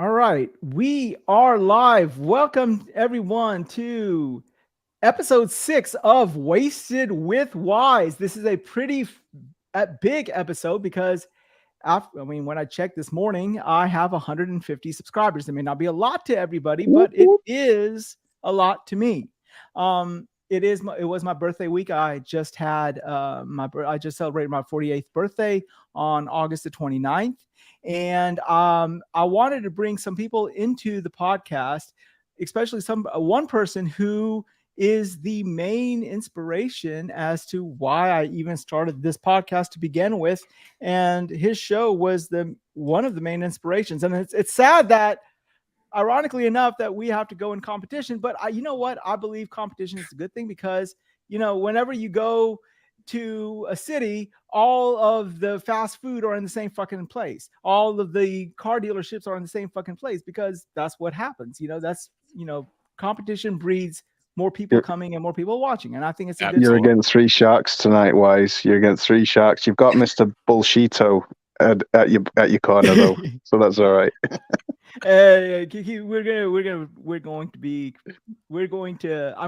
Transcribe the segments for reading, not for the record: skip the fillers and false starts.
All right, we are live. Welcome everyone to episode 6 of Wasted with Wize. This is a pretty big episode because when I checked this morning, I have 150 subscribers. It may not be a lot to everybody, but it is a lot to me. It was my birthday week. I just had I just celebrated my 48th birthday on August the 29th. And I wanted to bring some people into the podcast, especially one person who is the main inspiration as to why I even started this podcast to begin with. And his show was one of the main inspirations. And it's sad that, ironically enough, that we have to go in competition. But you know what? I believe competition is a good thing because, whenever you go to a city, all of the fast food are in the same fucking place. All of the car dealerships are in the same fucking place because that's what happens. Competition breeds more people coming and more people watching. And I think it's a good You're thing. against three sharks tonight, Wize. You're against three sharks. You've got Mr. Bullshito at your corner though, so that's all right. I'm going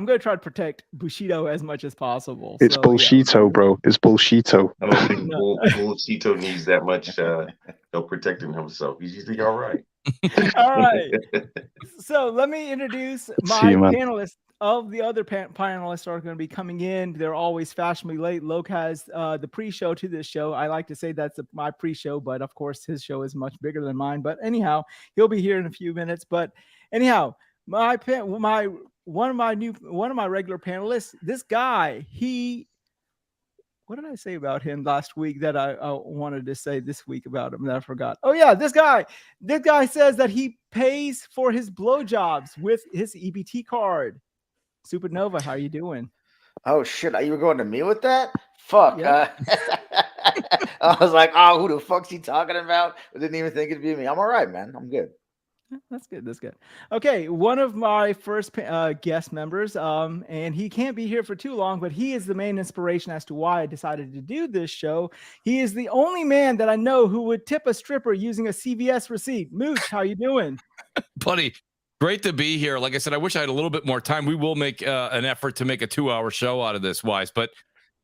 to try to protect Bushido as much as possible. It's Bullshito, bro. It's Bullshito. I don't think Bullshito needs that much help protecting himself. He's usually all right. All right. So let me introduce my panelists. Of the other panelists are going to be coming in. They're always fashionably late. Loke has the pre-show to this show. I like to say that's my pre-show, but of course his show is much bigger than mine. But anyhow, he'll be here in a few minutes. But anyhow, one of my regular panelists, this guy, what did I say about him last week that I wanted to say this week about him that I forgot? Oh yeah, this guy says that he pays for his blowjobs with his EBT card. Supernova, how are you doing? Oh shit, you were going to me with that? Fuck. Yeah. I was like, oh, who the fuck's he talking about? I didn't even think it'd be me. I'm all right, man. I'm good. That's good. Okay, one of my first guest members, and he can't be here for too long, but he is the main inspiration as to why I decided to do this show. He is the only man that I know who would tip a stripper using a CVS receipt. Mooch, how you doing? Buddy, great to be here. Like I said, I wish I had a little bit more time. We will make an effort to make a 2-hour show out of this, Wize. But,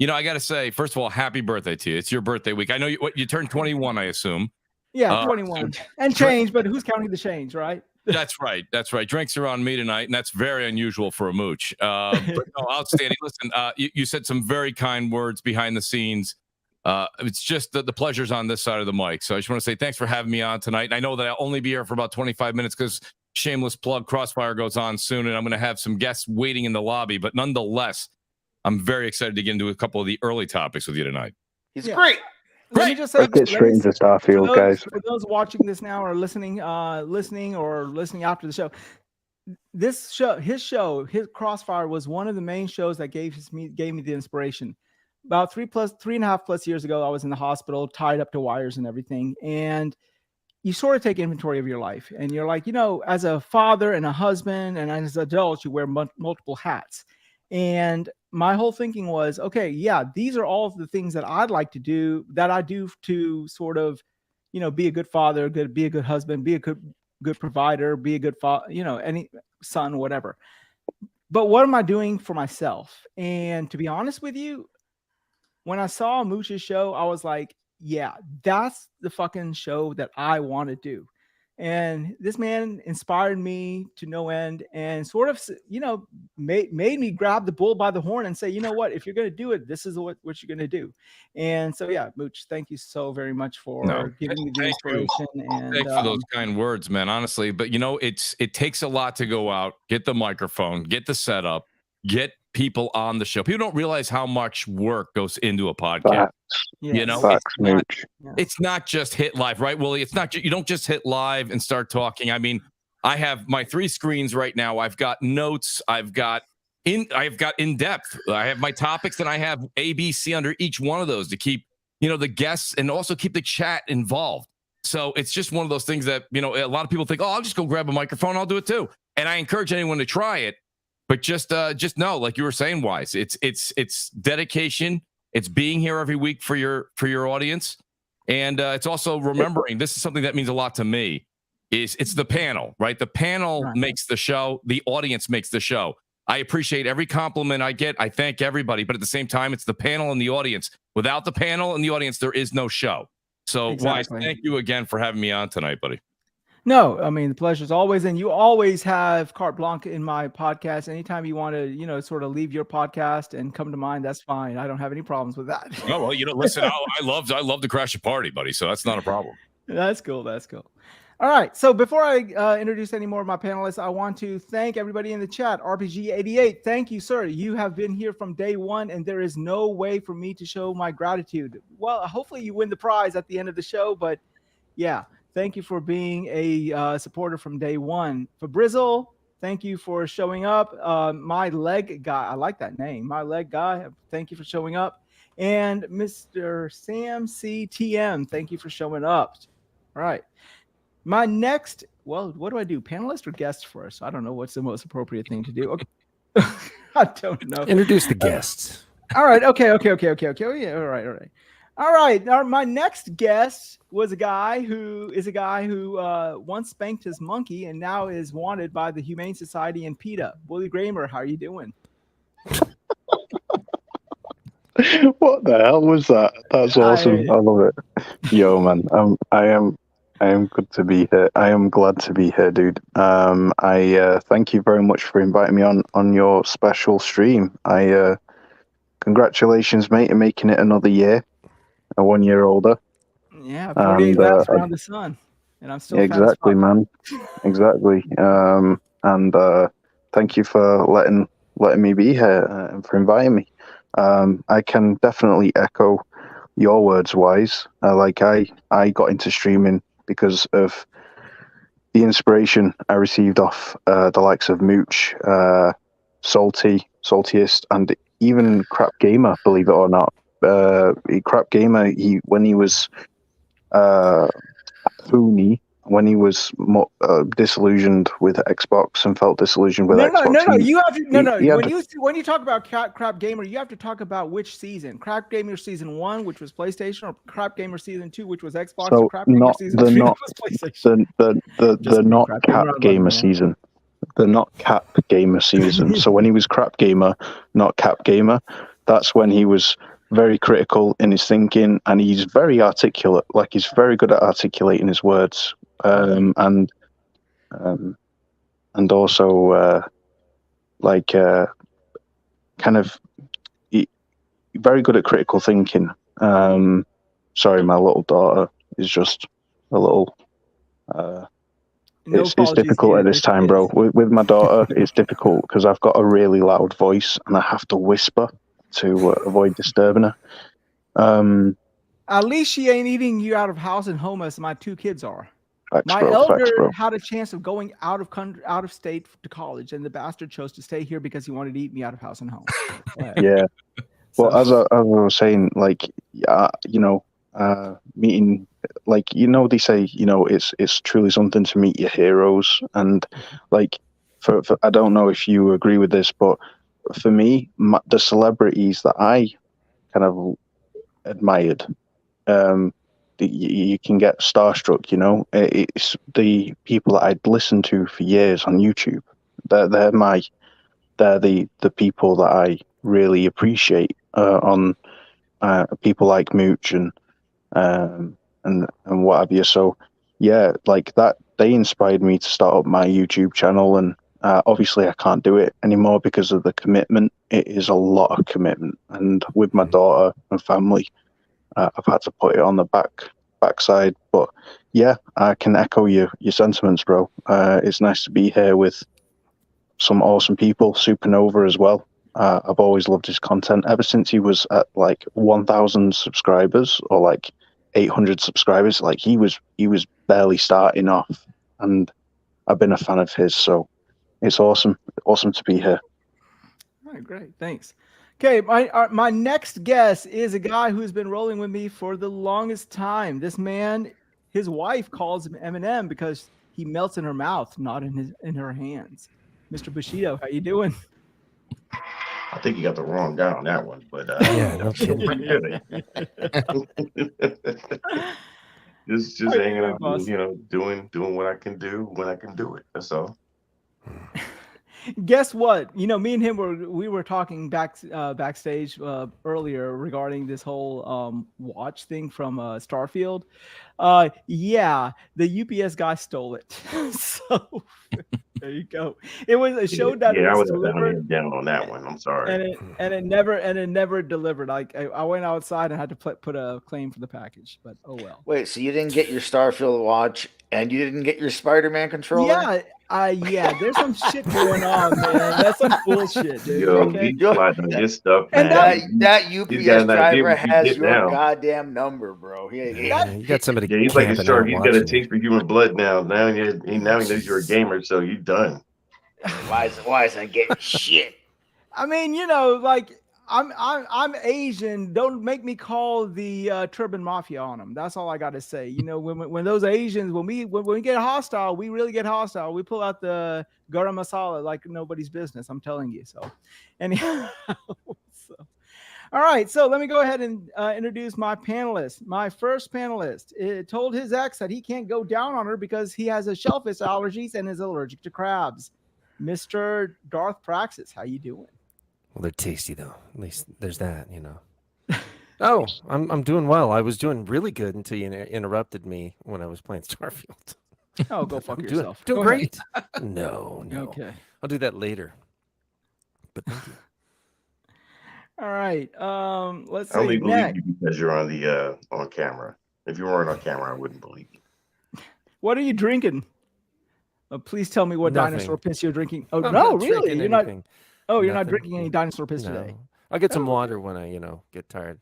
I got to say, first of all, happy birthday to you. It's your birthday week. I know you turned 21, I assume. Yeah, 21 and change, but who's counting the change, right? That's right. Drinks are on me tonight, and that's very unusual for a mooch. But no, outstanding. Listen, you said some very kind words behind the scenes. It's just the pleasure's on this side of the mic. So I just want to say thanks for having me on tonight. And I know that I'll only be here for about 25 minutes because shameless plug, Crossfire goes on soon, and I'm going to have some guests waiting in the lobby. But nonetheless, I'm very excited to get into a couple of the early topics with you tonight. He's great. Let me just say, get straight into Starfield, guys. For those watching this now or listening after the show, his Crossfire was one of the main shows that gave me the inspiration. About 3.5+ years ago, I was in the hospital, tied up to wires and everything, and you sort of take inventory of your life, and you're like, as a father and a husband, and as an adult, you wear multiple hats. And my whole thinking was, okay, yeah, these are all of the things that I'd like to do, that I do to sort of, be a good father, be a good husband, be a good provider, be a good any son, whatever. But what am I doing for myself? And to be honest with you, when I saw Mooch's show, I was like, yeah, that's the fucking show that I want to do. And this man inspired me to no end, and sort of, made me grab the bull by the horn and say, you know what, if you're going to do it, this is what you're going to do. And so, yeah, Mooch, thank you so very much for giving me the inspiration. And thanks for those kind words, man, honestly. But, it takes a lot to go out, get the microphone, get the setup, get people on the show. People don't realize how much work goes into a podcast. It's not just hit live, right, Willie? It's not. You don't just hit live and start talking. I mean, I have my 3 screens right now. I've got notes. I've got in depth. I have my topics, and I have ABC under each one of those to keep the guests and also keep the chat involved. So it's just one of those things that a lot of people think, oh, I'll just go grab a microphone, I'll do it too. And I encourage anyone to try it. But just know, like you were saying, Wize, it's dedication. It's being here every week for your audience, and it's also remembering this is something that means a lot to me. is it's the panel, right? The panel Right. makes the show. The audience makes the show. I appreciate every compliment I get. I thank everybody, but at the same time, it's the panel and the audience. Without the panel and the audience, there is no show. So, Wize, Exactly. thank you again for having me on tonight, buddy. No, I mean, the pleasure's always, and you always have carte blanche in my podcast. Anytime you want to, sort of leave your podcast and come to mine, that's fine. I don't have any problems with that. Oh, well, listen, I love to crash a party, buddy. So that's not a problem. That's cool. That's cool. All right. So before I introduce any more of my panelists, I want to thank everybody in the chat. RPG88, thank you, sir. You have been here from day one, and there is no way for me to show my gratitude. Well, hopefully you win the prize at the end of the show, but yeah, thank you for being a supporter from day one. For Brizzle, thank you for showing up. My leg guy, I like that name. My leg guy, thank you for showing up. And Mr. Sam CTM, thank you for showing up. All right. My next, well, what do I do? Panelist or guest first? I don't know what's the most appropriate thing to do. Okay. I don't know. Introduce the guests. All right. Okay. Oh, yeah. All right. My next guest was a guy who once spanked his monkey and now is wanted by the Humane Society in PETA. Willie Kramer, how are you doing? What the hell was that? That's awesome. I love it. Yo, man. I am good to be here. I am glad to be here, dude. I thank you very much for inviting me on your special stream. Congratulations, mate, on making it another year, 1 year older. Yeah, 48 laps around the sun, and I'm still exactly, man. Exactly. And thank you for letting me be here and for inviting me. I can definitely echo your words, Wize. I got into streaming because of the inspiration I received off the likes of Mooch, Saltiest, and even Crap Gamer, believe it or not. Crap Gamer, when he was Foony, when he was disillusioned with Xbox and felt disillusioned with Xbox. When you talk about Crap Gamer, you have to talk about which season. Crap Gamer season 1, which was PlayStation, or Crap Gamer season 2, which was Xbox. So or Crap Gamer season 3, which was PlayStation. The not Cap Gamer season. The not Cap Gamer season. So when he was Crap Gamer, not Cap Gamer, that's when he was very critical in his thinking, and he's very articulate. Like, he's very good at articulating his words, and also kind of very good at critical thinking. Sorry, my little daughter is just a little. It's difficult at this time, bro. With my daughter, it's difficult because I've got a really loud voice and I have to whisper to avoid disturbing her. At least she ain't eating you out of house and home as my 2 kids are. My bro, elder had a chance of going out of state to college, and the bastard chose to stay here because he wanted to eat me out of house and home. Yeah. Well, as I was saying, meeting, they say, it's truly something to meet your heroes, and for I don't know if you agree with this, but for me, the celebrities that I kind of admired, you can get starstruck. It's the people that I'd listened to for years on YouTube. They're the people that I really appreciate on people like Mooch and what have you. So yeah, like that, they inspired me to start up my YouTube channel, and obviously I can't do it anymore because of the commitment. It is a lot of commitment, and with my daughter and family, I've had to put it on the backside. But yeah, I can echo your sentiments, bro. It's nice to be here with some awesome people. Supernova as well. I've always loved his content ever since he was at 1,000 subscribers or 800 subscribers. He was barely starting off, and I've been a fan of his. So it's awesome to be here. All right, great, thanks. Okay, my next guest is a guy who's been rolling with me for the longest time. This man, his wife calls him Eminem because he melts in her mouth, not in her hands. Mr. Bushido, how you doing? I think you got the wrong guy on that one, but Yeah, no kidding. Just How you hanging doing, out, boss? and, doing what I can do when I can do it. That's all. Guess what? Me and him were talking backstage earlier regarding this whole watch thing from Starfield. Yeah, the UPS guy stole it. So there you go. It showed that it Yeah, I was would have delivered, down on that one. I'm sorry. and it never delivered. Like I went outside and had to put a claim for the package, but oh well. Wait, so you didn't get your Starfield watch and you didn't get your Spider-Man controller? Yeah, there's some shit going on, man. That's some bullshit, dude. Yo, Okay. he's sliding on his stuff, And man. That He's got UPS an idea driver what you has get your now. goddamn number, bro. Yeah, you got somebody Yeah, he's like a camping shark. out He's got a watching taste you. for human blood now. Now he knows you're a gamer, so you done. Why is I getting shit? I mean, like I'm Asian. Don't make me call the turban mafia on them. That's all I got to say. When those Asians, when we get hostile, we really get hostile. We pull out the garam masala like nobody's business. I'm telling you. So, anyhow, all right. So let me go ahead and introduce my panelist. My first panelist told his ex that he can't go down on her because he has a shellfish allergies and is allergic to crabs. Mr. Darth Praxis, how you doing? Well, they're tasty though. At least there's that, Oh, I'm doing well. I was doing really good until you interrupted me when I was playing Starfield. Oh, go fuck yourself. Doing Go great. No. Okay. I'll do that later. But thank you. All right. Let's I only see believe next. you because you're on the on camera. If you weren't on camera, I wouldn't believe you. What are you drinking? Please tell me what Nothing. dinosaur piss you're drinking. Oh I'm no, not really? drinking You're not. anything. Oh, you're not Nothing. drinking any dinosaur piss No. today. I'll get some Oh. water when I, get tired.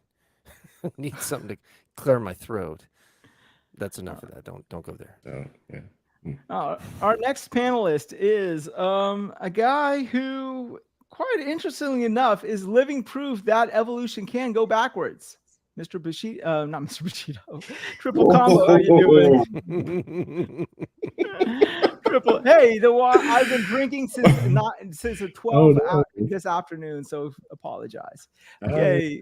Need something to clear my throat. That's enough of that. Don't go there. So yeah. Our next panelist is a guy who, quite interestingly enough, is living proof that evolution can go backwards. Mr. Bushido, not Mr. Bushido. Triple combo, how you doing? Triple. Hey, I've been drinking since 12 this afternoon, so apologize. Okay,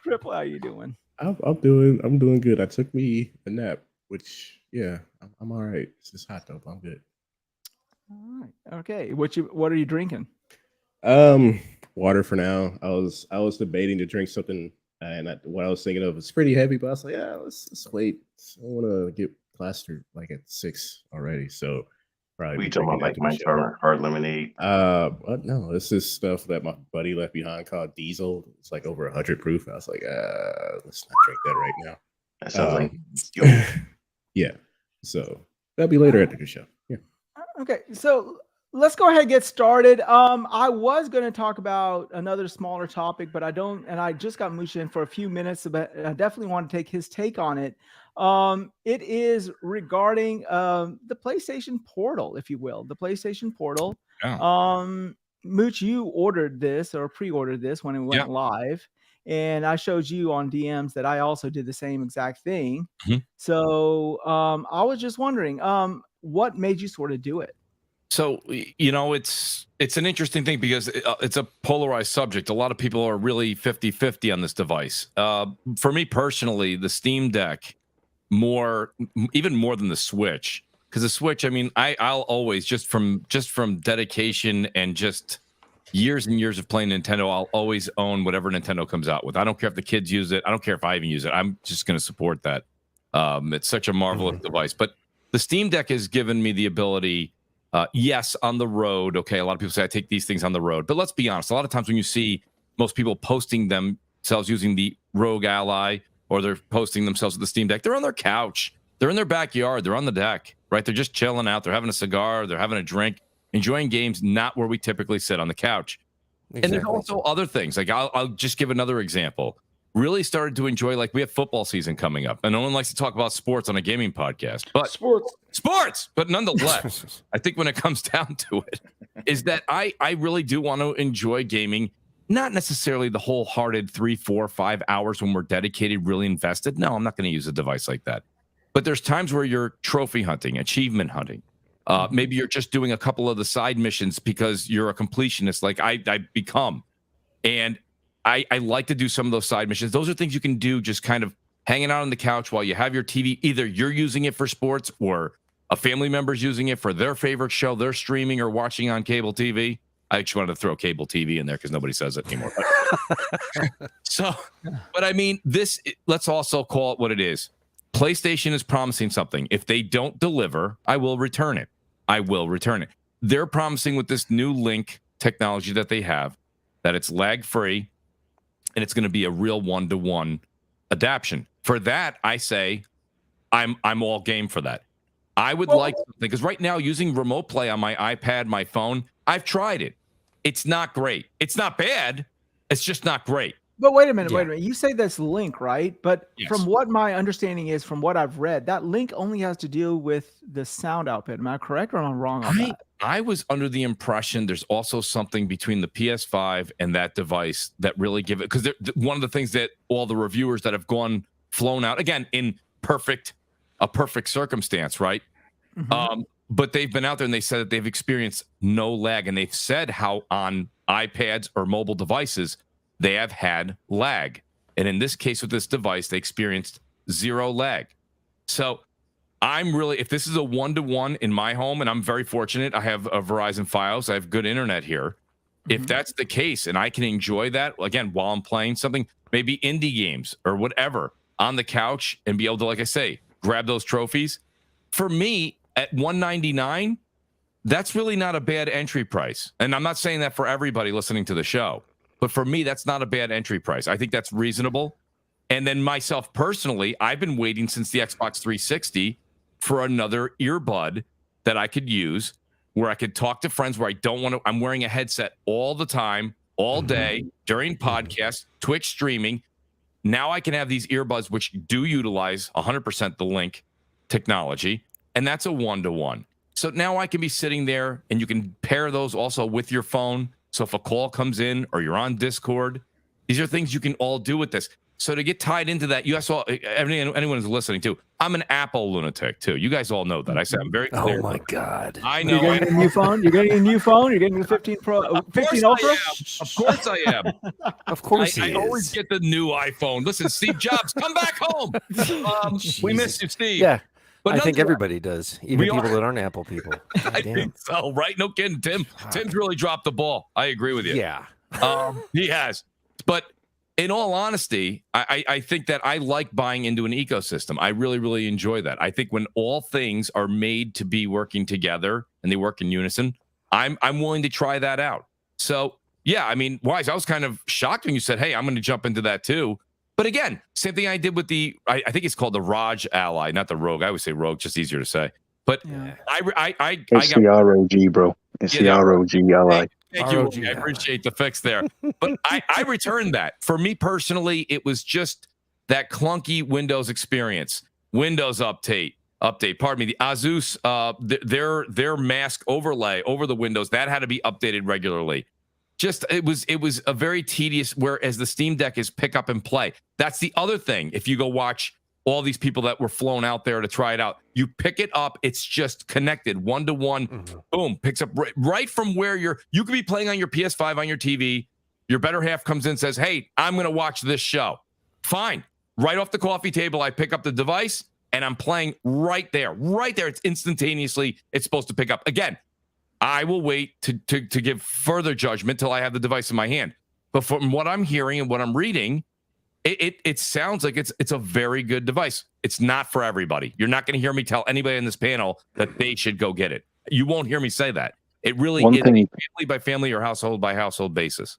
Triple, how you doing? I'm doing good. I took me a nap, which I'm all right. It's just hot though, but I'm good. All right. Okay. What are you drinking? Water for now. I was debating to drink something, and what I was thinking of was pretty heavy, but I was like, yeah, let's wait. I want to get plastered like at 6 already, so probably. We talking about like my hard lemonade? No, this is stuff that my buddy left behind called Diesel. It's like over 100 proof. I was like, let's not drink that right now. That sounds like yeah. So that'll be later at the show. Yeah. Okay, so let's go ahead and get started. I was going to talk about another smaller topic, but I don't, and I just got Musha in for a few minutes, but I definitely want to take his take on it. It is regarding the PlayStation Portal, if you will, the PlayStation Portal. Yeah. Mooch, you ordered this or pre-ordered this when it went live, and I showed you on DMs that I also did the same exact thing. Mm-hmm. So I was just wondering, what made you sort of do it? So, it's an interesting thing because it's a polarized subject. A lot of people are really 50-50 on this device. For me personally, the Steam Deck, even more than the Switch, because the Switch, I mean, I'll always just from dedication and just years and years of playing Nintendo, I'll always own whatever Nintendo comes out with. I don't care if the kids use it. I don't care if I even use it. I'm just going to support that. It's such a marvelous device. But the Steam Deck has given me the ability, yes, on the road. Okay, a lot of people say I take these things on the road. But let's be honest. A lot of times when you see most people posting themselves using the Rogue Ally, or they're posting themselves with the Steam Deck, they're on their couch. They're in their backyard. They're on the deck, right? They're just chilling out. They're having a cigar. They're having a drink, enjoying games, not where we typically sit on the couch. Exactly. And there's also other things. Like I'll just give another example. Really started to enjoy, like we have football season coming up, and no one likes to talk about sports on a gaming podcast, but sports. But nonetheless, I think when it comes down to it, is that I really do want to enjoy gaming. Not necessarily the wholehearted 3, 4, 5 hours when we're dedicated, really invested. No, I'm not going to use a device like that. But there's times where you're trophy hunting, achievement hunting. Maybe you're just doing a couple of the side missions because you're a completionist, like I become. And I like to do some of those side missions. Those are things you can do just kind of hanging out on the couch while you have your TV. Either you're using it for sports or a family member's using it for their favorite show they're streaming or watching on cable TV. I just wanted to throw cable TV in there because nobody says it anymore. But I mean, let's also call it what it is. PlayStation is promising something. If they don't deliver, I will return it. They're promising with this new link technology that they have that it's lag free and it's going to be a real one-to-one adaptation. For that, I say I'm all game for that. I would like something because right now using remote play on my iPad, my phone, I've tried it. It's not great. It's not bad. It's just not great. But wait a minute. You say this link, right? But Yes. from what my understanding is, from what I've read, that link only has to do with the sound output. Am I correct or am I wrong on that? I was under the impression there's also something between the PS5 and that device that really give it, because one of the things that all the reviewers that have flown out, again, in a perfect circumstance, right? Mm-hmm. But they've been out there and they said that they've experienced no lag. And they've said how on iPads or mobile devices, they have had lag. And in this case with this device, they experienced zero lag. So if this is a one-to-one in my home, and I'm very fortunate, I have a Verizon Fios, I have good internet here. If that's the case and I can enjoy that, again, while I'm playing something, maybe indie games or whatever, on the couch and be able to, like I say, grab those trophies. For me, at $199, that's really not a bad entry price. And I'm not saying that for everybody listening to the show, but for me, that's not a bad entry price. I think that's reasonable. And then myself personally, I've been waiting since the Xbox 360 for another earbud that I could use where I could talk to friends where I don't want to. I'm wearing a headset all the time, all day, during podcasts, Twitch streaming. Now I can have these earbuds, which do utilize 100% the link technology. And that's a one-to-one. So now I can be sitting there and you can pair those also with your phone. So if a call comes in or you're on Discord, these are things you can all do with this. So to get tied into that, you guys all, anyone who's listening to, I'm an Apple lunatic too. You guys all know that. I said I'm very clear. Oh my God. I know. You're getting a new phone? You're getting a new phone? You're getting the 15 Pro, 15 Ultra? Of course I am. Of course I he always is. get the new iPhone. Listen, Steve Jobs, come back home. We miss you, Steve. Yeah. But I think nonetheless, everybody does, even people that aren't Apple people. I think so, right? No kidding, Tim. Tim's really dropped the ball. I agree with you. Yeah. He has. But in all honesty, I think that I like buying into an ecosystem. I really, really enjoy that. I think when all things are made to be working together and they work in unison, I'm willing to try that out. So, yeah, I mean, Wize, I was kind of shocked when you said, hey, I'm going to jump into that too. But again, same thing I did with I think it's called the Raj Ally, not the Rogue. I always say Rogue, just easier to say. But Yeah. It's the ROG, bro. It's the ROG ally. Thank you. ROG I appreciate the fix there. But I returned that. For me personally, it was just that clunky Windows experience. Windows update. Pardon me. The Asus, their mask overlay over the Windows, that had to be updated regularly. Just it was a very tedious, whereas the Steam Deck is pick up and play. That's the other thing. If you go watch all these people that were flown out there to try it out, you pick it up, it's just connected one-to-one. Boom, picks up right from where you could be playing on your PS5 on your TV. Your better half comes in and says, hey, I'm going to watch this show. Fine. Right off the coffee table, I pick up the device and I'm playing right there. It's instantaneously, it's supposed to pick up. Again, I will wait to give further judgment till I have the device in my hand. But from what I'm hearing and what I'm reading, it sounds like it's a very good device. It's not for everybody. You're not going to hear me tell anybody in this panel that they should go get it. You won't hear me say that. It really is a family by family or household by household basis.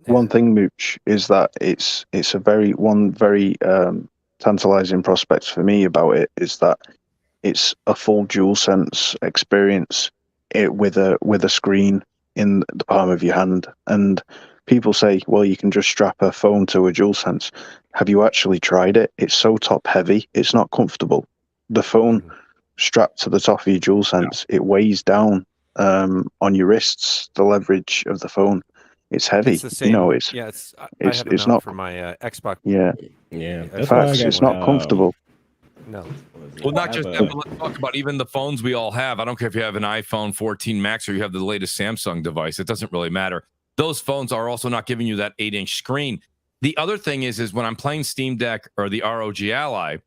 One thing, Mooch, is that it's a very tantalizing prospect for me about it is that it's a full DualSense experience. It with a screen in the palm of your hand, and people say, well, you can just strap a phone to a DualSense. Have you actually tried it? It's so top heavy, it's not comfortable. The phone strapped to the top of your DualSense, it weighs down on your wrists. The leverage of the phone, it's heavy. It's the same. I have it it's now not for my Xbox. Yeah. That's why I Facts. got It's not comfortable. No. Well, not just that, but let's talk about even the phones we all have. I don't care if you have an iPhone 14 Max or you have the latest Samsung device. It doesn't really matter. Those phones are also not giving you that 8-inch screen. The other thing is when I'm playing Steam Deck or the ROG Ally,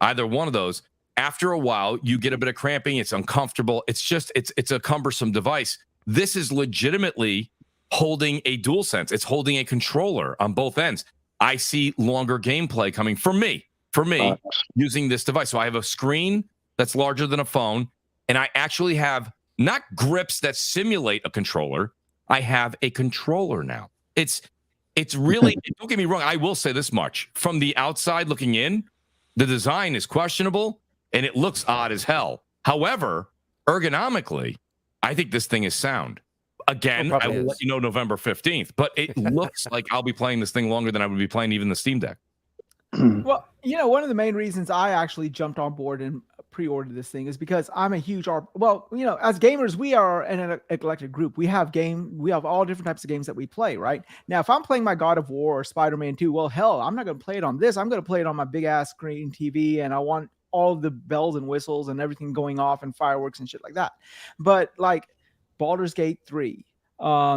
either one of those, after a while, you get a bit of cramping. It's uncomfortable. It's a cumbersome device. This is legitimately holding a DualSense. It's holding a controller on both ends. I see longer gameplay coming for me using this device. So I have a screen that's larger than a phone, and I actually have not grips that simulate a controller. I have a controller now. It's really, don't get me wrong, I will say this much. From the outside looking in, the design is questionable and it looks odd as hell. However, ergonomically, I think this thing is sound. Again, I will let you know November 15th, but it looks like I'll be playing this thing longer than I would be playing even the Steam Deck. Well, one of the main reasons I actually jumped on board and pre-ordered this thing is because I'm a huge as gamers, we are an eclectic group. We have all different types of games that we play, right? Now, if I'm playing my God of War or Spider-Man 2, well, hell, I'm not going to play it on this. I'm going to play it on my big ass screen TV, and I want all the bells and whistles and everything going off and fireworks and shit like that. But like Baldur's Gate 3,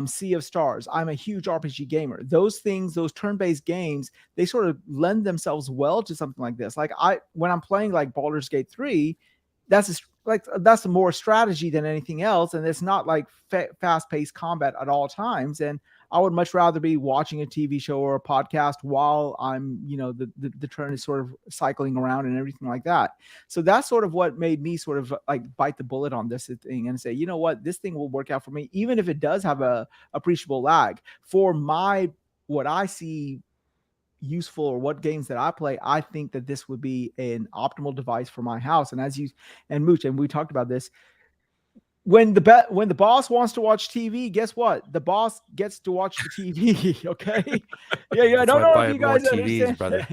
Sea of Stars, I'm a huge RPG gamer. Those things, those turn-based games, they sort of lend themselves well to something like this. Like when I'm playing like Baldur's Gate 3, that's more strategy than anything else, and it's not like fast-paced combat at all times. And I would much rather be watching a TV show or a podcast while I'm, the turn is sort of cycling around and everything like that. So that's sort of what made me sort of like bite the bullet on this thing and say, you know what, this thing will work out for me, even if it does have a appreciable lag. For what I see useful or what games that I play, I think that this would be an optimal device for my house. And Mooch, and we talked about this, when the boss wants to watch TV, guess what? The boss gets to watch the TV. Okay. Yeah. I don't know if you guys understand. Brother.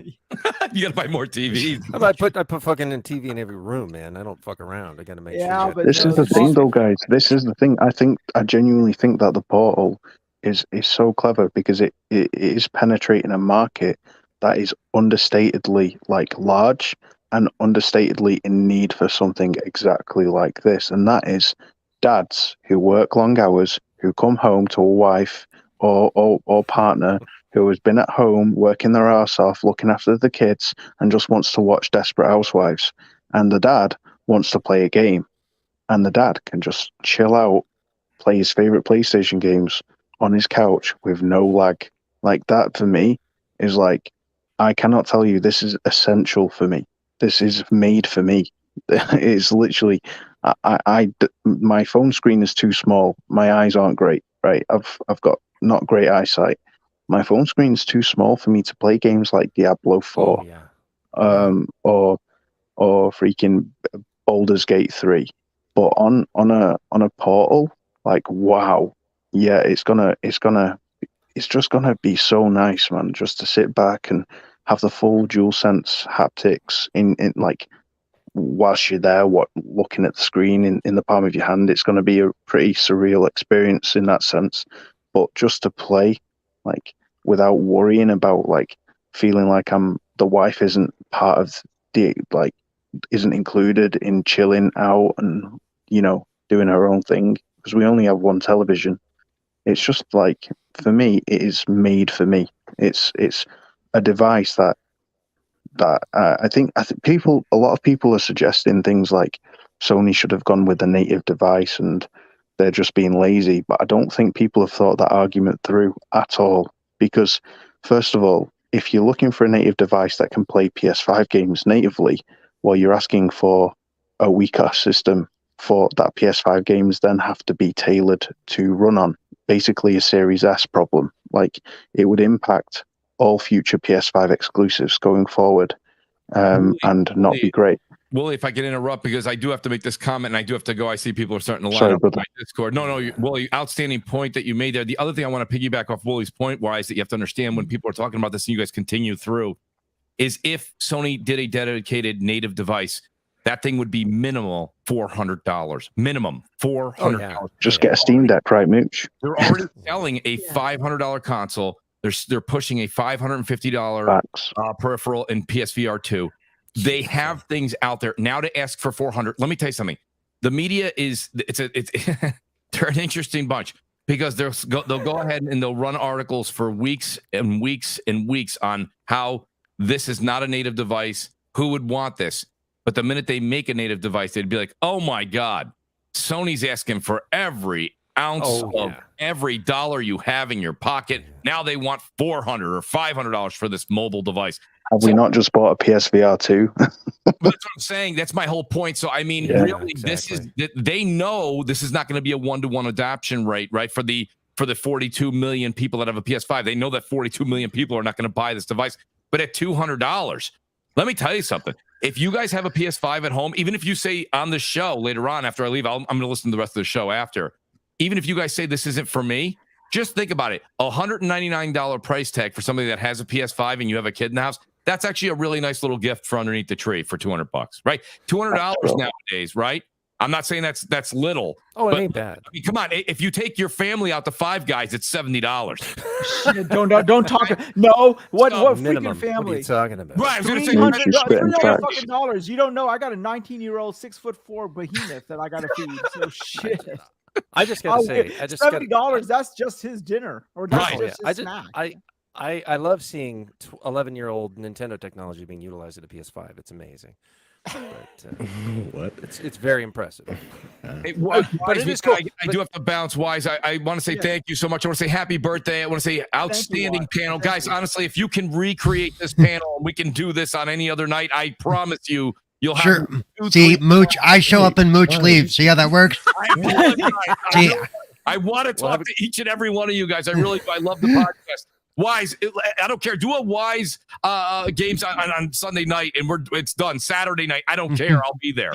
You gotta buy more TVs. I put fucking in TV in every room, man. I don't fuck around. I gotta make sure. But this is the thing, though, guys. This is the thing. I genuinely think that the Portal is so clever because it is penetrating a market that is understatedly like large and understatedly in need for something exactly like this, and that is dads who work long hours, who come home to a wife or partner who has been at home working their ass off, looking after the kids, and just wants to watch Desperate Housewives. And the dad wants to play a game, and the dad can just chill out, play his favorite PlayStation games on his couch with no lag. Like that for me is like, I cannot tell you, this is essential for me. This is made for me. It's literally, my phone screen is too small. My eyes aren't great, right? I've got not great eyesight. My phone screen is too small for me to play games like Diablo 4, or freaking Baldur's Gate 3. But on a Portal, like, wow, yeah, it's just gonna be so nice, man. Just to sit back and have the full DualSense haptics in like whilst you're there, looking at the screen in the palm of your hand. It's going to be a pretty surreal experience in that sense. But just to play, like, without worrying about like feeling like the wife isn't part of isn't included in chilling out and doing her own thing, because we only have one television. It's just like, for me, it is made for me. It's a device that I think a lot of people are suggesting things like Sony should have gone with a native device and they're just being lazy. But I don't think people have thought that argument through at all. Because first of all, if you're looking for a native device that can play PS5 games natively, well, you're asking for a weaker system for that. PS5 games then have to be tailored to run on. Basically a Series S problem. Like, it would impact all future PS5 exclusives going forward, and not be great. Willie, if I can interrupt, because I do have to make this comment and I do have to go. I see people are starting to line Sorry, up brother. on my Discord. No, Willie, outstanding point that you made there. The other thing I want to piggyback off Willie's point, Wize, that you have to understand when people are talking about this and you guys continue through, is if Sony did a dedicated native device, that thing would be minimal $400. Minimum $400. Just get a Steam Deck, right, Mooch? They're already selling a $500 console. They're pushing a $550 peripheral in PSVR 2. They have things out there now to ask for $400. Let me tell you something. The media they're an interesting bunch. because they'll go ahead and they'll run articles for weeks and weeks and weeks on how this is not a native device. Who would want this? But the minute they make a native device, they'd be like, oh my God, Sony's asking for every ounce of every dollar you have in your pocket. Now they want $400 or $500 for this mobile device. Have we not just bought a PSVR 2? That's what I'm saying. That's my whole point. So, I mean, really, exactly. They know this is not going to be a 1-to-1 adoption rate, right? For the 42 million people that have a PS5, they know that 42 million people are not going to buy this device. But at $200, let me tell you something. If you guys have a PS5 at home, even if you say on the show later on after I leave, I'm going to listen to the rest of the show after. Even if you guys say this isn't for me, just think about it. $199 price tag for somebody that has a PS5 and you have a kid in the house. That's actually a really nice little gift for underneath the tree for $200, right? $200 nowadays, right? I'm not saying that's little. Oh, it ain't bad. I mean, come on. If you take your family out to Five Guys, it's $70. Shit, don't talk. No, what minimum, freaking family? What are you talking about? Right, I was going to say $300 fucking dollars. You don't know. I got a 19-year-old 6'4" behemoth that I got to feed. So shit. I just got to say, $70. That's just his dinner, or that's just his snack. I love seeing 11-year-old Nintendo technology being utilized at a PS5. It's amazing. But, what? It's very impressive. But it is cool. I do have to bounce. Wise, I want to say thank you so much. I want to say happy birthday. I want to say outstanding panel. Guys, honestly, if you can recreate this panel and we can do this on any other night, I promise you, you'll have See, Mooch, I show up and Mooch leaves. See how that works? I want to talk to each and every one of you guys. I love the podcast. Wize, I don't care. Do a Wize games on Sunday night, and it's done. Saturday night, I don't care. I'll be there.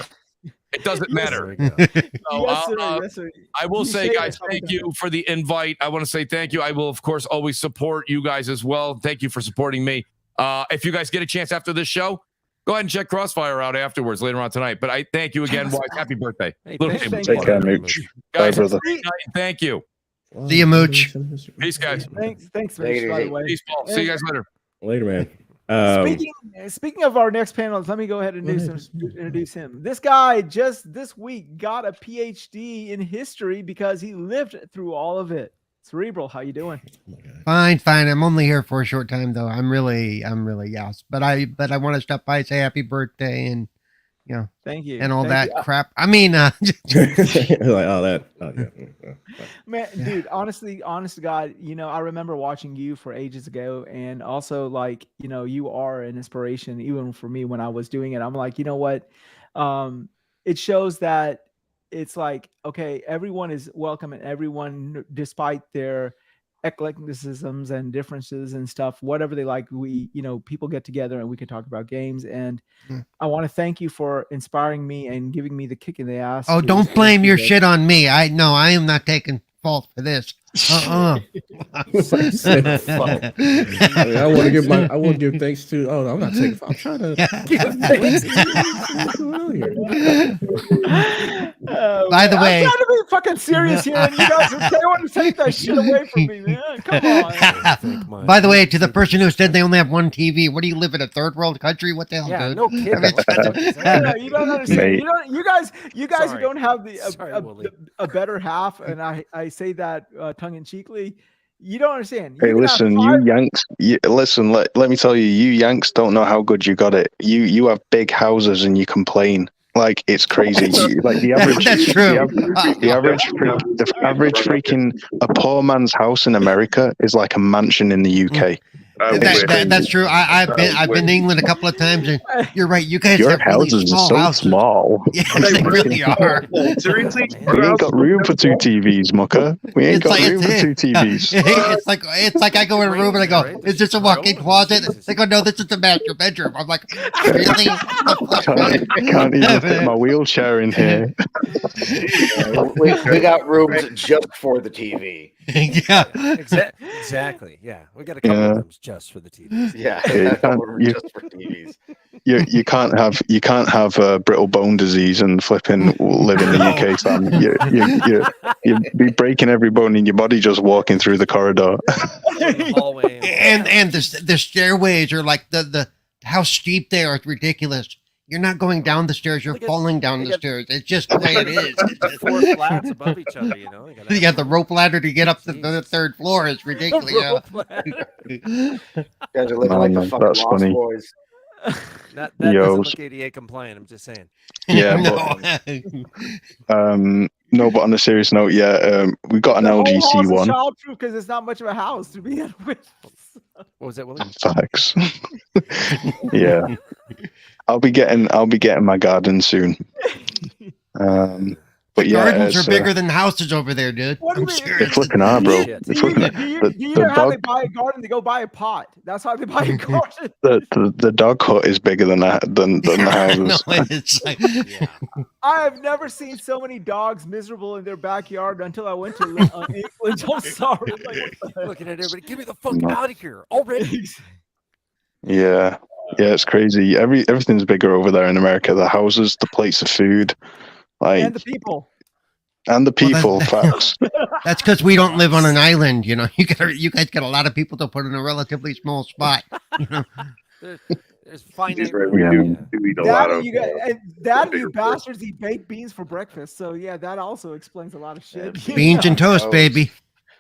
It doesn't matter. So, I will say, guys, thank you for the invite. I want to say thank you. I will, of course, always support you guys as well. Thank you for supporting me. If you guys get a chance after this show, go ahead and check Crossfire out afterwards later on tonight. But I thank you again, Wize. Happy birthday. Hey, take care, Mooch. Guys, bye, brother. Thank you. See you, Mooch. Peace, guys. Thanks, Mooch, by the way. Peace, Paul. See you guys later. Later, man. Speaking of our next panelist, let me go ahead and introduce him. This guy just this week got a PhD in history because he lived through all of it. Cerebral, how you doing? Fine. I'm only here for a short time though. I'm really yes. But I want to stop by, say happy birthday, and thank you, and all that crap. I mean, like all that. Man, dude, honest to God, I remember watching you for ages ago, and also you are an inspiration even for me when I was doing it. I'm like, you know what? It shows that it's like, okay, everyone is welcome, and everyone, despite their eclecticisms and differences and stuff, whatever they like, people get together and we can talk about games. And I want to thank you for inspiring me and giving me the kick in the ass. Oh, don't blame your shit on me. I am not taking fault for this. I want to give thanks to. Oh, I'm not taking. I'm trying to give thanks. What's going on here? By the way, I'm trying to be fucking serious here, and you guys want to take that shit away from me, man. Come on. By the way, to the person who said they only have one TV, what do you live in a third world country? What the hell? Yeah, dude? no kidding. You don't understand. You guys who don't have a better half, and I say that tongue in cheekly. You don't understand. Hey, listen, you Yanks. Listen, let me tell you, you Yanks don't know how good you got it. You have big houses and you complain. Like, it's crazy. Like the average. That's true. The average freaking a poor man's house in America is like a mansion in the UK. That's true. I've been to England a couple of times, and you're right. You guys Your have really houses are small so houses. small. Yeah, they really are. Seriously, We ain't got room for two TVs, mucker. We ain't got room for two TVs. It's like I go in a room and I go, "Is this a walk-in closet?" They go, "No, this is the master bedroom." I'm like, "Really?" I can't even fit my wheelchair in here. We got rooms just for the TV. Yeah, exactly. Yeah, we got a couple of rooms just for the TV. Yeah, just for TVs. You can't have brittle bone disease and flipping live in the UK, Sam. You'd be breaking every bone in your body just walking through the corridor. and the stairways are like the how steep they are. It's ridiculous. You're not going down the stairs. You're Look at- falling down they the got- stairs. It's just the way it is. It's just- 4 flats above each other, you know. You got the rope ladder to get up to the Jesus. third floor. It's ridiculous. Yeah. Rope ladder. You guys are living like the Man, fucking that's Lost funny. Boys. That Yo, doesn't look ADA compliant. I'm just saying. Yeah, No. no, but on a serious note, we got an The whole LG house is C1. childproof because it's not much of a house to begin with. What was that, Willie? Facts. Yeah, I'll be getting my garden soon. But yeah, Gardens it's, are bigger than houses over there, dude. What do I'm you mean? serious. it's flipping hard, bro. Shit. It's flipping. You The either how they dog, buy a garden, they go buy a pot. That's how they buy a garden. the dog hut is bigger than the No, houses. it's like, Yeah. I have never seen so many dogs miserable in their backyard until I went to England. I'm sorry. Like, what the Looking at everybody, get me the fuck No. out of here already. heck? Yeah, it's crazy. Everything's bigger over there in America. The houses, the plates of food, like And the people. and the people. Well, Facts. that's because we don't live on an island. You know, you guys got a lot of people to put in a relatively small spot. You know, There's finite Just room. right, we Yeah. do eat a lot That of. you got, and that bigger you bastards eat baked beans for breakfast. So yeah, that also explains a lot of shit. you beans know? and toast, baby.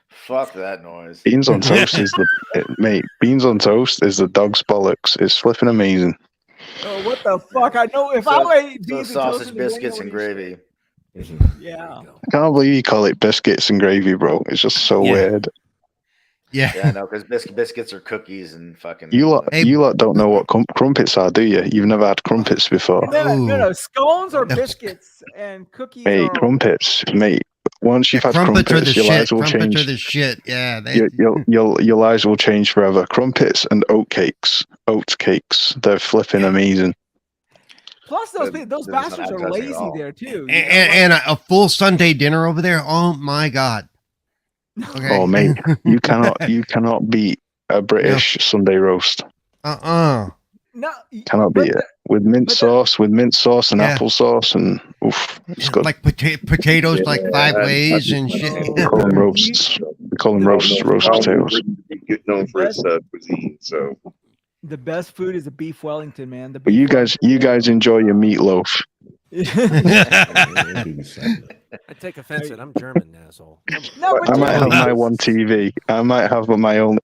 Fuck that noise. Beans on toast is mate. Beans on toast is the dog's bollocks. It's flipping amazing. Oh, what the fuck? I know if So- I ate So beans and toast sausage, in the morning, biscuits, I and wouldn't eat gravy. shit. Yeah. I can't believe you call it biscuits and gravy, bro. It's just so Yeah. weird. Yeah. Yeah, I know, because biscuits are cookies and fucking. Hey- You lot don't know what crumpets are, do you? You've never had crumpets before. No. Ooh. Scones are No. biscuits and cookies Mate, are. crumpets, mate. Once you've had Crumpets are the crumpets, your shit. lives will Crumpets are change. the shit. Yeah. They, Your lives will change forever. Crumpets and oat cakes. They're flipping amazing. Plus, those That those doesn't sound bastards are appetizing at lazy all. there too. you know, and a full Sunday dinner over there. Oh my god. Okay. Oh, mate, you cannot beat a British Sunday roast. no, Cannot but beat it with mint but sauce, and Yeah. applesauce, and oof, it's good. Like potatoes, like five ways and shit. We call them roasts. We call them roast potatoes. Good known for its cuisine. So the best food is a beef Wellington, man. The But beef you guys enjoy your meatloaf. I take offense that I'm German, asshole. No, but I might have you- my one TV. I might have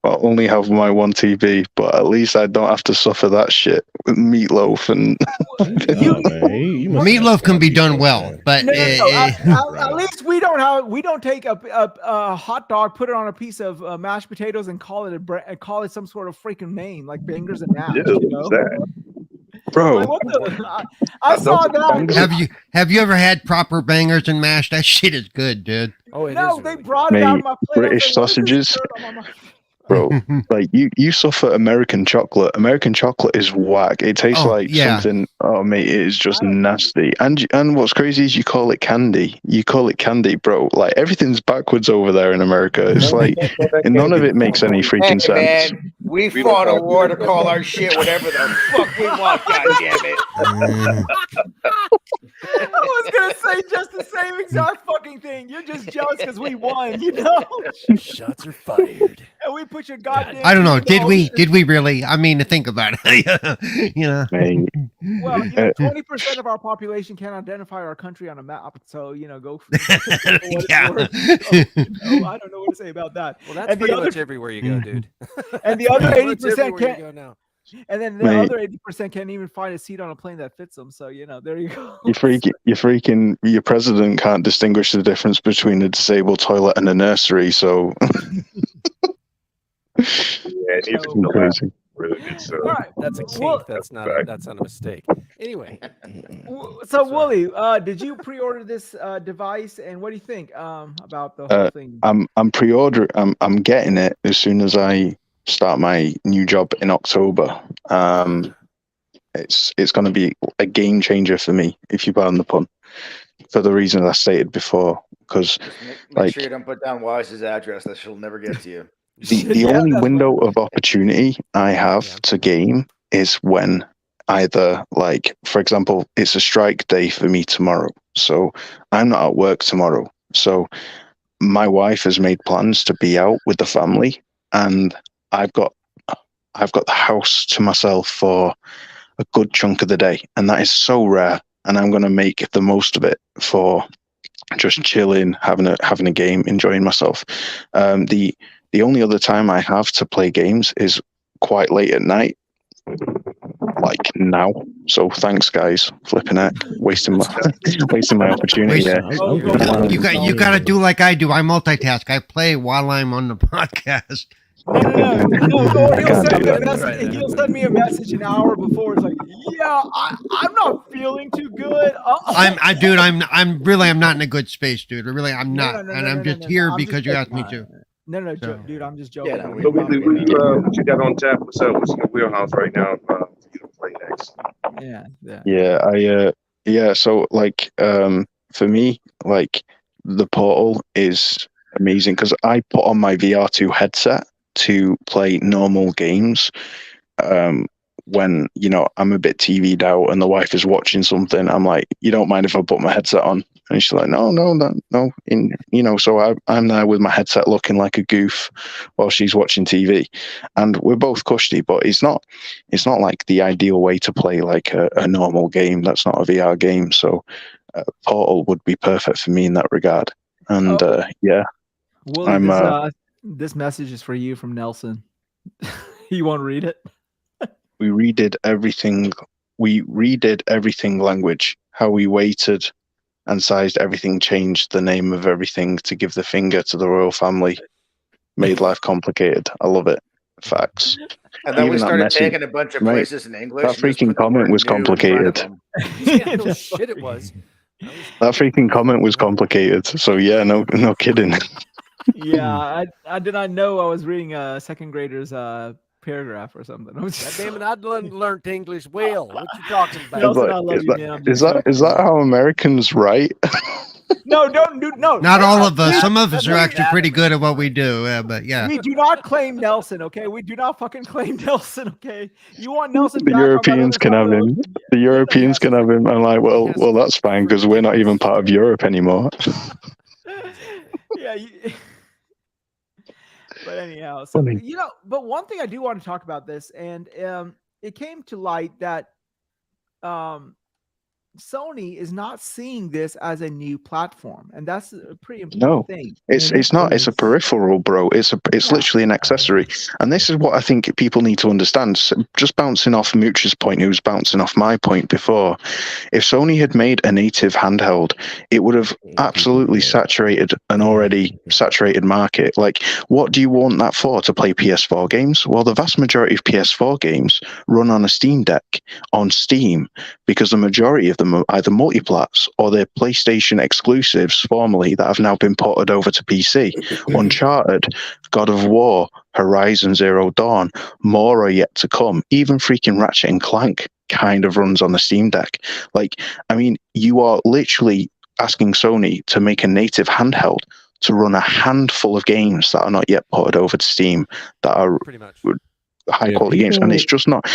only have my one TV, but at least I don't have to suffer that shit with meatloaf and. Meatloaf can be done well, but No, at least we don't take a hot dog, put it on a piece of mashed potatoes, and call it some sort of freaking name like bangers and mash. yeah, You know? what's that? Bro, Like, what the, I saw that. have you ever had proper bangers and mash? That shit is good, dude. Oh, it No, is they really brought it out Mate, of my plate. I was British like, what is this sausages. dirt on my- bro, like you suffer American chocolate. American chocolate is whack. It tastes Oh, like yeah. something. Oh mate, it is just nasty. And what's crazy is you call it candy. You call it candy, bro. Like everything's backwards over there in America. It's like and none of it makes any freaking Hey, sense. man, we fought a war to call our shit whatever the fuck we want, goddammit. I was gonna say just the same exact fucking thing. You're just jealous because we won, you know? Shots are fired. And we put your goddamn. I don't know. team down. Did we really? I mean, to think about it, you know. Mate, Well, you know, 20% of our population can't identify our country on a map, so you know, go. For it. Yeah. I don't know what to say about that. Well, that's And the pretty other- much everywhere you go, dude. And the other Pretty much 80% everywhere you can't. go now. And then the Mate. other 80% can't even find a seat on a plane that fits them. So you know, there you go. your president can't distinguish the difference between a disabled toilet and a nursery. So yeah, neither So- can the last crazy. really good. So All right. That's a kink. Well- That's not a mistake. Anyway, So Wooly, did you pre-order this device, and what do you think about the whole thing? I'm pre-order. I'm getting it as soon as I start my new job in October. It's going to be a game changer for me, if you pardon the pun, for the reasons I stated before. Because Make Like- sure you don't put down Wise's address. That she'll never get to you. the Yeah, only that's window of opportunity I have Yeah. to game is when either, like, for example, it's a strike day for me tomorrow, so I'm not at work tomorrow. So my wife has made plans to be out with the family, and I've got the house to myself for a good chunk of the day, and that is so rare. And I'm going to make the most of it for just chilling, having a game, enjoying myself. The only other time I have to play games is quite late at night, like now. So thanks, guys. Flipping it, wasting my opportunity. Wait, Yeah. you got to do like I do. I multitask. I play while I'm on the podcast. No. I can't do that. He'll send me a message an hour before. It's like, yeah, I'm not feeling too good. I'm not in a good space, dude. I'm not, and I'm just here because you asked me to. No, So- dude, I'm just joking. Yeah, no, So what you got on tap? What's up? What's in your wheelhouse right now for you to play next? Yeah. So like, for me, like the Portal is amazing because I put on my VR2 headset to play normal games. When I'm a bit TV'd out and the wife is watching something, I'm like, you don't mind if I put my headset on? And she's like, no. So I'm there with my headset looking like a goof while she's watching TV, and we're both cushy, but it's not like the ideal way to play like a normal game. That's not a VR game. So Portal would be perfect for me in that regard. And yeah, Willie, this message is for you from Nelson. You want to read it? we redid everything language, how we weighted and sized everything, changed the name of everything to give the finger to the royal family, made life complicated. I love it. Facts. And then Even we that started message- taking a bunch of mate, places in English. that and just freaking put the comment word was new in front of complicated. them. Yeah, no shit, it was. That freaking comment was complicated. So yeah, no kidding. Yeah, I did not know I was reading a second grader's paragraph or something. I was God just, damn it, I learned English well. What you talking about? Nelson, I love you, man. I'm just joking. Is that how Americans write? No, don't do no. Not all of us. Please, Some of us are please, actually pretty good at what we do. But yeah. We do not claim Nelson, okay? We do not fucking claim Nelson, okay? You want Nelson The back on that Europeans other can side have of the him. ocean? The Europeans can have him. I'm like, well, that's fine because we're not even part of Europe anymore. Yeah. But anyhow, so Funny. but one thing I do want to talk about this, and it came to light that Sony is not seeing this as a new platform, and that's a pretty important thing. It's not. It's a peripheral, bro. It's literally an accessory. And this is what I think people need to understand. So just bouncing off Mooch's point, who's bouncing off my point before. If Sony had made a native handheld, it would have absolutely saturated an already saturated market. Like, what do you want that for? To play PS4 games? Well, the vast majority of PS4 games run on a Steam Deck on Steam because the majority of them are either multiplats or they're PlayStation exclusives formerly that have now been ported over to PC. Uncharted, God of War, Horizon Zero Dawn, more are yet to come. Even freaking Ratchet and Clank kind of runs on the Steam Deck. Like, I mean, you are literally asking Sony to make a native handheld to run a handful of games that are not yet ported over to Steam that are Pretty much. high quality games, and it's just not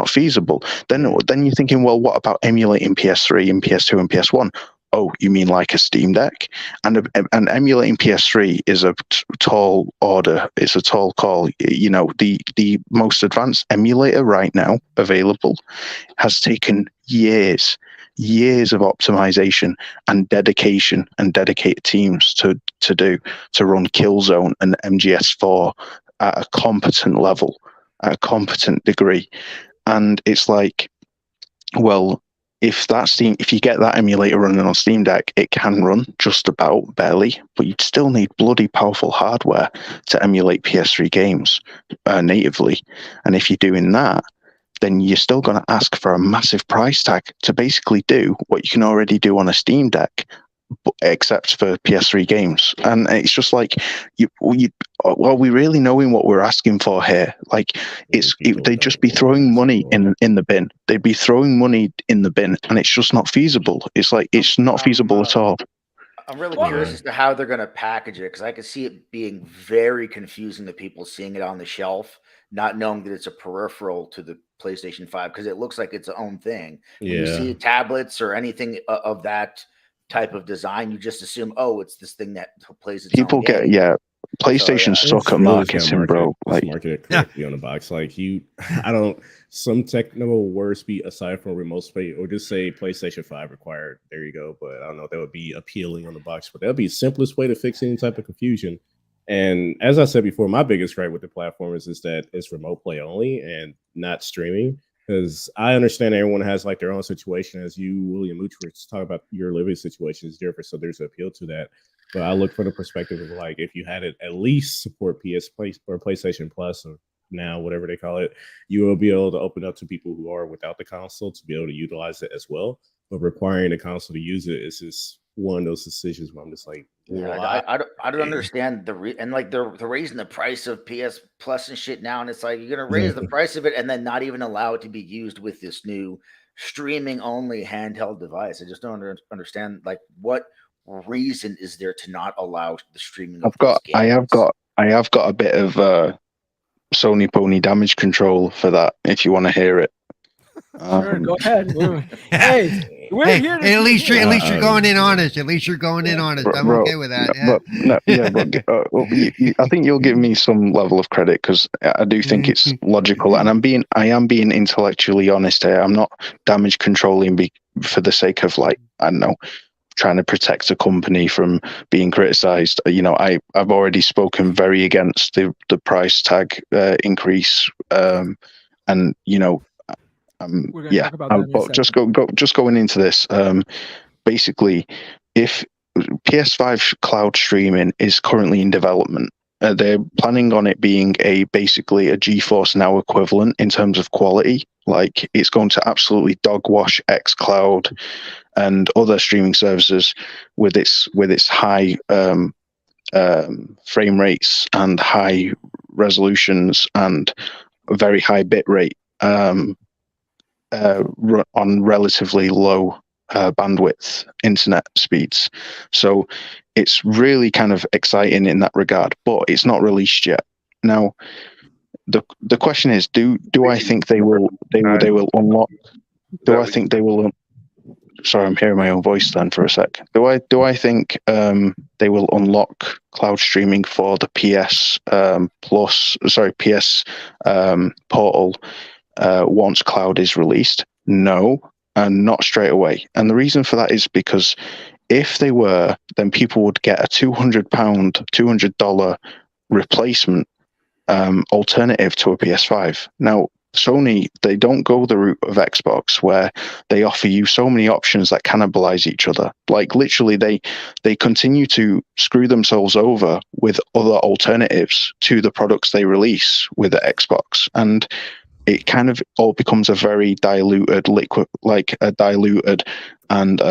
feasible. Then you're thinking, well, what about emulating PS3 and PS2 and PS1? Oh, you mean like a Steam Deck? And emulating PS3 is a tall order. It's a tall call. You know, the most advanced emulator right now available has taken years of optimization and dedication and dedicated teams to run Killzone and MGS4 at a competent level, at a competent degree. And it's like, well, if you get that emulator running on Steam Deck, it can run just about barely, but you'd still need bloody powerful hardware to emulate PS3 games natively. And if you're doing that, then you're still going to ask for a massive price tag to basically do what you can already do on a Steam Deck, except for PS3 games. And it's just like, are we really knowing what we're asking for here? Like, they'd just be throwing money in the bin. They'd be throwing money in the bin, and it's just not feasible. It's like, it's not feasible at all. I'm really curious as to how they're going to package it, because I could see it being very confusing to people seeing it on the shelf, not knowing that it's a peripheral to the PlayStation 5, because it looks like its own thing. When you see tablets or anything of that type of design, you just assume, oh, it's this thing that plays its own game. PlayStation It's suck at really just marketing, bro. Like, marketed correctly on the box. Like I don't. Some technical words be aside from remote play, or just say PlayStation 5 required. There you go. But I don't know if that would be appealing on the box. But that would be the simplest way to fix any type of confusion. And as I said before, my biggest gripe with the platform is that it's remote play only and not streaming. Because I understand everyone has like their own situation. As you, William Mutrich, talk about your living situation is different, so there's an appeal to that. But I look from the perspective of like if you had it at least support PS Play or PlayStation Plus or now whatever they call it, you will be able to open up to people who are without the console to be able to utilize it as well. But requiring the console to use it is just one of those decisions where I'm just like, I don't understand and like they're raising the price of PS Plus and shit now, and it's like you're gonna raise the price of it and then not even allow it to be used with this new streaming only handheld device. I just don't understand like what reason is there to not allow the streaming of I have got a bit of Sony Pony damage control for that. If you want to hear it, sure, go ahead. Hey, we're here. At least you're going in honest. At least you're going in honest. I'm okay with that. I think you'll give me some level of credit because I do think it's logical, and I am being intellectually honest here. I'm not damage controlling for the sake of like, I don't know, trying to protect a company from being criticized. You know, I've already spoken very against the price tag increase, and you know. Just going into this, basically, if PS5 cloud streaming is currently in development, they're planning on it being basically a GeForce Now equivalent in terms of quality. Like, it's going to absolutely dog wash xCloud and other streaming services with its high frame rates and high resolutions and very high bit rate. On relatively low bandwidth internet speeds. So it's really kind of exciting in that regard, but it's not released yet. Now, the question is, do I think they will unlock? Do I think they will? Sorry, I'm hearing my own voice then for a sec. Do I think they will unlock cloud streaming for the PS Portal once cloud is released? No, and not straight away. And the reason for that is because if they were, then people would get a $200 replacement alternative to a PS5. Now, Sony, they don't go the route of Xbox where they offer you so many options that cannibalize each other. Like, literally, they continue to screw themselves over with other alternatives to the products they release with the Xbox. And it kind of all becomes a very diluted liquid, like a diluted and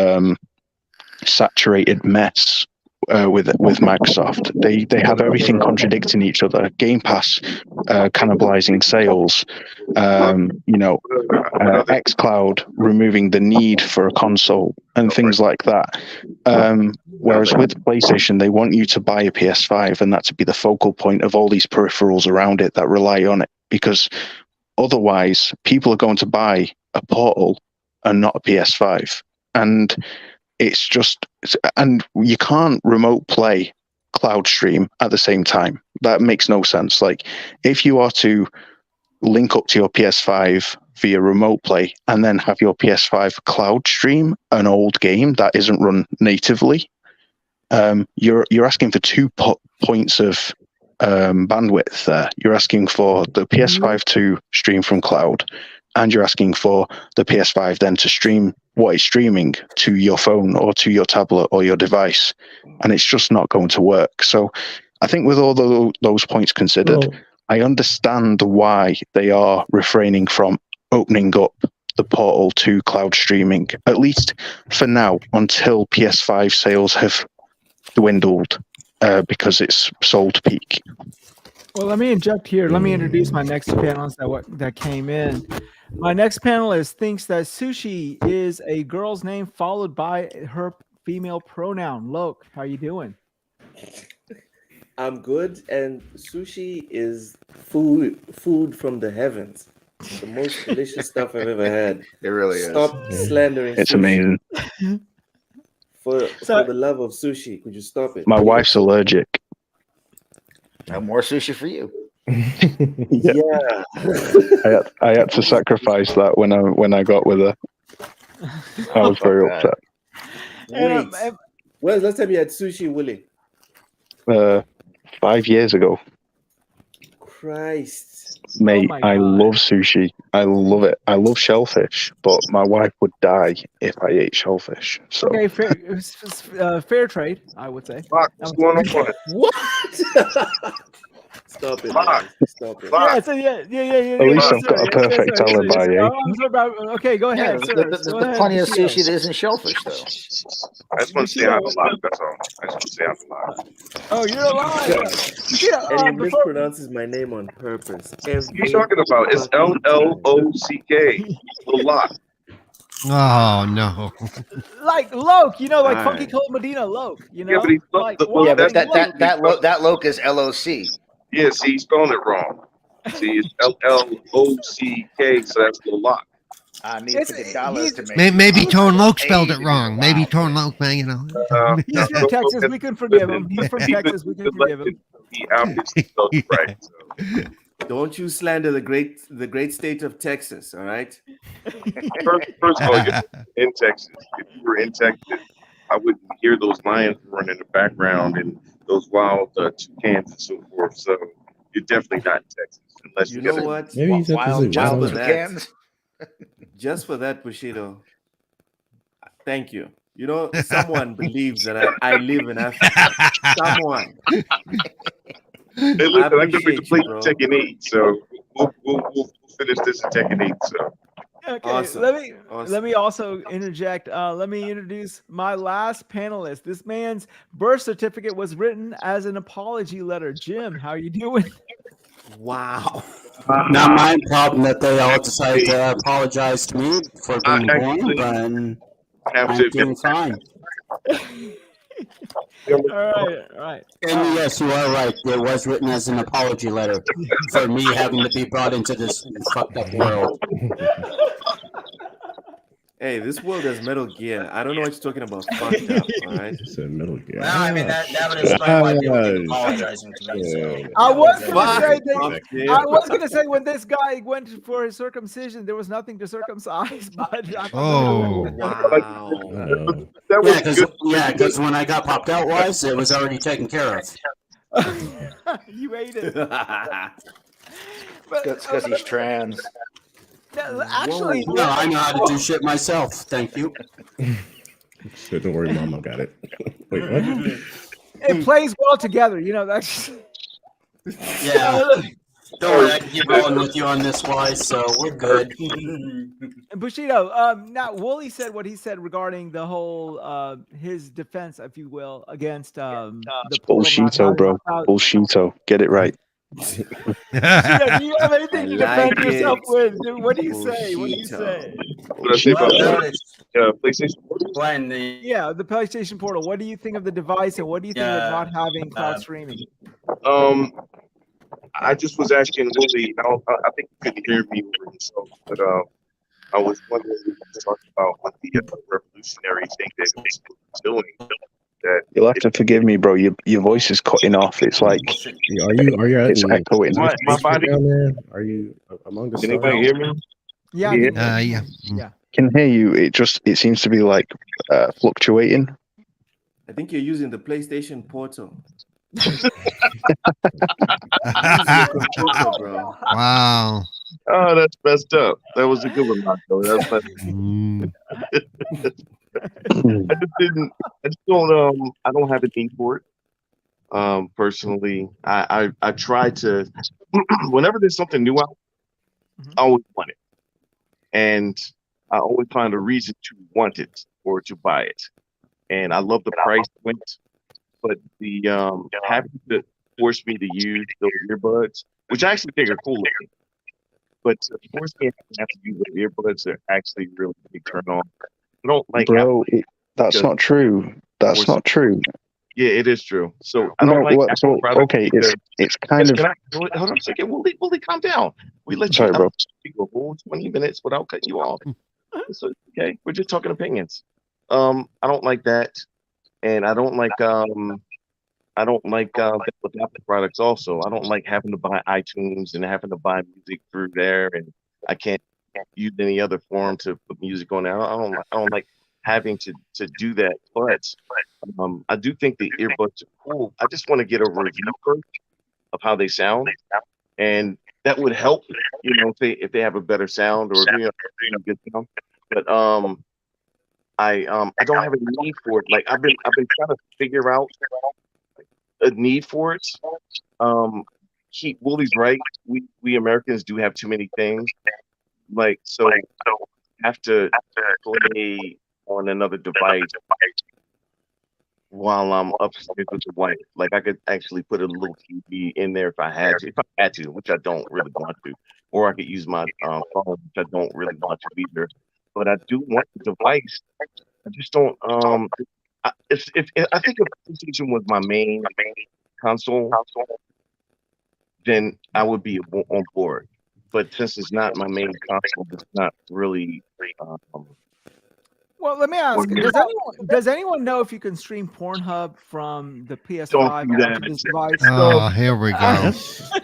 saturated mess with Microsoft. They have everything contradicting each other. Game Pass cannibalizing sales, xCloud removing the need for a console and things like that. Whereas with PlayStation, they want you to buy a PS5 and that to be the focal point of all these peripherals around it that rely on it, because otherwise, people are going to buy a Portal and not a PS5. And it's just, and you can't remote play cloud stream at the same time. That makes no sense. Like, if you are to link up to your PS5 via remote play and then have your PS5 cloud stream an old game that isn't run natively, you're asking for 2 points of bandwidth there. You're asking for the PS5 to stream from cloud, and you're asking for the PS5 then to stream what it's streaming to your phone or to your tablet or your device, and it's just not going to work. So I think with all those points considered, I understand why they are refraining from opening up the portal to cloud streaming, at least for now, until PS5 sales have dwindled. Because it's sold peak. Well, let me inject here. Let me introduce my next panelists that came in. My next panelist thinks that sushi is a girl's name followed by her female pronoun. Loke, how you doing? I'm good, and sushi is food from the heavens. The most delicious stuff I've ever had. It really is. Stop slandering It's sushi. amazing. For the love of sushi, could you stop it? My wife's allergic. No more sushi for you. Yeah. I had to sacrifice that when I got with her. I was very God. upset. And, Wait. When's the last time you had sushi, Willie? 5 years ago, Christ. mate. my I God. love sushi. I love it. I love shellfish, but my wife would die if I ate shellfish. So Okay, fair trade, I would say. Fuck, what's going on? What? Stop it, man. Stop it. Yeah, so yeah. at least I've got a perfect alibi, eh? I'm sorry about, okay, go Yeah, ahead, sir. there's Go ahead, plenty of Bushido. sushi that isn't shellfish, though. I just want to say I'm alive. That's all. I just want to say I'm alive. Oh, you're alive. Bushido, And he before, mispronounces my name on purpose. What are you talking about? It's LLOCK. Lock. Oh no. like Loke, you know, like All Funky right. Cole Medina Loke, you know? Yeah, but he like, the- why Yeah, but would Loke- that loc is LOC. Yeah, see, he's spelling it wrong. See, it's LLOCK, so that's the lock. I need It's- $50 to make Maybe Tone Loke Hey, spelled it wow. wrong. Maybe Tone Loke, man, you know. He's from Texas, we can forgive him. He's from Texas, we can forgive him. He obviously spelled it right. So. Don't you slander the great state of Texas, all right? First of all, you're in Texas. If you were in Texas, I wouldn't hear those lions running in the background and those wild toucans and so forth. So you're definitely not in Texas unless You you know get what? Maybe he's at Wild, the Just wild for that. toucans. Just for that, Bushido. Thank you. You know, someone believes that I live in Africa. Someone. Hey, listen, I could be appreciate you, complete bro. Tekken 8, so we'll finish this in Tekken 8. So Okay, Awesome. let me also interject. Let me introduce my last panelist. This man's birth certificate was written as an apology letter. Jim, how you doing? Wow. Not my problem that they all decided to apologize to me for being actually born, but have I'm to doing fine. All right. And yes, you are right. It was written as an apology letter for me having to be brought into this fucked up world. Hey, this world is Metal Gear. I don't know what you're talking about. Fucked up, all right? It's a Metal Gear. Well, I mean, that would explain why people keep apologizing to me. So. I was gonna Fuck. say that. Fuck, dude. I was gonna say when this guy went for his circumcision, there was nothing to circumcise. But Oh. Wow. that was good. Because when I got popped out, Wize, it was already taken care of. You ate it. It's because he's trans. Actually, No, I know how to do shit myself. Thank you. So don't worry, Mama got it. Wait, what? it plays well together. You know, that's Yeah. Don't worry, I can keep rolling with you on this, Wize, so we're good. Bushido. Now, Wooly said what he said regarding the whole his defense, if you will, against the Bullshito, bro. Bullshito. Get it right. Bushido, do you have anything to I defend like yourself it. with? What do you say? What do you say? What I say about PlayStation? When the Yeah, the PlayStation Portal. What do you think of the device, and what do you think of Yeah, not having cloud streaming? I just was asking Willie. I think you couldn't hear me over himself, but I was wondering if you could talk about what the revolutionary thing that he's doing. That You'll have to forgive me, bro. Your voice is cutting off. It's like Are you out it's in echoing. My body. down there? Are you among the Can anybody stars? hear me? Yeah, I Yeah. can hear you. Yeah. Yeah. Can hear you. It seems to be like fluctuating. I think you're using the PlayStation Portal. Computer, bro. Wow. Oh, that's messed up. That was a good one, Marco. That's messed Mm. I just don't I don't have a need for it. Personally, I try to whenever there's something new out, I always want it. And I always find a reason to want it or to buy it. And I love the price point, but the having to force me to use those earbuds, which I actually think are cool looking, but to force me to have to use those earbuds are actually really big turn on. I don't like Bro, that's because- not true. That's not true. Yeah, it is true. So I don't No, like what, Apple so, products okay, because- it's kind of Can I, hold on a second. Willie, calm down. We let Sorry, you bro. speak a whole 20 minutes without cutting you off. It's okay. We're just talking opinions. I don't like that. And I don't like I don't like that with Apple products. Also, I don't like having to buy iTunes and having to buy music through there, and I can't use any other form to put music on there. I don't like having to do that. But I do think the earbuds are cool. I just want to get a review first of how they sound, and that would help. You know, if they have a better sound or good sound. But I don't have a need for it. Like I've been trying to figure out a need for it. Willie's right. We Americans do have too many things. Like so, I have to play on another device while I'm upstairs with the wife. Like I could actually put a little TV in there if I had to, which I don't really want to, or I could use my phone, which I don't really want to either. But I do want the device. I just don't. If I think if PlayStation was my main console, then I would be on board. But since it's not my main console, it's not really. Well, let me ask: Does anyone know if you can stream Pornhub from the PS5 Don't do onto that. this device? Oh, here we go.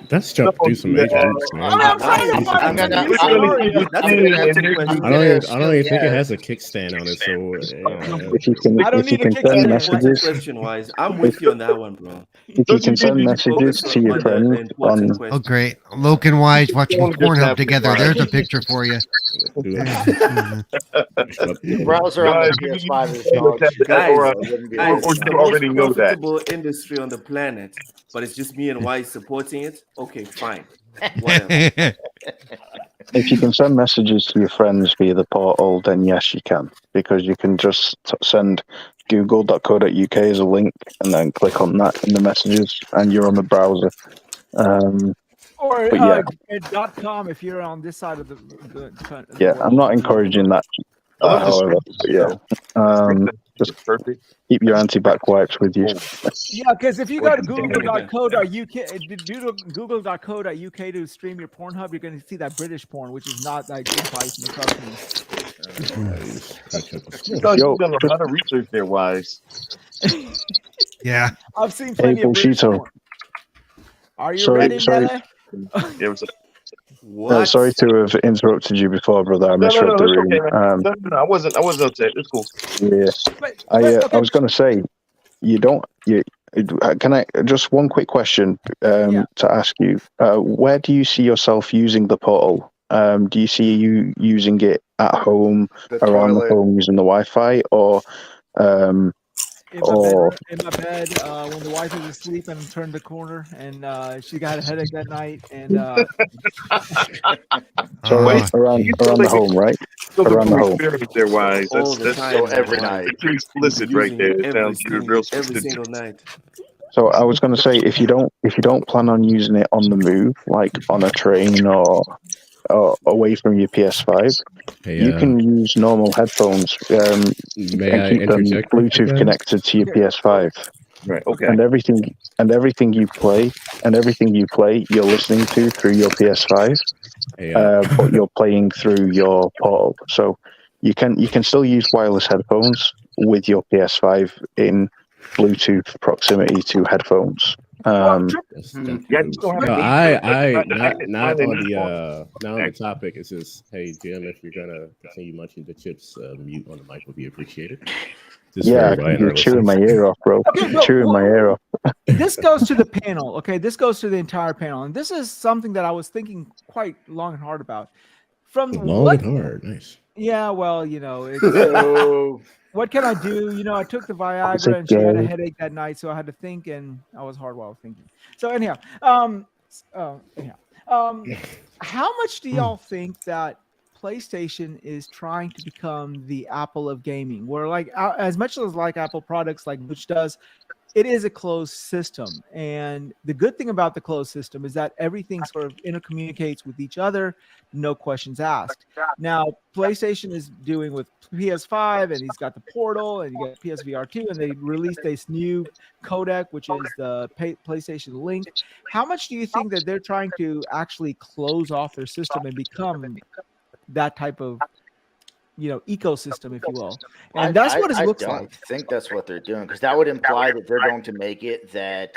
That's jump through some major hoops, man. I'm trying to find I'm a gonna- scenario. That's a good answer question. I don't even think it has a kickstand on it. So If you can, I don't if you need a can kick send in it. messages, Question wise, I'm with you on that one, bro. if you can send messages to your friends on, Oh, great. Loke and Wise watching Pornhub together. There's a picture for you. do The browser on the PS5 is dog shit. Guys, Or Guys, or it's you the already most know that. profitable industry on the planet, but it's just me and Wise supporting it. Okay, fine. Whatever. if you can send messages to your friends via the portal, then yes, you can, because you can just send google.co.uk as a link and then click on that in the messages, and you're on the browser. Or But yeah. .com if you're on this side of the Yeah, I'm not world. encouraging that. I love the However, stream, yeah, just perfect. keep your anti-back wipes with you. Yeah, because if you go to What- google.co.uk to stream your Pornhub, you're going to see that British porn, which is not that good advice. Trust me. You guys done a lot of research there, Wise. Yeah. I've seen plenty Hey, of British Bullshito. porn. Are you Sorry- ready, sorry. Mele? It was What? Sorry to have interrupted you before, brother. I misread the it's room. okay, man. No, I wasn't upset. It's cool. Yeah, But, I was going to say, can I just one quick question Yeah. to ask you? Where do you see yourself using the portal? Do you see you using it at home, The around toilet. the home, using the Wi-Fi, or in my bed when the wife is asleep and turned the corner and she got a headache that night and around the home, right? Around the home. Experience there, Wise. All the That's time, so every Wise. night. too explicit right there. It sounds real every explicit. single night. So I was going to say, if you don't plan on using it on the move, like on a train or away from your PS5, Hey, you can use normal headphones may I and keep them interject with you Bluetooth guys? connected to your PS5. Right. Okay. And everything you play, you're listening to through your PS5, Hey, but you're playing through your portal. So you can still use wireless headphones with your PS5 in Bluetooth proximity to headphones. that's Yeah, you don't have no, to not on the topic. It's just, hey Jim, if you're gonna continue munching the chips, mute on the mic would be appreciated. Just for Yeah, everybody in you're our chewing my listeners. ear off, bro. Okay, You're chewing my ear off. this goes to the panel. Okay, this goes to the entire panel, and this is something that I was thinking quite long and hard about. From Long what? and hard, nice. Yeah, well, it's, what can I do? I took the Viagra and she had a headache that night, so I had to think, and I was hard while I was thinking. So anyhow, how much do y'all think that PlayStation is trying to become the Apple of gaming? Where as much as like Apple products, like which does, it is a closed system, and the good thing about the closed system is that everything sort of intercommunicates with each other, no questions asked. Now PlayStation is doing with PS5, and he's got the Portal, and you got PSVR 2, and they released this new codec, which is the PlayStation Link. How much do you think that they're trying to actually close off their system and become that type of ecosystem, if you will. And that's what it looks like. I think that's what they're doing, because that would imply that they're going to make it that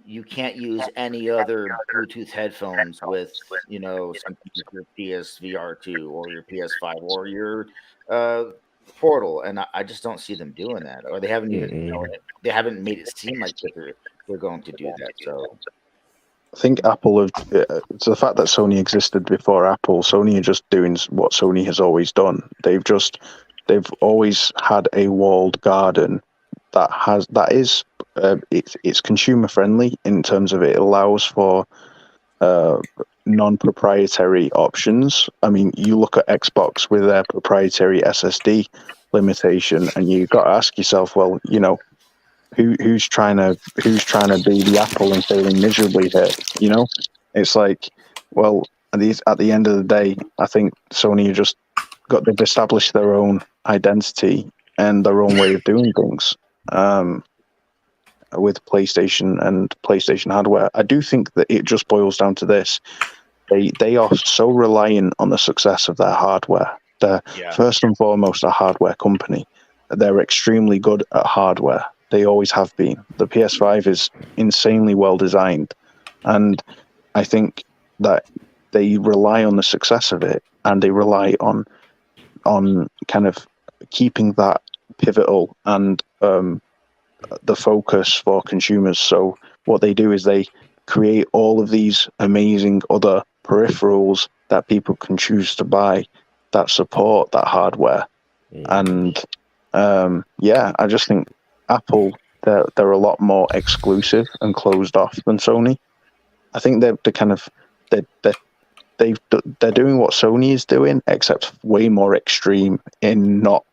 you can't use any other Bluetooth headphones with, something like your PSVR 2 or your PS5 or your Portal, and I just don't see them doing that, or they haven't even they haven't made it seem like that they're going to do that. So I think Apple have. It's the fact that Sony existed before Apple. Sony are just doing what Sony has always done. They've always had a walled garden it's consumer friendly in terms of it allows for non-proprietary options. I mean, you look at Xbox with their proprietary SSD limitation, and you've got to ask yourself, well, who's trying to be the Apple and failing miserably here? It's like, well, at the end of the day, I think Sony just they've established their own identity and their own way of doing things with PlayStation and PlayStation hardware. I do think that it just boils down to this: they are so reliant on the success of their hardware. They're first and foremost a hardware company. They're extremely good at hardware. They always have been. The PS5 is insanely well designed, and I think that they rely on the success of it, and they rely on kind of keeping that pivotal and the focus for consumers. So what they do is they create all of these amazing other peripherals that people can choose to buy that support that hardware. And I just think Apple, they're a lot more exclusive and closed off than Sony. I think they're doing what Sony is doing, except way more extreme in not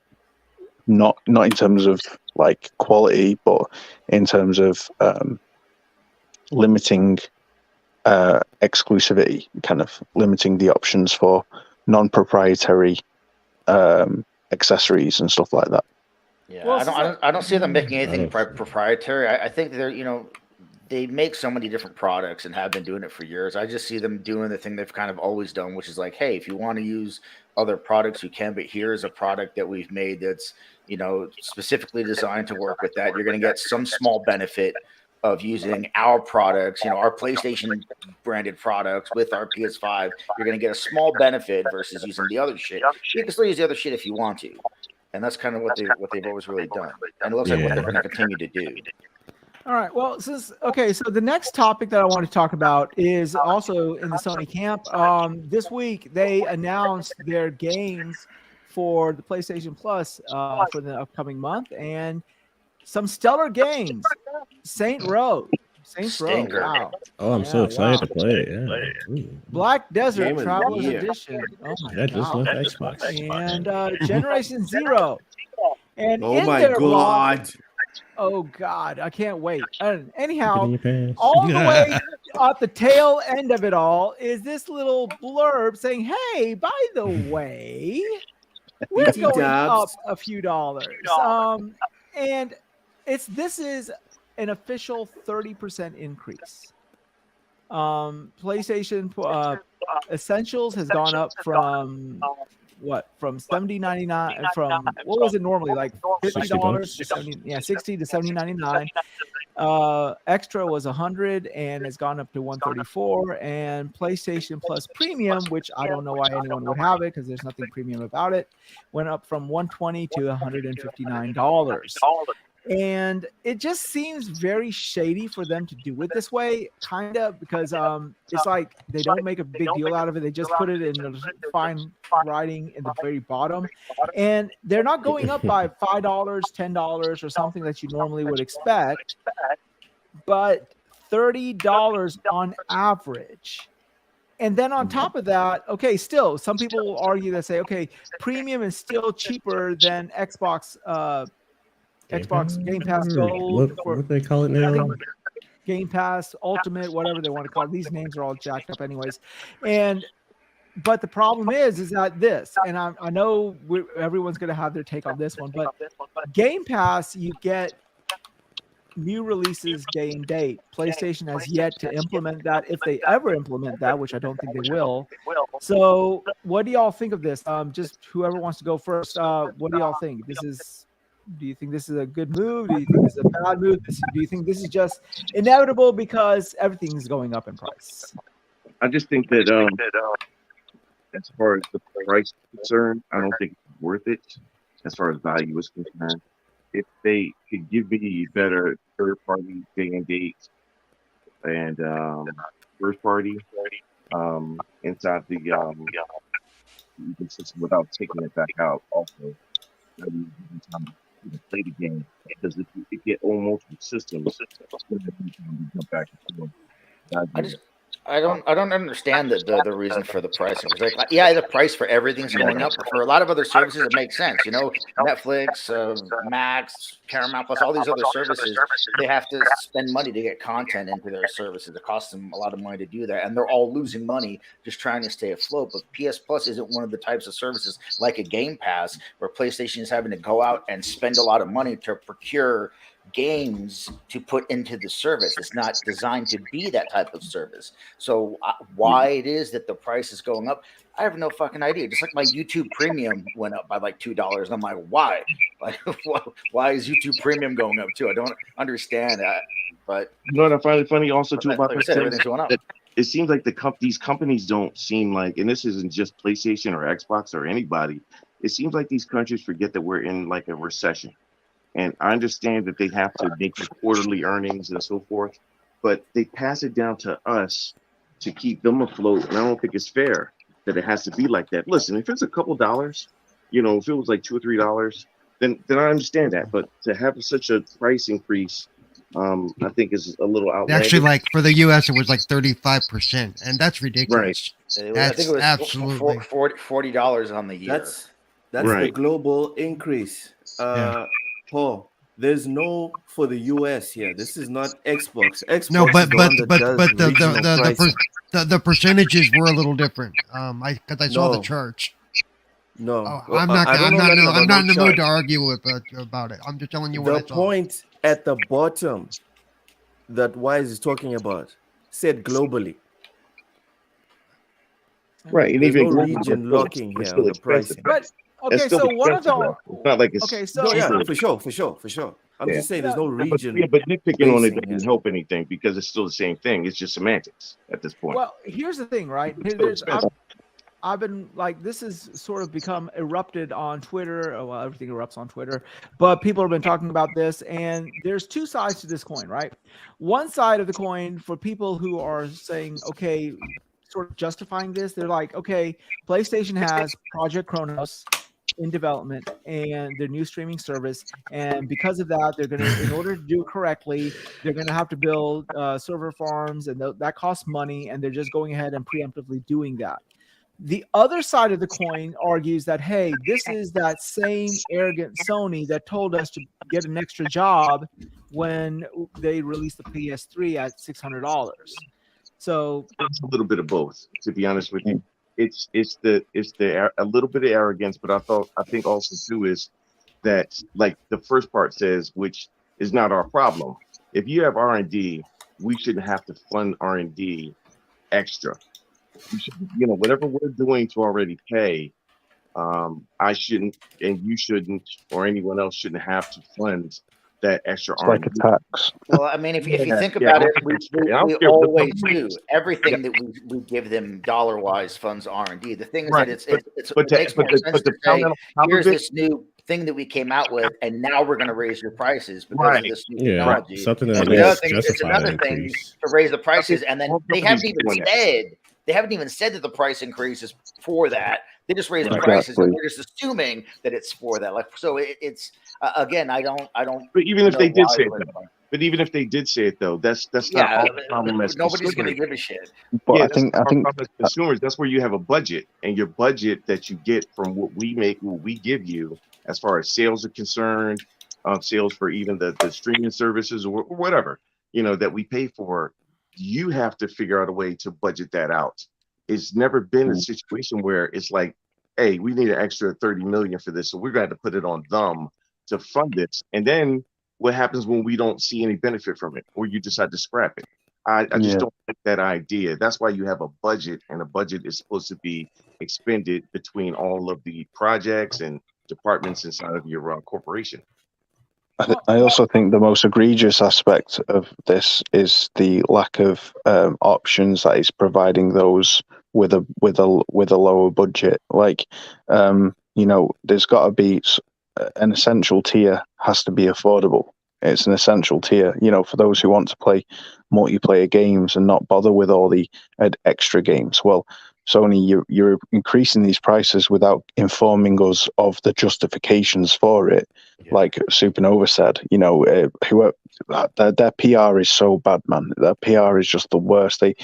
in terms of like quality, but in terms of limiting exclusivity, kind of limiting the options for non-proprietary accessories and stuff like that. Yeah, I don't see them making anything proprietary. I think they're, they make so many different products and have been doing it for years. I just see them doing the thing they've kind of always done, which is like, hey, if you want to use other products, you can, but here's a product that we've made that's, specifically designed to work with that. You're going to get some small benefit of using our products, our PlayStation branded products with our PS5. You're going to get a small benefit versus using the other shit. You can still use the other shit if you want to. And that's kind of what they've always really done. And it looks like what they're going to continue to do. All right. Well, so the next topic that I want to talk about is also in the Sony camp. This week they announced their games for the PlayStation Plus for the upcoming month, and some stellar games. Saints Row. Wow. Oh, I'm so excited to play it. Yeah. Ooh. Black Desert Travelers Edition. Oh my god. Just left Xbox. And Generation Zero. And oh my god. Oh God, I can't wait. Anyhow, all the way at the tail end of it all is this little blurb saying, "Hey, by the way, we're going up a few dollars." And this is an official 30% increase. PlayStation Essentials has gone up from $70.99 from what was it normally, like $50 to $60 to $70.99. Extra was $100 and has gone up to $134. And PlayStation Plus Premium, which I don't know why anyone would have it because there's nothing premium about it, went up from $120 to $159. And it just seems very shady for them to do it this way, kind of, because it's like they don't make a big deal out of it. They just put it in the fine writing in the very bottom. And they're not going up by $5, $10 or something that you normally would expect, but $30 on average. And then on top of that, still, some people will argue that say, premium is still cheaper than Xbox Game Pass Gold. What they call it now? Game Pass Ultimate, whatever they want to call it. These names are all jacked up anyways. But the problem is that this, and I know everyone's going to have their take on this one, but Game Pass, you get new releases day and date. PlayStation has yet to implement that, if they ever implement that, which I don't think they will. So, what do y'all think of this? Just whoever wants to go first. What do y'all think? Do you think this is a good move? Do you think this is a bad move? Do you think this is just inevitable because everything's going up in price? I just think that as far as the price is concerned, I don't think it's worth it as far as value is concerned. If they could give me better third party day and date and first party inside the ecosystem without taking it back out, also that means every time you play the game, because if you get on multiple systems, it's going to be time to jump back and forth. I don't understand the reason for the pricing. It's like, yeah, the price for everything's going up, but for a lot of other services, it makes sense. You know, Netflix, Max, Paramount Plus, all these other services, they have to spend money to get content into their services. It costs them a lot of money to do that, and they're all losing money just trying to stay afloat. But PS Plus isn't one of the types of services like a Game Pass where PlayStation is having to go out and spend a lot of money to procure games to put into the service. It's not designed to be that type of service. So why it is that the price is going up, I have no fucking idea. Just like my YouTube Premium went up by like $2, and I'm like, why? Like, why is YouTube Premium going up too? I don't understand that. But you know what I find funny also too about like I this said, thing? everything's going up. It seems like these companies don't seem like, and this isn't just PlayStation or Xbox or anybody. It seems like these countries forget that we're in like a recession. And I understand that they have to make quarterly earnings and so forth, but they pass it down to us to keep them afloat. And I don't think it's fair that it has to be like that. Listen, if it's a couple dollars, you know, if it was like $2 or $3, then I understand that. But to have such a price increase, I think is a little outlandish. Actually, like for the U.S., it was like 35%, and that's ridiculous. Right. I think it was absolutely $40 on the year. That's the global increase. Paul, there's no for the US here. This is not Xbox. Xbox no, but is the one that does the percentages were a little different. Because I saw the charts. No, I'm not in the mood to argue about it. I'm just telling you what I saw. The point at the bottom that Wize is talking about said globally. Right, and there's even no region locking here on the pricing. But okay, so one of the it's not like it's okay, so no, yeah, for sure. I'm just saying there's no region. But nitpicking on it basing doesn't help anything because it's still the same thing. It's just semantics at this point. Well, here's the thing, right? I've been like, this has sort of become erupted on Twitter. Oh, well, everything erupts on Twitter, but people have been talking about this, and there's two sides to this coin, right? One side of the coin for people who are saying, okay, sort of justifying this, they're like, okay, PlayStation has Project Chronos in development and their new streaming service, and because of that, they're going to, in order to do it correctly, they're going to have to build server farms, and that costs money, and they're just going ahead and preemptively doing that. The other side of the coin argues that, hey, this is that same arrogant Sony that told us to get an extra job when they released the PS3 at $600. So it's a little bit of both, to be honest with you. It's a little bit of arrogance, but I think also too is that, like the first part says, which is not our problem. If you have R&D, we shouldn't have to fund R&D extra. We should, whatever we're doing to already pay, I shouldn't, and you shouldn't, or anyone else shouldn't have to fund that extra It's like a tax. Well, I mean, if you think about it, we always do. Everything that we give them dollar-wise funds R&D. The thing is that it makes more sense to say, here's this new thing that we came out with, and now we're going to raise your prices because of this new technology. Something that it's another thing to raise the prices, and then they haven't even said that the price increase is for that. They just raise the prices, and we're just assuming that it's for that. Like, so it's again, I don't. But even if they did say it, but even if they did say it though, that's not all the problem. Nobody's going to give a shit. But I think as consumers, that's where you have a budget, and your budget that you get from what we make, what we give you, as far as sales are concerned, sales for even the streaming services or whatever that we pay for. You have to figure out a way to budget that out. It's never been a situation where it's like, hey, we need an extra 30 million for this, so we're going to have to put it on them to fund this. And then what happens when we don't see any benefit from it, or you decide to scrap it? I just Yeah. don't like that idea. That's why you have a budget, and a budget is supposed to be expended between all of the projects and departments inside of your corporation. I also think the most egregious aspect of this is the lack of options that it's providing those with a lower budget. Like, there's got to be an essential tier has to be affordable. It's an essential tier, for those who want to play multiplayer games and not bother with all the extra games. Well, Sony, you're increasing these prices without informing us of the justifications for it. Yeah. Like Supernova said, whoever their PR is so bad, man. Their PR is just the worst. They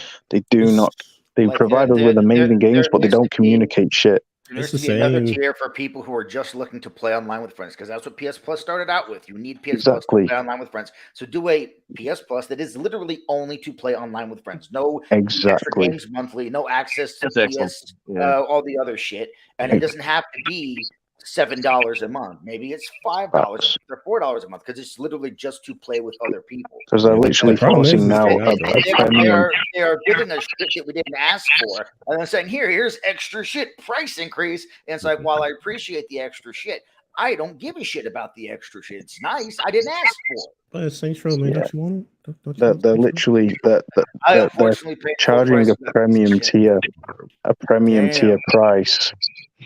do not. They provide us with amazing games, but they don't communicate shit. There needs to be another tier for people who are just looking to play online with friends, because that's what PS Plus started out with. You need PS Plus to play online with friends. So do a PS Plus that is literally only to play online with friends. No extra games monthly, no access to PS, all the other shit. And it doesn't have to be $7 a month. Maybe it's $5 or $4 a month, because it's literally just to play with other people. Because they're literally forcing now they are giving us shit that we didn't ask for, and they're saying, here's extra shit, price increase. And it's like, while I appreciate the extra shit, I don't give a shit about the extra shit. It's nice. I didn't ask for it. But it's Saints Row, man. Don't you want it? They're literally they're charging a premium tier price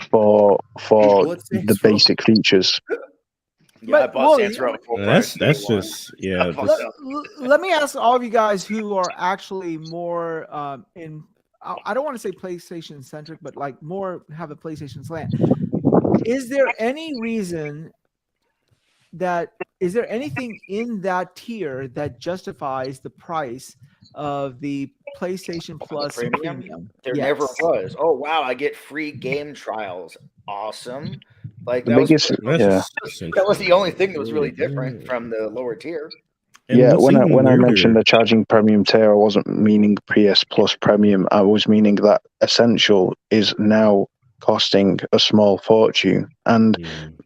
for the basic features. Yeah, I bought Saints Row full price. That's just Let me ask all of you guys who are actually more in. I don't want to say PlayStation centric, but like more have a PlayStation slant. Is there any reason is there anything in that tier that justifies the price of the PlayStation Plus premium? There never was. Oh wow, I get free game trials. Awesome. Like that was the only thing that was really different from the lower tier. Yeah, when I mentioned the charging premium tier, I wasn't meaning PS Plus premium. I was meaning that Essential is now costing a small fortune, and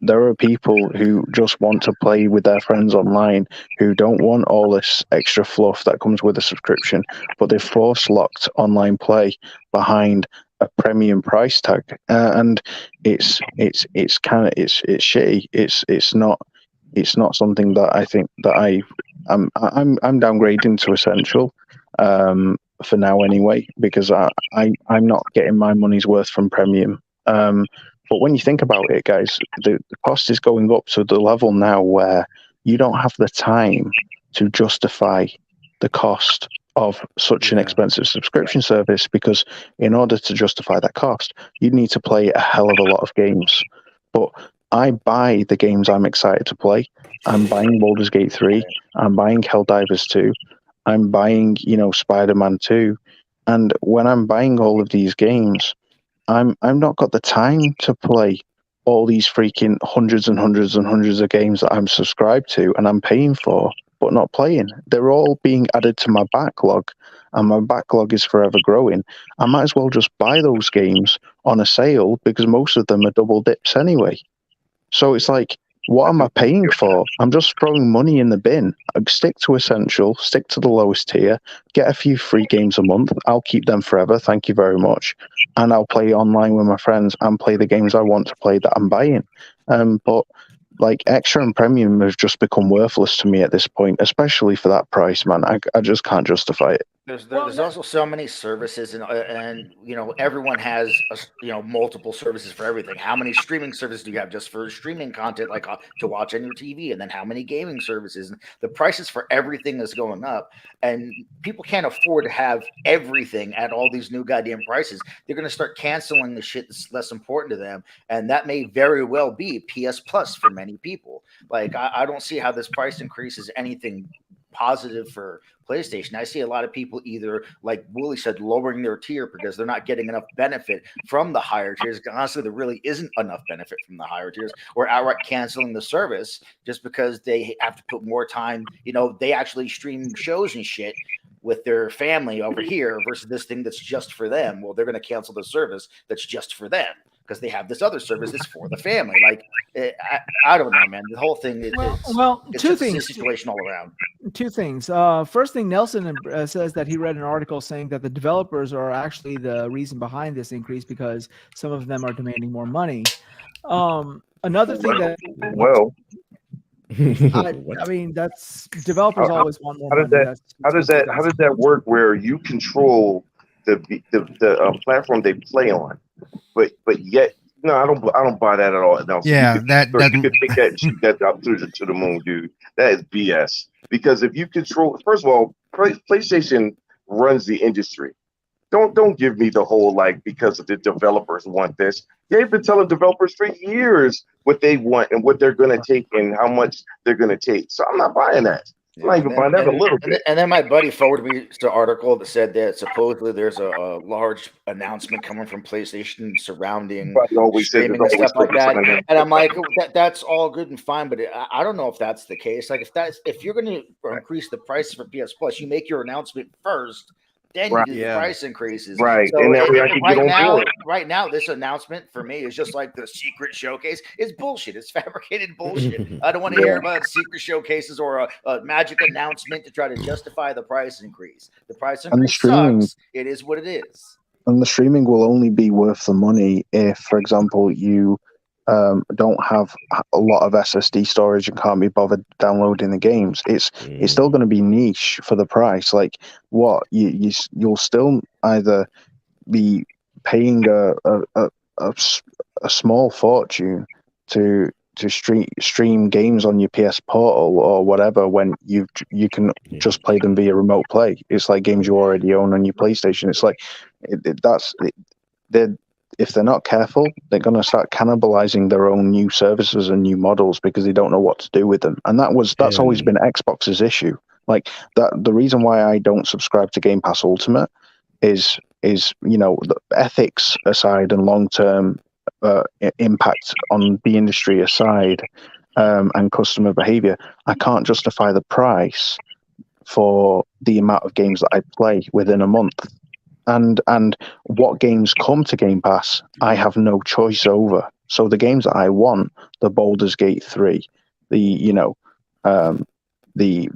there are people who just want to play with their friends online, who don't want all this extra fluff that comes with a subscription, but they've force locked online play behind a premium price tag, and it's shitty. It's not something that I think that I'm downgrading to Essential for now anyway, because I'm not getting my money's worth from premium. But when you think about it, guys, the cost is going up to the level now where you don't have the time to justify the cost of such an expensive subscription service, because in order to justify that cost, you need to play a hell of a lot of games. But I buy the games I'm excited to play. I'm buying Baldur's Gate 3. I'm buying Helldivers 2. I'm buying, Spider-Man 2. And when I'm buying all of these games, I'm not got the time to play all these freaking hundreds and hundreds and hundreds of games that I'm subscribed to and I'm paying for, but not playing. They're all being added to my backlog, and my backlog is forever growing. I might as well just buy those games on a sale, because most of them are double dips anyway. So it's like, what am I paying for? I'm just throwing money in the bin. I'd stick to Essential, stick to the lowest tier, get a few free games a month. I'll keep them forever, thank you very much. And I'll play online with my friends and play the games I want to play that I'm buying. But like extra and premium have just become worthless to me at this point, especially for that price, man. I just can't justify it. There's also so many services, and everyone has multiple services for everything. How many streaming services do you have just for streaming content, like to watch on your TV? And then how many gaming services? And the prices for everything is going up, and people can't afford to have everything at all these new goddamn prices. They're going to start canceling the shit that's less important to them, and that may very well be PS Plus for many people. Like I don't see how this price increase is anything positive for PlayStation. I see a lot of people either, like Wooly said, lowering their tier because they're not getting enough benefit from the higher tiers. Honestly, there really isn't enough benefit from the higher tiers, or outright canceling the service just because they have to put more time. They actually stream shows and shit with their family over here versus this thing that's just for them. Well, they're going to cancel the service that's just for them. because they have this other service that's for the family. Like, I don't know, man. The whole thing is it's two just things. a situation all around. Two things. First thing, Nelson says that he read an article saying that the developers are actually the reason behind this increase because some of them are demanding more money. Another thing that I mean, that's developers always want more money. How does that work? Where you control the platform they play on, but yet no, I don't buy that at all. No, so Yeah, you could take that and shoot that up to the moon, dude. That is BS. Because if you control, first of all, PlayStation runs the industry. Don't give me the whole like because the developers want this. They've been telling developers for years what they want and what they're going to take and how much they're going to take. So I'm not buying that. I'm not even buying that a little bit. And then my buddy forwarded me to an article that said that supposedly there's a large announcement coming from PlayStation surrounding streaming and stuff like that. And I'm like, that's all good and fine, but I don't know if that's the case. Like if you're going to increase the price for PS Plus, you make your announcement first. Then you do the price increases. Right. So and that way I can get on board. Right now, this announcement for me is just like the secret showcase. It's bullshit. It's fabricated bullshit. I don't want to hear about secret showcases or a magic announcement to try to justify the price increase. The price increase sucks. It is what it is. And the streaming will only be worth the money if, for example, you don't have a lot of SSD storage and can't be bothered downloading the games. It's still going to be niche for the price. Like what you'll still either be paying a small fortune to stream games on your PS Portal or whatever when you can just play them via remote play. It's like games you already own on your PlayStation. It's like if they're not careful, they're going to start cannibalizing their own new services and new models because they don't know what to do with them. And that's always been Xbox's issue. Like that, the reason why I don't subscribe to Game Pass Ultimate is the ethics aside and long-term impact on the industry aside, and customer behavior. I can't justify the price for the amount of games that I play within a month. And what games come to Game Pass, I have no choice over. So the games that I want, the Baldur's Gate 3, the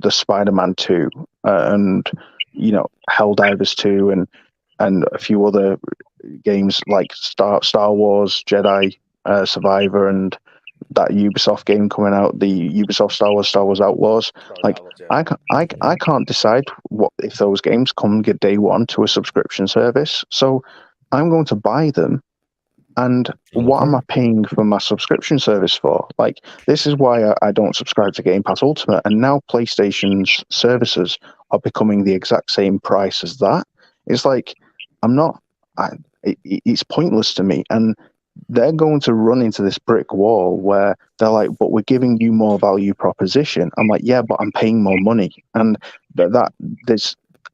Spider-Man 2, and Helldivers 2, and a few other games like Star Wars Jedi Survivor, and that Ubisoft game coming out, the Ubisoft Star Wars Outlaws. I can't decide what if those games come get day one to a subscription service. So I'm going to buy them. And what am I paying for my subscription service for? Like, this is why I don't subscribe to Game Pass Ultimate. And now PlayStation's services are becoming the exact same price as that. It's like, it's pointless to me. And they're going to run into this brick wall where they're like, but we're giving you more value proposition. I'm like, yeah, but I'm paying more money. And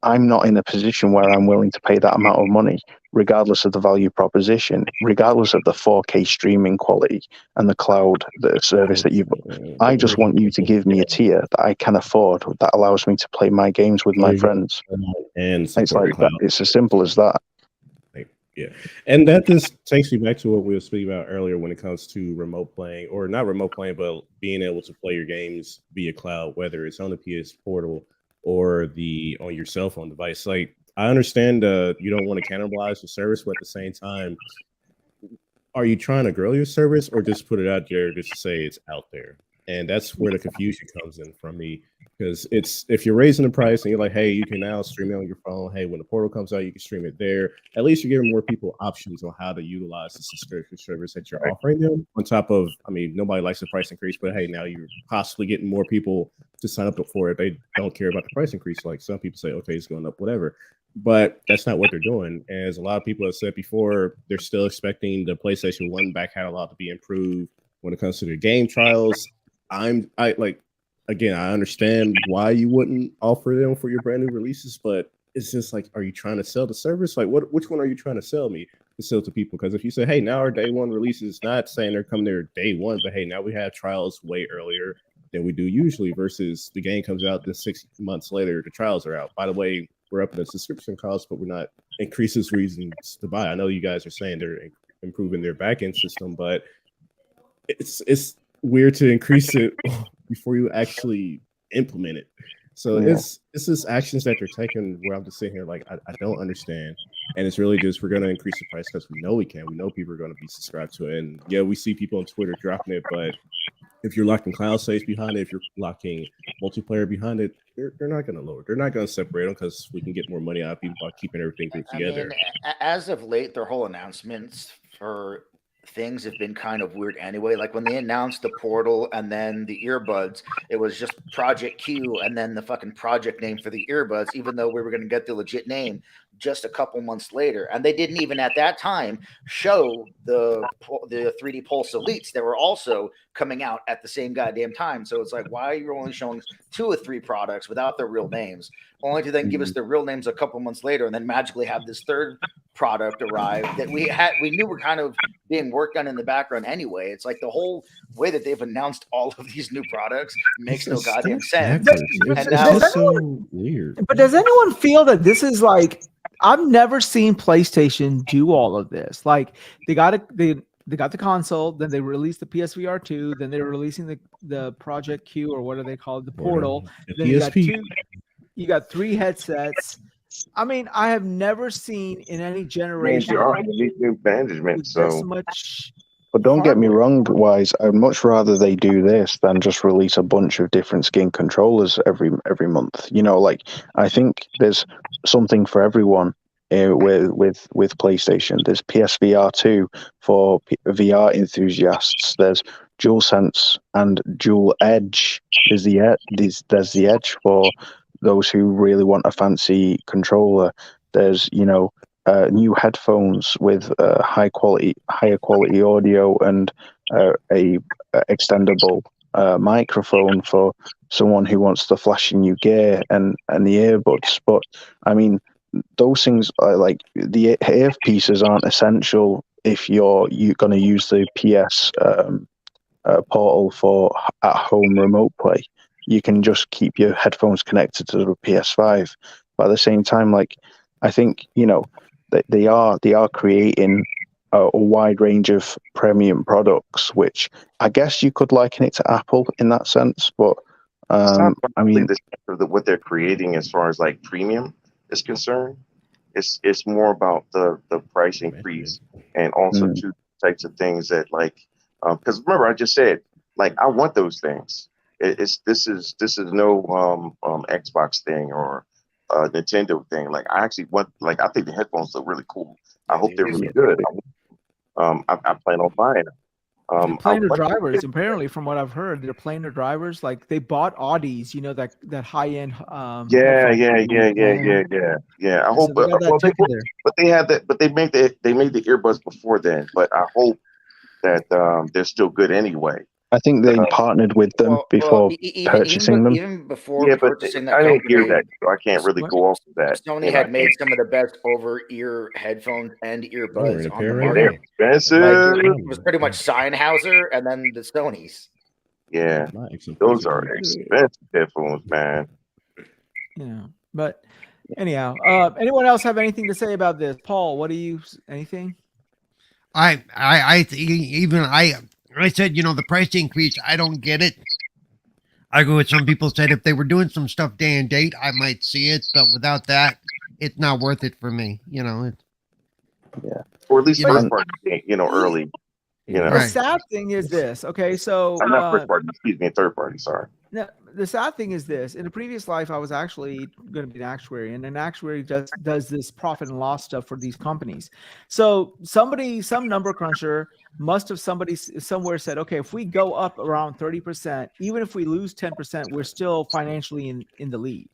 I'm not in a position where I'm willing to pay that amount of money, regardless of the value proposition, regardless of the 4K streaming quality and the cloud, the service that you've. I just want you to give me a tier that I can afford that allows me to play my games with my friends. And it's like that. It's as simple as that. Yeah, and that just takes me back to what we were speaking about earlier when it comes to remote playing, or not remote playing, but being able to play your games via cloud, whether it's on the PS Portal or on your cell phone device. Like, I understand you don't want to cannibalize the service, but at the same time, are you trying to grow your service or just put it out there just to say it's out there? And that's where the confusion comes in from me. Because if you're raising the price and you're like, hey, you can now stream it on your phone. Hey, when the portal comes out, you can stream it there. At least you're giving more people options on how to utilize the subscription service that you're offering them. On top of, nobody likes the price increase, but hey, now you're possibly getting more people to sign up for it. They don't care about the price increase. Like some people say, okay, it's going up, whatever. But that's not what they're doing. As a lot of people have said before, they're still expecting the PlayStation 1 back catalog to be improved when it comes to the game trials. Again, I understand why you wouldn't offer them for your brand new releases, but it's just like, are you trying to sell the service? Like, which one are you trying to sell me to sell to people? Because if you say, hey, now our day one release is not saying they're coming there day one, but hey, now we have trials way earlier than we do usually versus the game comes out then 6 months later, the trials are out. By the way, we're up in the subscription cost, but we're not increases reasons to buy. I know you guys are saying they're improving their backend system, but it's weird to increase it before you actually implement it. So it's just actions that they're taking where I'm just sitting here like I don't understand. And it's really just we're gonna increase the price because we know we can. We know people are gonna be subscribed to it. And yeah, we see people on Twitter dropping it, but if you're locking cloud saves behind it, if you're locking multiplayer behind it, they're not gonna lower. They're not gonna separate them because we can get more money out of people by keeping everything grouped together. As of late, their whole announcements for things have been kind of weird anyway. Like when they announced the portal and then the earbuds, it was just Project Q and then the fucking project name for the earbuds, even though we were going to get the legit name just a couple months later. And they didn't even at that time show the 3D Pulse Elites that were also coming out at the same goddamn time. So it's like, why are you only showing 2 or 3 products without their real names, only to then give us their real names a couple months later and then magically have this third product arrive that we knew were kind of being worked on in the background anyway. It's like the whole way that they've announced all of these new products makes no goddamn sense. And now it's so weird. But does anyone feel that this is like, I've never seen PlayStation do all of this. Like they got the console, then they released the PSVR 2, then they're releasing the Project Q or what do they call it, the Portal. Then you got 3 headsets. I mean, I have never seen in any generation new management. So much. But don't get me wrong, Wize. I'd much rather they do this than just release a bunch of different skin controllers every month. You know, like I think there's something for everyone with PlayStation. There's PSVR 2 for VR enthusiasts. There's DualSense and Dual Edge. There's the Edge for those who really want a fancy controller. There's new headphones with higher quality audio and a extendable microphone for someone who wants to flash in new gear and the earbuds. But I mean, those things are like the earpieces aren't essential if you're going to use the PS portal for at-home remote play. You can just keep your headphones connected to the PS5. But at the same time, like I think they are creating a wide range of premium products, which I guess you could liken it to Apple in that sense. But I mean, what they're creating as far as like premium is concerned, it's more about the price increase and also 2 types of things that like because remember I just said like I want those things. This is no Xbox thing or Nintendo thing. Like I actually want, like I think the headphones look really cool. I hope they're really good. I plan on buying them. Planar drivers, apparently, from what I've heard, they're planar drivers. Like they bought Audis, that high end. Yeah. I hope, but they had that. But they made the earbuds before then. But I hope that they're still good anyway. I think they partnered with them before purchasing them. Even before purchasing that, I didn't hear that, so I can't really go off of that. Sony had made some of the best over-ear headphones and earbuds on the market. They're expensive. Like, it was pretty much Sennheiser and then the Sonys. Yeah, those are expensive headphones, man. But anyhow, anyone else have anything to say about this? Paul, what do you? Anything? I said, the price increase, I don't get it. I agree with some people said if they were doing some stuff day and date, I might see it, but without that, it's not worth it for me. Yeah, or at least first party, early. The sad thing is this. Okay, so not first party. Excuse me, third party. Sorry. Now, the sad thing is this. In a previous life, I was actually going to be an actuary, and an actuary does this profit and loss stuff for these companies. So some number cruncher must have somewhere said, okay, if we go up around 30%, even if we lose 10%, we're still financially in the lead.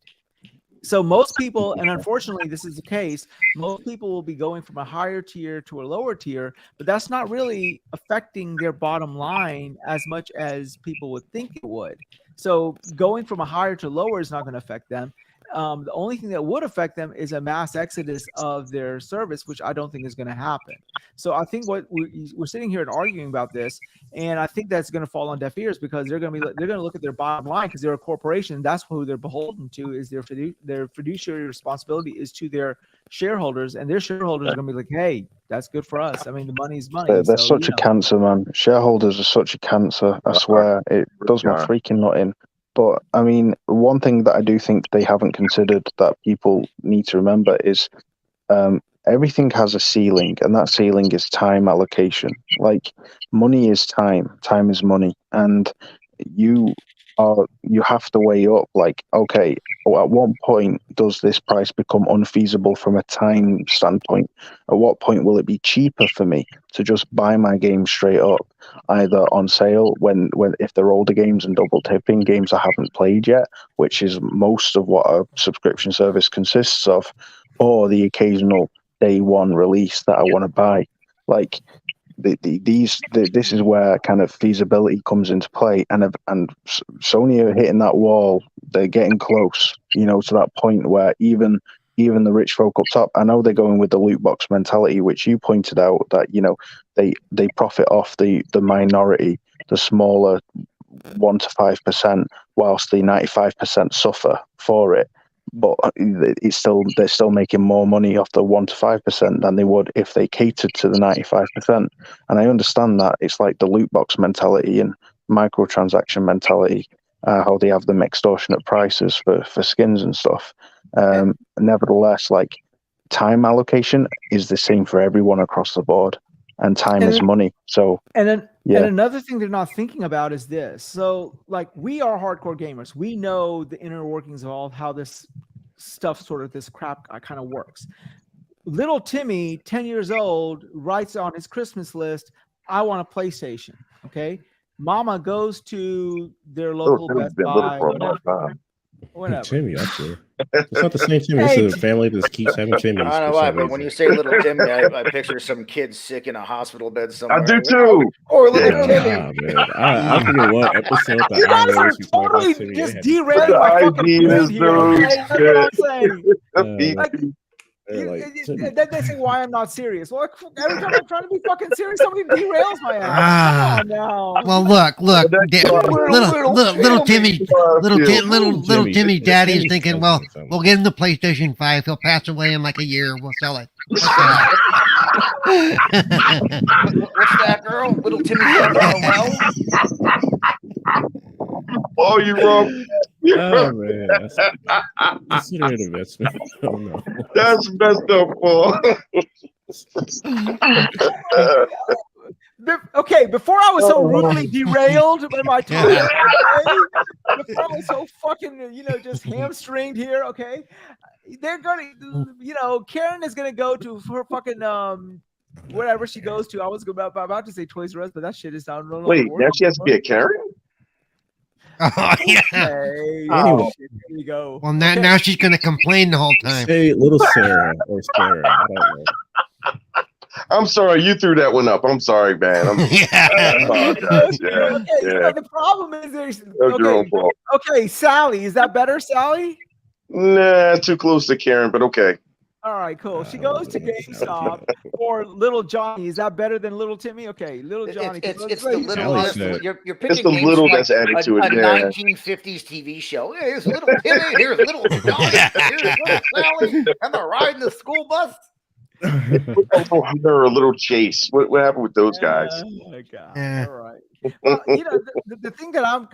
So most people, and unfortunately this is the case, most people will be going from a higher tier to a lower tier, but that's not really affecting their bottom line as much as people would think it would. So going from a higher to lower is not going to affect them. The only thing that would affect them is a mass exodus of their service, which I don't think is going to happen. So I think what we're sitting here and arguing about this, and I think that's going to fall on deaf ears because they're going to look at their bottom line because they're a corporation. That's who they're beholden to. Is their fiduciary responsibility is to their shareholders, and their shareholders are going to be like, "Hey, that's good for us." I mean, the money's money. They're such a cancer, man. Shareholders are such a cancer. I swear, it does my freaking nut in. But I mean, one thing that I do think they haven't considered that people need to remember is everything has a ceiling, and that ceiling is time allocation. Like, money is time, time is money, and you have to weigh up, like, okay, at what point does this price become unfeasible from a time standpoint? At what point will it be cheaper for me to just buy my game straight up, either on sale when if they're older games and double tipping games I haven't played yet, which is most of what a subscription service consists of, or the occasional day one release that I want to buy. Like, this is where kind of feasibility comes into play, and Sony are hitting that wall. They're getting close, to that point where even the rich folk up top, I know they're going with the loot box mentality, which you pointed out, that they profit off the minority, the smaller 1 to 5%, whilst the 95% suffer for it. But they're still making more money off the 1 to 5% than they would if they catered to the 95%. And I understand that it's like the loot box mentality and microtransaction mentality, how they have them extortionate prices for skins and stuff. Nevertheless, like, time allocation is the same for everyone across the board, and time is money. So and another thing they're not thinking about is this. So, like, we are hardcore gamers. We know the inner workings of all of how this stuff, this crap kind of works. Little Timmy, 10 years old, writes on his Christmas list, "I want a PlayStation." Okay. Mama goes to their local Best Buy. Whatever. Timmy, actually. It's not the same Timmy. It's a family that keeps having Timmy. I don't know why, but when you say little Timmy, I picture some kid sick in a hospital bed somewhere. I do too. Or little Timmy. Man. I forget what episode that you guys are totally just derailing my fucking point here. Okay? That's what I'm saying. They say why I'm not serious. Well, every time I'm trying to be fucking serious, somebody derails my ass. Come on now. Well, look, little Timmy, daddy is thinking, well, we'll get him the PlayStation 5. He'll pass away in like a year. We'll sell it. What's that, girl? Little Timmy. Oh, you wrong. Oh man, that's an investment. Oh no, that's messed up, Paul. Okay, before I was so rudely derailed by my time, before I was so fucking, just hamstringed here, okay, they're gonna, Karen is gonna go to her fucking whatever she goes to. I was about to say Toys R Us, but that shit is not. Wait, now she has to be a Karen? Oh yeah. Okay. Anyway. Shit, here we go. Well, now she's gonna complain the whole time. Hey, little Sarah or Sarah. I don't know. I'm sorry, you threw that one up. I'm sorry, man. I apologize. Yeah. The problem is there's your own fault. Okay, Sally, is that better, Sally? Nah, too close to Karen, but okay. All right, cool. She goes to GameStop or Little Johnny. Is that better than Little Timmy? Okay, Little Johnny. It's the little. You're picking it's the little that's added to it. A 1950s TV show. Yeah, here's Little Timmy. Here's Little Johnny. Here's Little Sally. And they're riding the school bus. Or a Little Chase. What happened with those guys? Oh my God! All right. Well, the thing that I'm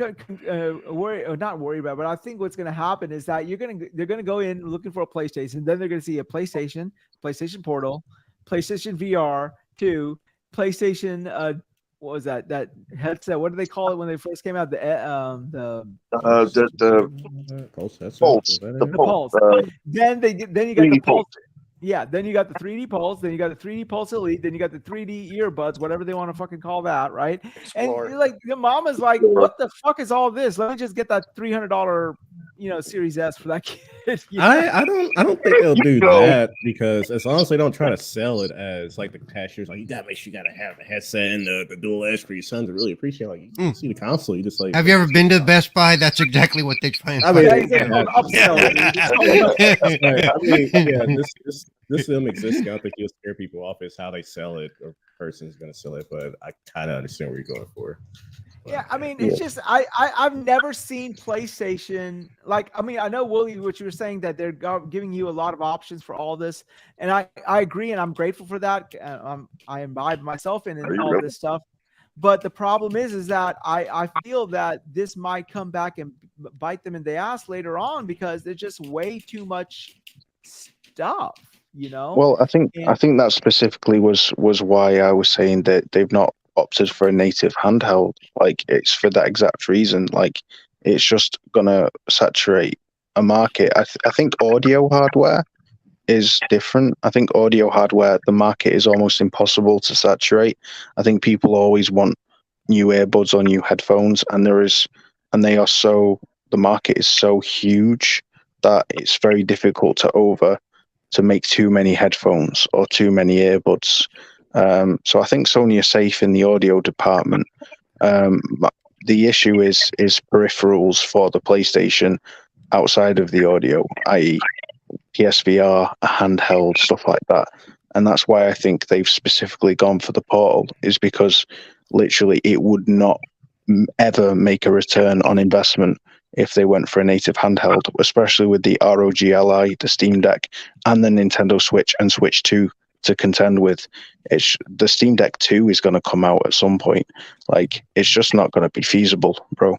not worried about, but I think what's going to happen is that they're going to go in looking for a PlayStation, then they're going to see a PlayStation Portal, PlayStation VR 2, PlayStation. What was that headset? What do they call it when they first came out? The Pulse. The Pulse. Then you got the Pulse. Yeah, then you got the 3D Pulse, then you got the 3D Pulse Elite, then you got the 3D earbuds, whatever they want to fucking call that, right? Explore. And like the mama's like, what the fuck is all this? Let me just get that $300 Series S for that kid. I don't think they'll do that, because as long as they don't try to sell it as like the cashiers, like you gotta make sure you gotta have the headset and the dual edge for your son to really appreciate. Like you see the console, you just like. Have you ever been to Best Buy? That's exactly what they try and I mean, this them existing. I don't think you'll scare people off. It's how they sell it, or person's gonna sell it. But I kind of understand what you're going for. Yeah, I mean, it's just I've never seen PlayStation like. I mean, I know Willie, what you were saying, that they're giving you a lot of options for all this, and I agree, and I'm grateful for that. I imbibe myself in all this stuff, but the problem is that I feel that this might come back and bite them in the ass later on, because there's just way too much stuff, Well, I think that specifically was why I was saying that they've not opted for a native handheld. Like, it's for that exact reason. Like, it's just gonna saturate a market. I think audio hardware is different. I think audio hardware, the market is almost impossible to saturate. I think people always want new earbuds or new headphones, and the market is so huge that it's very difficult to make too many headphones or too many earbuds. So I think Sony are safe in the audio department. The issue is peripherals for the PlayStation outside of the audio, i.e. PSVR, a handheld, stuff like that. And that's why I think they've specifically gone for the Portal, is because literally it would not ever make a return on investment if they went for a native handheld, especially with the ROG Ally, the Steam Deck, and the Nintendo Switch and Switch 2 to contend with. The Steam Deck 2 is going to come out at some point. Like, it's just not going to be feasible, bro.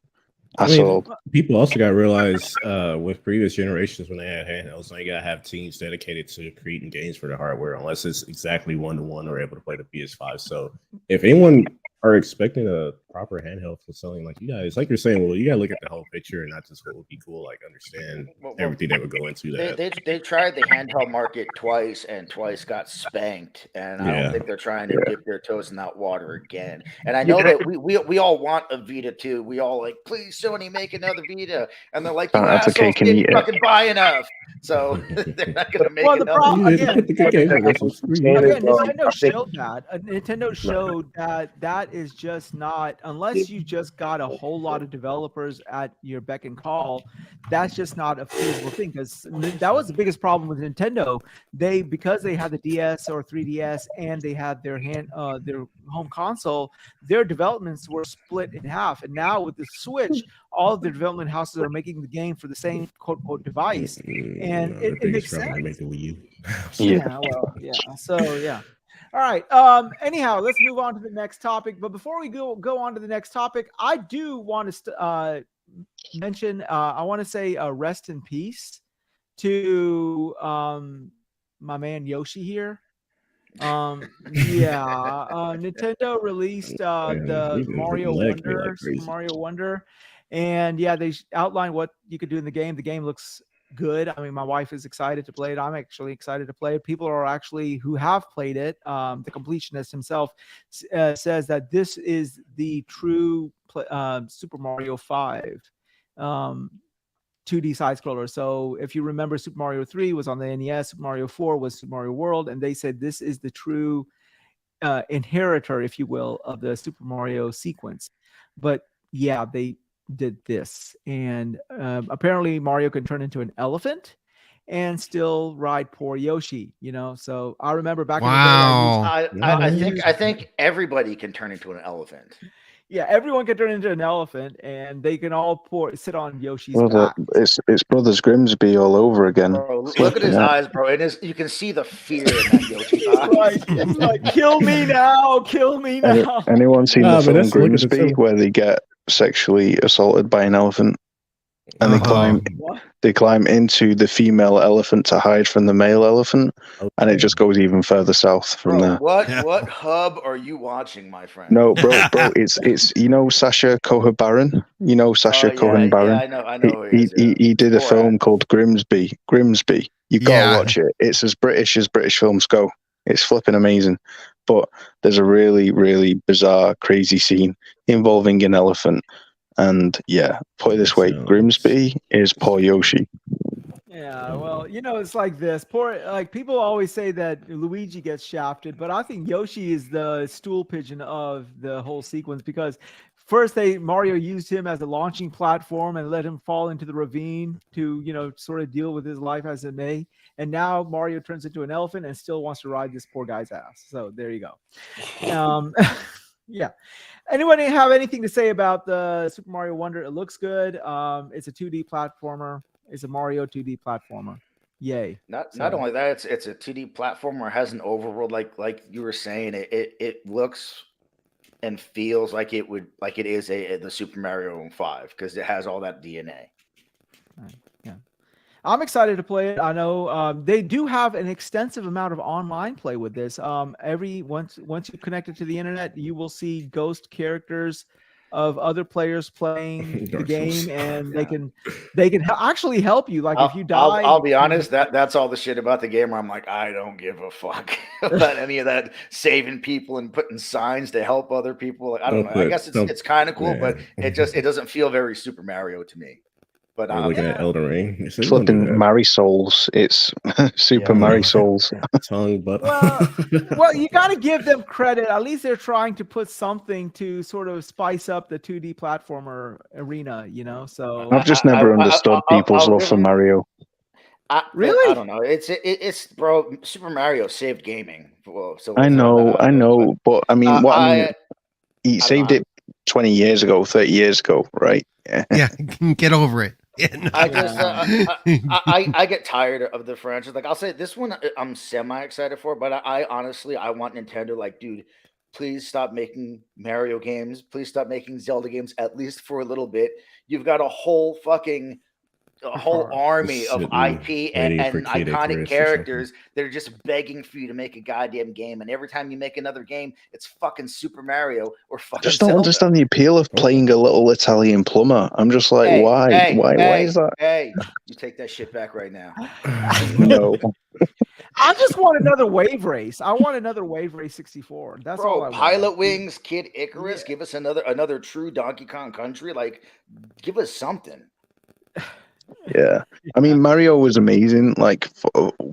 People also got to realize with previous generations, when they had handhelds, now you got to have teams dedicated to creating games for the hardware, unless it's exactly one-to-one or able to play the PS5. So if anyone are expecting a proper handheld for selling, like you guys, like you're saying, well, you got to look at the whole picture and not just what would be cool, like understand everything that would go into that. They tried the handheld market twice, and twice got spanked, and I don't think they're trying to dip their toes in that water again. And I know that we all want a Vita too. We all like, please Sony, make another Vita, and they're like, you assholes didn't fucking buy enough, so they're not going to make another. Nintendo showed that. Nintendo showed that is just not, unless you just got a whole lot of developers at your beck and call, that's just not a feasible thing, because that was the biggest problem with Nintendo. Because they had the DS or 3DS and they had their home console, their developments were split in half. And now with the Switch, all of the development houses are making the game for the same quote unquote device, and it makes sense. Make the Wii U. All right. Anyhow, let's move on to the next topic. But before we go on to the next topic, I do want to mention. I want to say rest in peace to my man Yoshi here. Nintendo released the Mario Wonder, Super Mario Wonder, and they outlined what you could do in the game. The game looks good. I mean, my wife is excited to play it. I'm actually excited to play it. People are actually who have played it. The completionist himself says that this is the true Super Mario 5 2D side scroller. So if you remember, Super Mario 3 was on the NES, Super Mario 4 was Super Mario World, and they said this is the true inheritor, if you will, of the Super Mario sequence. But they did this, and apparently Mario can turn into an elephant and still ride poor Yoshi, so I remember back in the day, I think everybody can turn into an elephant. Everyone can turn into an elephant, and they can all sit on Yoshi's back. It's Brothers Grimsby all over again. Bro, look at his eyes, bro. You can see the fear in that Yoshi's eyes. It's like, kill me now, kill me now. Anyone seen the film Grimsby, where they get sexually assaulted by an elephant, and they climb into the female elephant to hide from the male elephant, and it just goes even further south from there. What hub are you watching, my friend? No, bro, it's Sacha Cohen Baron. Sacha Cohen Baron. I know. He did a film called Grimsby. You gotta watch it. It's as British films go. It's flipping amazing. But there's a really, really bizarre, crazy scene involving an elephant. And yeah, put it this way, Sounds- Grimsby is poor Yoshi. Yeah, well, it's like this. Like people always say that Luigi gets shafted, but I think Yoshi is the stool pigeon of the whole sequence because first Mario used him as a launching platform and let him fall into the ravine to, sort of deal with his life as it may. And now Mario turns into an elephant and still wants to ride this poor guy's ass. So there you go. Yeah. Anyone have anything to say about the Super Mario Wonder? It looks good. It's a 2D platformer. It's a Mario 2D platformer. Yay. Not only that, it's a 2D platformer. It has an overworld like you were saying. It looks and feels like it is the Super Mario 5 because it has all that DNA. Yeah. I'm excited to play it. I know they do have an extensive amount of online play with this. Once you connect it to the internet, you will see ghost characters of other players playing the game, and they can actually help you. Like if you die, I'll be honest. That's all the shit about the game where I'm like, I don't give a fuck about any of that saving people and putting signs to help other people. Like, I don't know. I guess it's kind of cool, but it doesn't feel very Super Mario to me. But I'm looking at Elden Ring. Flipping Marisouls. It's Super Marisouls. Tongue, but well, you got to give them credit. At least they're trying to put something to sort of spice up the 2D platformer arena, So I've just never understood people's love for Mario. Really? I don't know. It's bro. Super Mario saved gaming. Well, so I know, but I mean, he saved it 20 years ago, 30 years ago, right? Yeah, get over it. I get tired of the franchise. Like I'll say this one I'm semi excited for, but I honestly want Nintendo like, dude, please stop making Mario games. Please stop making Zelda games at least for a little bit. You've got a whole army of IP and iconic characters that are just begging for you to make a goddamn game. And every time you make another game, it's fucking Super Mario or fucking I just don't Zelda. understand the appeal of playing a little Italian plumber. I'm just like, why is that? Hey, you take that shit back right now. No. I just want another Wave Race. I want another Wave Race 64. That's all I want. Pilot Wings, Kid Icarus, give us another true Donkey Kong Country. Like, give us something. Yeah, I mean Mario was amazing. Like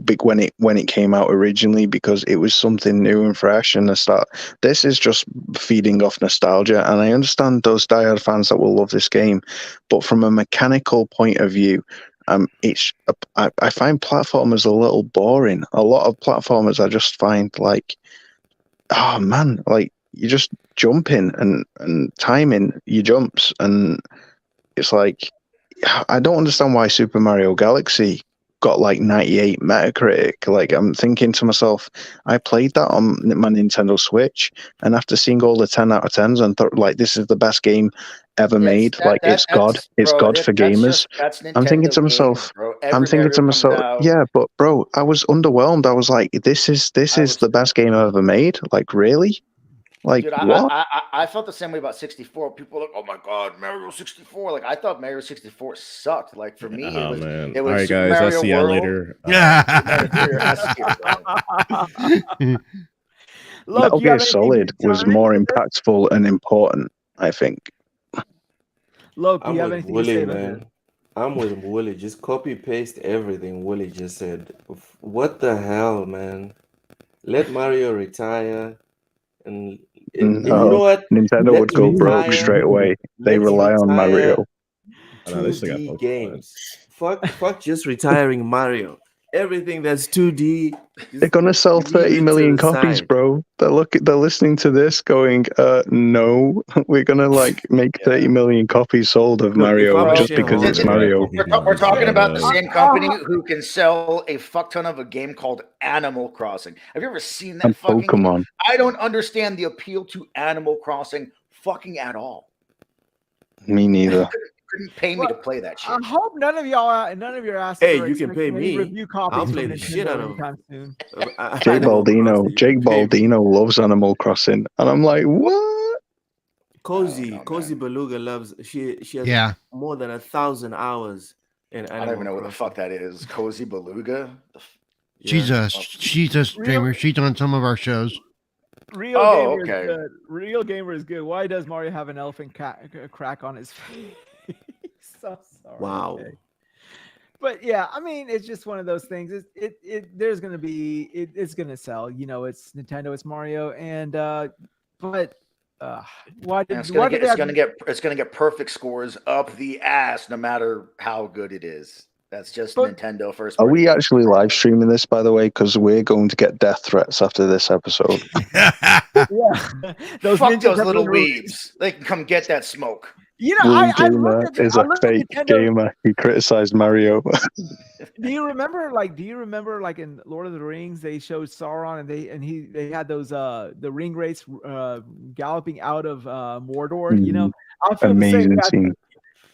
big when it came out originally because it was something new and fresh. And this is just feeding off nostalgia. And I understand those diehard fans that will love this game, but from a mechanical point of view, I find platformers a little boring. A lot of platformers I just find like, oh man, like you just jumping and timing your jumps, and it's like. I don't understand why Super Mario Galaxy got like 98 Metacritic. Like I'm thinking to myself, I played that on my Nintendo Switch, and after seeing all the 10 out of 10s, and thought like this is the best game ever made. It's God for gamers. I'm thinking to myself, yeah, but bro, I was underwhelmed. I was like, this is the best game I've ever made. Like really? Like, dude, what? I felt the same way about 64. People were like, oh my god, Mario 64. Like I thought Mario 64 sucked. Like for me, it was man. It was all right, Super guys. Mario I'll see y'all World. later. Look, Metal Gear Solid was more impactful and important, I think. Look, do I'm you have with anything to say Willie, about man. this? I'm with Willie. Just copy paste everything Willie just said. What the hell, man? Let Mario retire. And you know what? Nintendo would go broke straight away. They rely on Mario. 2D games. Fuck just retiring Mario. Everything that's 2D. They're gonna sell 30 million copies, bro. They're listening to this, going, "No, we're gonna like make 30 million copies sold of Mario just because it's Mario." We're talking about the same company who can sell a fuck ton of a game called Animal Crossing. Have you ever seen that And fucking Pokemon. game? I don't understand the appeal to Animal Crossing fucking at all. Me neither. Couldn't pay me to play that shit. I hope none of your asses. Hey, are you can pay expecting any me. review copies I'll from play the shit Nintendo out of anytime soon. Jake Baldino loves Animal Crossing, and I'm like, what? Cozy Beluga loves. She has more than 1,000 hours in Animal I don't even know what the Crossing. fuck that is. Cozy Beluga. She's a streamer. She's on some of our shows. Real Oh, gamer okay. is good. Real gamer is good. Why does Mario have an elephant crack on his face? So sorry. Wow. Okay. But yeah, I mean, it's just one of those things. There's gonna be it's gonna sell. You know, it's Nintendo, it's Mario, and but why And did it's why gonna did get they it's have gonna get it's gonna get perfect scores up the ass, no matter how good it is. That's just But- Nintendo first. Are party we games. actually live streaming this, by the way? Because we're going to get death threats after this episode. yeah, those Fuck ninja those little pepperonis. weebs. They can come get that smoke. You know, Willie I Gamer looked at is I a looked at fake Nintendo. gamer. He criticized Mario. Do you remember like in Lord of the Rings they showed Sauron and they had those the ring wraiths galloping out of Mordor, you know? I feel the same Amazing way. scene.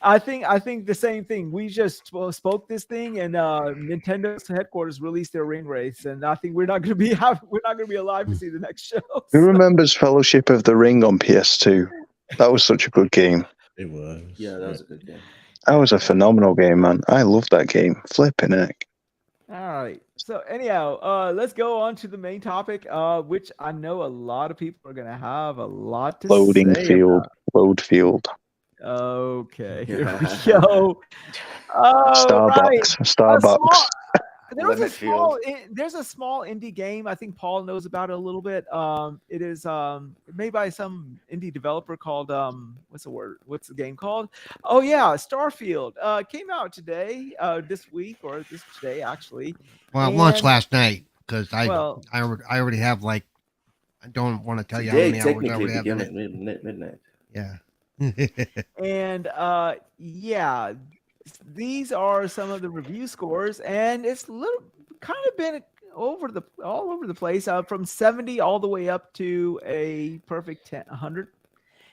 I think the same thing. We just spoke this thing and Nintendo's headquarters released their ring wraiths and I think we're not going to be alive to see the next show. Who So- remembers Fellowship of the Ring on PS2? That was such a good game. It was. Yeah, that was a good game. That was a phenomenal game, man. I love that game. Flipping heck. All right. So anyhow, let's go on to the main topic, which I know a lot of people are gonna have a lot to Loading say field. about. Load field. Okay, here we go. Starbucks. Starbucks. There's a small indie game. I think Paul knows about it a little bit. It is made by some indie developer called what's the game called? Oh yeah, Starfield. Came out today, this week or this today actually. Well, it launched And- last night because I already have like I don't want to tell you how Today many hours I technically already have in began it. at midnight. Yeah. And yeah, these are some of the review scores, and it's kind of been all over the place, from 70 all the way up to a perfect 100.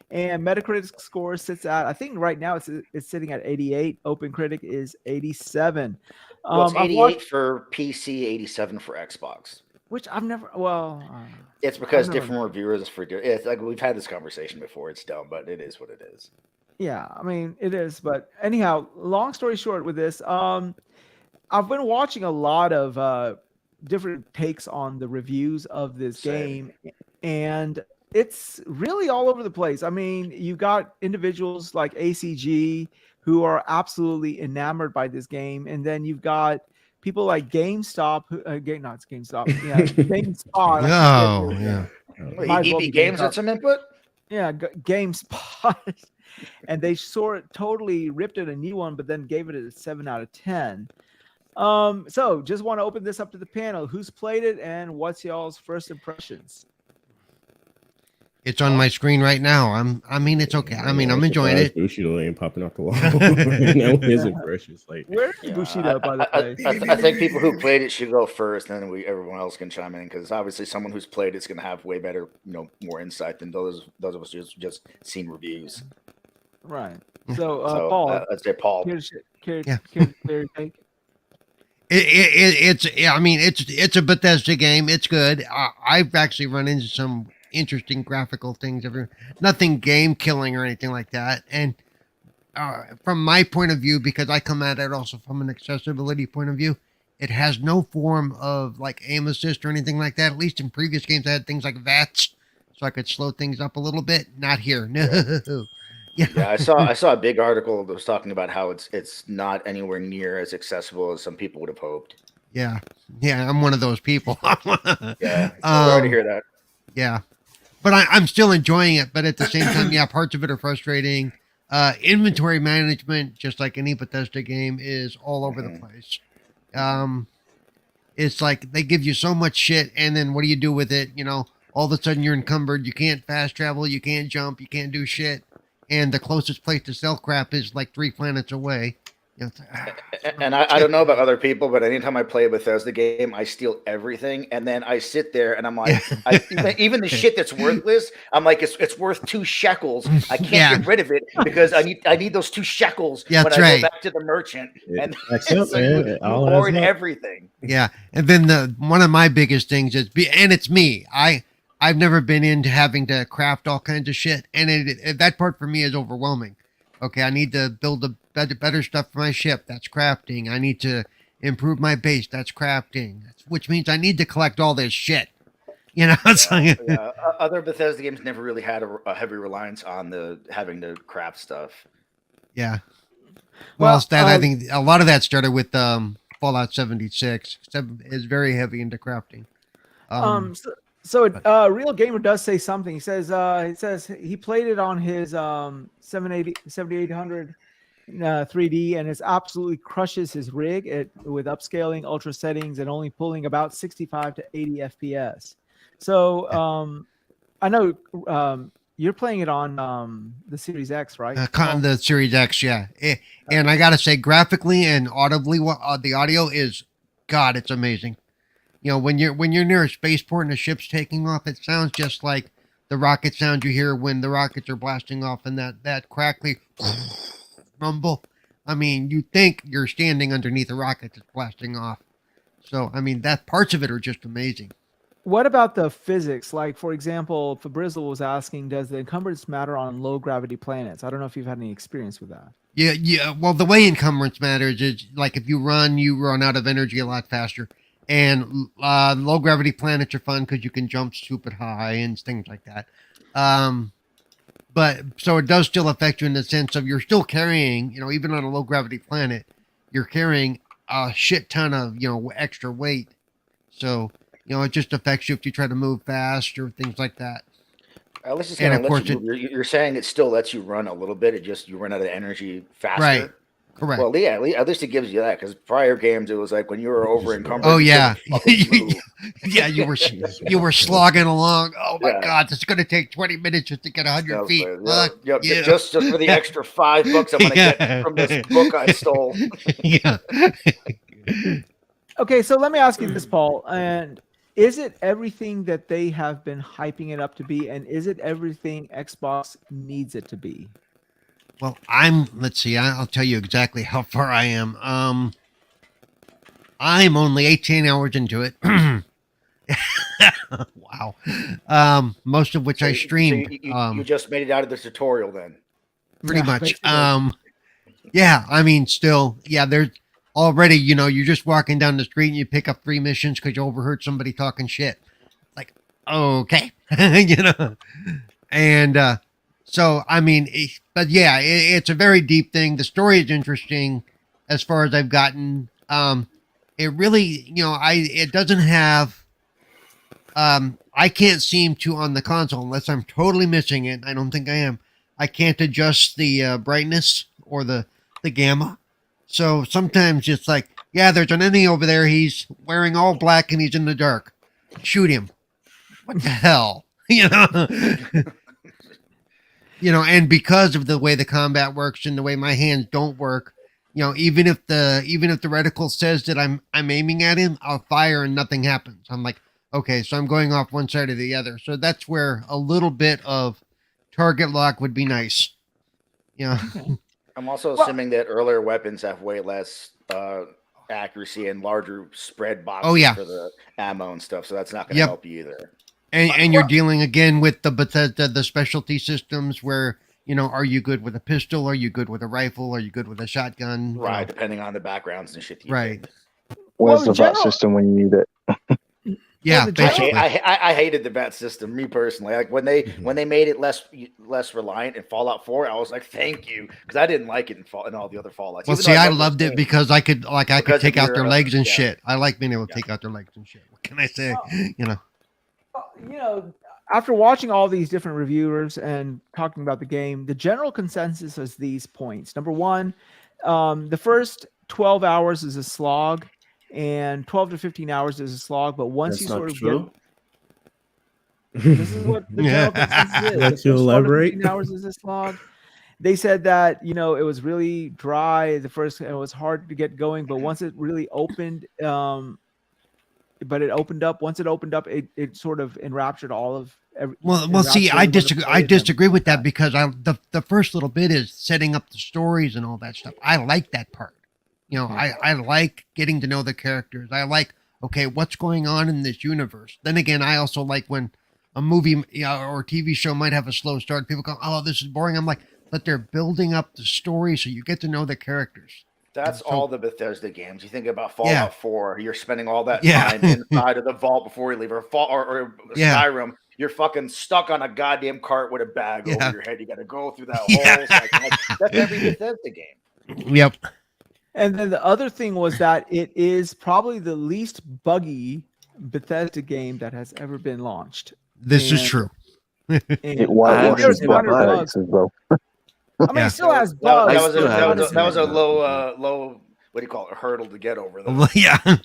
And Metacritic score sits at, I think right now it's sitting at 88. OpenCritic is 87. Well, it's I've 88 watched- for PC, 87 for Xbox. which I've never. Well, It's because I've never- different reviewers for it's like we've had this conversation before. It's dumb, but it is what it is. Yeah, I mean it is, but anyhow, long story short with this, I've been watching a lot of different takes on the reviews of this Same. game, and it's really all over the place. I mean, you got individuals like ACG who are absolutely enamored by this game, and then you've got people like GameStop, not GameStop, yeah, GameSpot. Oh, yeah. Wait, Might as well EB be Games GameStop. had some input. Yeah, GameSpot. And they totally ripped it a new one, but then gave it a 7 out of 10. So just want to open this up to the panel. Who's played it and what's y'all's first impressions? It's on my screen right now. I mean, it's okay. I mean, I'm enjoying it. Bushido ain't popping off the wall. That was his impressions. Like, Where is Bushido, by the way? I think people who played it should go first, and then everyone else can chime in because obviously someone who's played it's going to have way better, more insight than those of us who's just seen reviews. Right. So, So Paul, let's say Paul. care Yeah. to clear your take? I mean, it's a Bethesda game. It's good. I've actually run into some interesting graphical things. Nothing game killing or anything like that. And from my point of view, because I come at it also from an accessibility point of view, it has no form of like aim assist or anything like that. At least in previous games, I had things like VATS, so I could slow things up a little bit. Not here. No. Yeah, I saw a big article that was talking about how it's not anywhere near as accessible as some people would have hoped. Yeah. I'm one of those people. Yeah, sorry to hear that. Yeah, but I'm still enjoying it. But at the same time, yeah, parts of it are frustrating. Inventory management, just like any Bethesda game, is all over the place. It's like they give you so much shit, and then what do you do with it? All of a sudden you're encumbered. You can't fast travel. You can't jump. You can't do shit. And the closest place to sell crap is like 3 planets away. And I don't know about other people, but anytime I play a Bethesda game, I steal everything, and then I sit there and I'm like, even the shit that's worthless, I'm like, it's worth 2 shekels. I can't get rid of it because I need those 2 shekels Yeah, when that's I right. go back to the merchant. And That's up, so man. you It all hoard adds up. everything. Yeah, and then one of my biggest things is, and it's me. I've never been into having to craft all kinds of shit, and that part for me is overwhelming. Okay, I need to build better stuff for my ship. That's crafting. I need to improve my base. That's crafting. Which means I need to collect all this shit. You know, it's like, Other Bethesda games never really had a heavy reliance on the having to craft stuff. yeah. Well, Well, I think a lot of that started with Fallout 76. Is very heavy into crafting. Real Gamer does say something. He says he played it on his 7800 3D, and it absolutely crushes his rig with upscaling, ultra settings, and only pulling about 65 to 80 FPS. So I know you're playing it on the Series X, right? The Series X, yeah. And I gotta say, graphically and audibly, the audio is, God, it's amazing. You know, when you're near a spaceport and a ship's taking off, it sounds just like the rocket sound you hear when the rockets are blasting off, and that crackly rumble. I mean, you think you're standing underneath a rocket that's blasting off. So, I mean, that parts of it are just amazing. What about the physics? Like, for example, Fabrizzle was asking, does the encumbrance matter on low gravity planets? I don't know if you've had any experience with that. Yeah. Well, the way encumbrance matters is like if you run out of energy a lot faster. And low gravity planets are fun because you can jump stupid high and things like that. But so it does still affect you in the sense of you're still carrying, you know, even on a low gravity planet, you're carrying a shit ton of, you know, extra weight. So, you know, it just affects you if you try to move fast or things like that. At least it's going to let you move. You're saying it still lets you run a little bit. It just, you run out of energy faster. Right. Correct. Well, yeah, at least it gives you that, because prior games it was like when you were over encumbered. Oh yeah, yeah, you were slogging along. Oh my God, this is going to take 20 minutes just to get 100 feet. Just for the extra $5 I'm going to get from this book I stole. Yeah. Okay, so let me ask you this, Paul. And is it everything that they have been hyping it up to be, and is it everything Xbox needs it to be? Well, let's see, I'll tell you exactly how far I am. I'm only 18 hours into it. Wow. Most of which I streamed. You just made it out of the tutorial then. Pretty much. Yeah, I mean, still, yeah, there's already, you know, you're just walking down the street and you pick up 3 missions because you overheard somebody talking shit. Like, okay. You know? And, so, I mean, but yeah, it's a very deep thing. The story is interesting as far as I've gotten. It really, you know, it doesn't have, I can't seem to on the console, unless I'm totally missing it. I don't think I am. I can't adjust the brightness or the gamma. So sometimes it's like, yeah, there's an enemy over there. He's wearing all black and he's in the dark. Shoot him. What the hell? You know? You know, and because of the way the combat works and the way my hands don't work, you know, even if the reticle says that I'm aiming at him, I'll fire and nothing happens. I'm like, okay, so I'm going off one side or the other. So that's where a little bit of target lock would be nice. Yeah. You know? I'm also assuming that earlier weapons have way less accuracy and larger spread boxes for the ammo and stuff, so that's not going to help you either. And you're dealing again with the Bethesda, the specialty systems where, you know, are you good with a pistol? Are you good with a rifle? Are you good with a shotgun? Right, depending on the backgrounds and shit. Right. Where's the VAT system when you need it? Yeah, I hated the VAT system, me personally. Like when they made it less reliant in Fallout 4, I was like, thank you, because I didn't like it in all the other Fallouts. Well, see, I loved it because I could take out their legs and shit. I like being able to take out their legs and shit. What can I say? You know. You know, after watching all these different reviewers and talking about the game, the general consensus is these points. Number one, the first 12 hours is a slog, and 12 to 15 hours is a slog. But once That's you sort of true. this is what the general consensus is. Let you elaborate. 15 hours is a slog. They said that, you know, it was really dry. It was hard to get going, but once it really opened, but it opened up. Once it opened up, it sort of enraptured all of every. Well, see, I disagree with that because the first little bit is setting up the stories and all that stuff. I like that part. You know, I like getting to know the characters. I like, okay, what's going on in this universe. Then again, I also like when a movie or TV show might have a slow start. People go, oh, this is boring. I'm like, but they're building up the story so you get to know the characters. That's So- all the Bethesda games. You think about Fallout Yeah. 4, you're spending all that Yeah. time inside of the vault before you leave, or Yeah. Skyrim, you're fucking stuck on a goddamn cart with a bag Yeah. over your head. You got to go through that Yeah. whole section. That's every Bethesda game. Yep. And then the other thing was that it is probably the least buggy Bethesda game that has ever been launched. This is And- true. And, It whitewashes there's Black minor Flag bugs. as well. I mean, Yeah. it still has That, bugs. that was a, still that was a, haven't that was a seen it. low, what do you call it, a hurdle to get over. Though. Yeah. God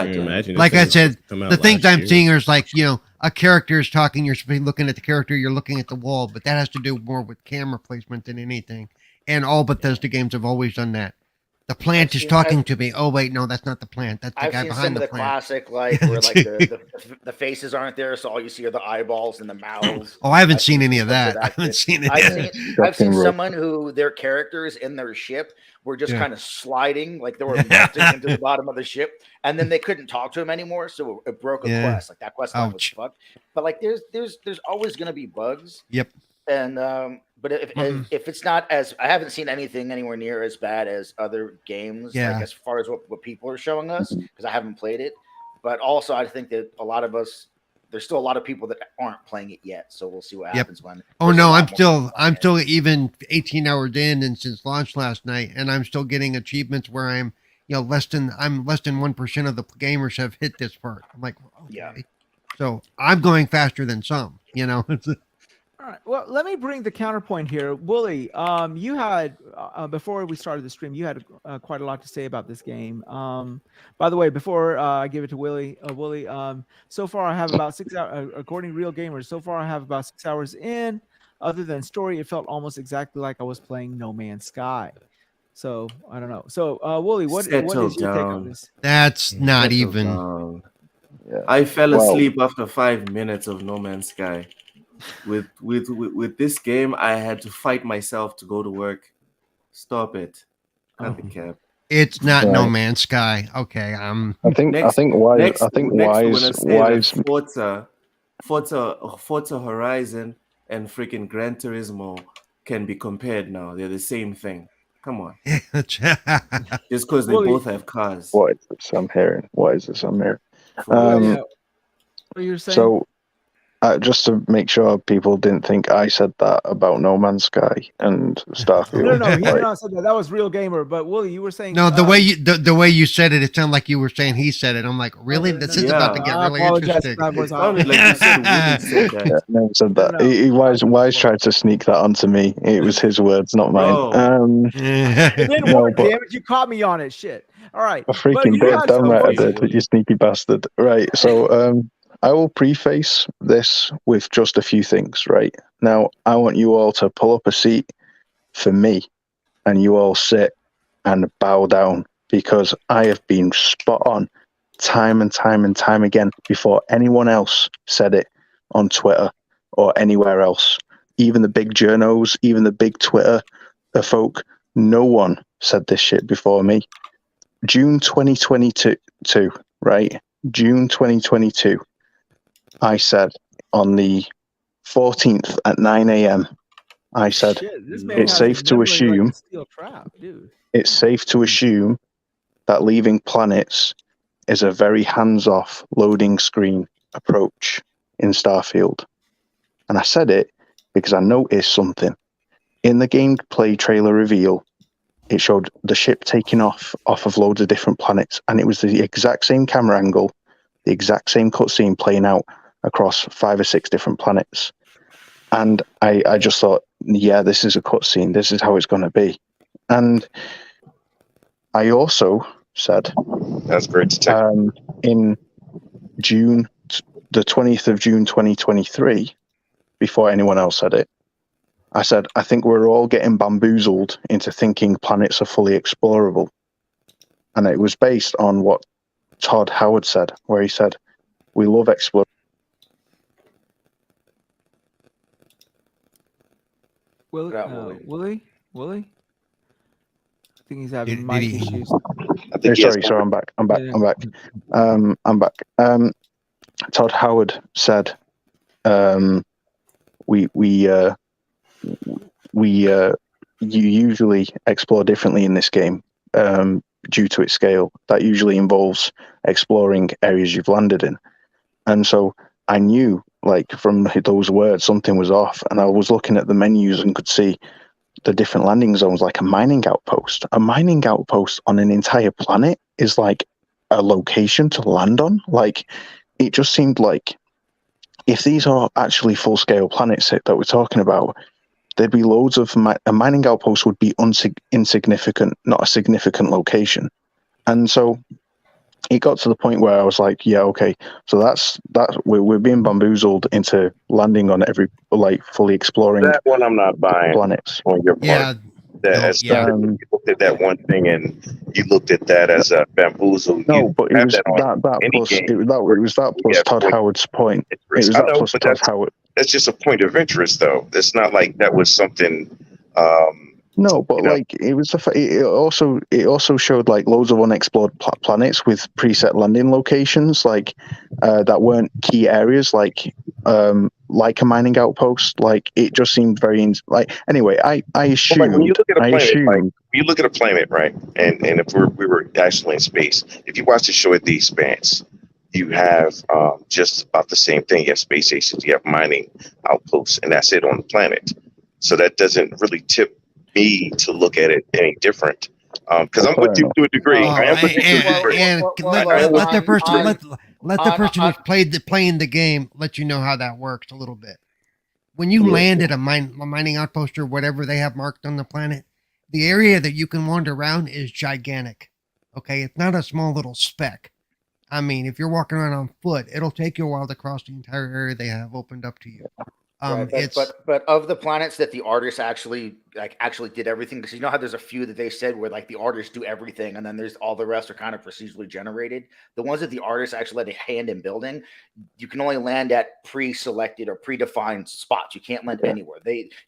Can you damn. imagine Like if I it was said, come out the things last I'm year? seeing is like, a character is talking, you're supposed to be looking at the character, you're looking at the wall, but that has to do more with camera placement than anything. And all Bethesda games have always done that. The plant I've is seen- talking I've- to me. Oh wait, no, that's not the plant. That's the I've guy seen some behind of the the plant. classic, like where like the faces aren't there, so all you see are the eyeballs and the mouths. Oh, I haven't I've seen any some of clips that. I haven't shit. seen any I've of that. seen, I've seen Fucking someone who their characters in their ship were just Yeah. kind of sliding, like they were melting into the bottom of the ship, and then they couldn't talk to him anymore, so it broke a Yeah. quest. Like that quest line was Ouch. fucked. But like, there's always gonna be bugs. Yep. And but Mm-mm. if it's not as, I haven't seen anything anywhere near as bad as other games, Yeah. like as far as what people are showing us, because I haven't played it. But also, I think that a lot of us, there's still a lot of people that aren't playing it yet. So we'll see what Yep. happens when. Oh there's a no, lot I'm more still people playing it. even 18 hours in and since launch last night, and I'm still getting achievements where I'm less than 1% of the gamers have hit this part. I'm like, okay. Yeah. So I'm going faster than some, All right. Well, let me bring the counterpoint here, Wooly. You had before we started the stream, you had quite a lot to say about this game. By the way, before I give it to Wooly, so far I have about 6 hours. According to Real Gamers, so far I have about 6 hours in. Other than story, it felt almost exactly like I was playing No Man's Sky. So I don't know. So Wooly, what Settle is your take on down. this? That's not Settle even. down. Yeah. I fell Well- asleep after 5 minutes of No Man's Sky. With this game, I had to fight myself to go to work. Stop it. Cut the cap. It's not No Right. Man's Sky. Okay, I think Wise Forza Horizon and freaking Gran Turismo can be compared now. They're the same thing. Come on, just because they Well, both have cars. what is this I'm hearing? What is this I'm hearing? For real. Yeah. What you're saying? So, just to make sure people didn't think I said that about No Man's Sky and Starfield. no, he did Like, not say that. That was Real Gamer. But Wooly, you were saying No, the way you said it sounded like you were saying he said it. I'm like, really? This is about to get I really apologize interesting. if that was It sounded like you said Willie said that. yeah, no one said that. No, no. Wise tried to sneak that onto me. It was his words, not mine. Bro. It didn't No, work, but- damn it. You caught me on it. Shit. All right. A But freaking you bit. had Damn some right I voice. did, you sneaky bastard. Right, so I will preface this with just a few things, right? Now, I want you all to pull up a seat for me, and you all sit and bow down, because I have been spot on time and time and time again before anyone else said it on Twitter or anywhere else. Even the big journos, even the big Twitter folk, no one said this shit before me. June 2022, right? June 2022. I said on the 14th at 9 a.m., I said, Shit, this man it's has safe a to memory like a assume steel trap, dude. it's safe to assume that leaving planets is a very hands-off loading screen approach in Starfield. And I said it because I noticed something. In the gameplay trailer reveal, it showed the ship taking off of loads of different planets, and it was the exact same camera angle, the exact same cutscene playing out across 5 or 6 different planets. And I just thought, yeah, this is a cutscene. This is how it's going to be. And I also said, That's great to take. in June, the 20th of June 2023, before anyone else said it, I said, I think we're all getting bamboozled into thinking planets are fully explorable. And it was based on what Todd Howard said, where he said, we love exploration. Willie? I think he's having Did mic he- issues. I think he has Sorry, I'm back. I'm back. Yeah. I'm back. Todd Howard said, you usually explore differently in this game. due to its scale. That usually involves exploring areas you've landed in. And so I knew, like, from those words, something was off. And I was looking at the menus and could see the different landing zones, like a mining outpost. A mining outpost on an entire planet is like a location to land on. Like, it just seemed like if these are actually full-scale planets that we're talking about, there'd be loads of a mining outpost would be insignificant, not a significant location. And so it got to the point where I was like, yeah, okay, so that's we're being bamboozled into landing on every, like, fully exploring That one I'm not buying planets. on your part. Yeah. That Yeah. you looked at that one thing and you looked at that as a bamboozle. No, You but it have was that on that any plus game. it was that plus Yeah, Todd point Howard's point. It interest. was I that know, plus but Todd Howard. that's just a point of interest, though. It's not like that was something. No, but like it was it also showed like loads of unexplored planets with preset landing locations, like that weren't key areas, like a mining outpost. Like, it just seemed very like. Anyway, I assumed. Well, like when you look at a I planet, assumed, like when you look at a planet, right? And if we were actually in space, if you watch the show at The Expanse, you have just about the same thing. You have space stations, you have mining outposts, and that's it on the planet. So that doesn't really tip me to look at it any different. Because I'm with you to a degree. Oh, I am with you to a degree. and let the person who's playing the game let you know how that works a little bit. When you land at a mining outpost or whatever they have marked on the planet, the area that you can wander around is gigantic. Okay, it's not a small little speck. I mean, if you're walking around on foot, it'll take you a while to cross the entire area they have opened up to you. Right, but of the planets that the artists actually did everything, because you know how there's a few that they said where like the artists do everything and then there's all the rest are kind of procedurally generated. The ones that the artists actually had a hand in building, you can only land at pre-selected or predefined spots. You can't land anywhere.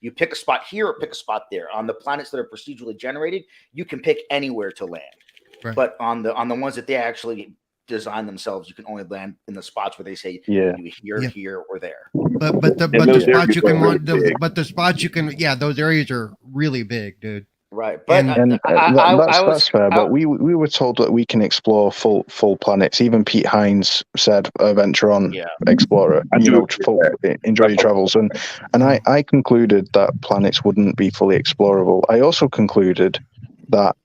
You pick a spot here or pick a spot there. On the planets that are procedurally generated, you can pick anywhere to land. Right. But on the ones that they actually design themselves, you can only land in the spots where they say here or there. But the spots you can those areas are really big, dude. Right, but that's fair. But we were told that we can explore full planets. Even Pete Hines said, "Venture on, Explorer. Enjoy your travels." And I concluded that planets wouldn't be fully explorable. I also concluded that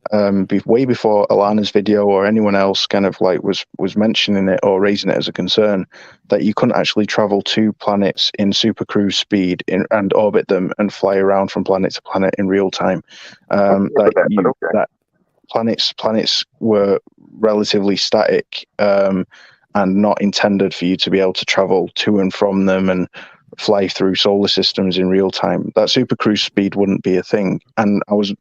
way before Alana's video or anyone else kind of like was mentioning it or raising it as a concern, that you couldn't actually travel to planets in super cruise speed and orbit them and fly around from planet to planet in real time. That planets were relatively static and not intended for you to be able to travel to and from them and fly through solar systems in real time. That super cruise speed wouldn't be a thing. And I was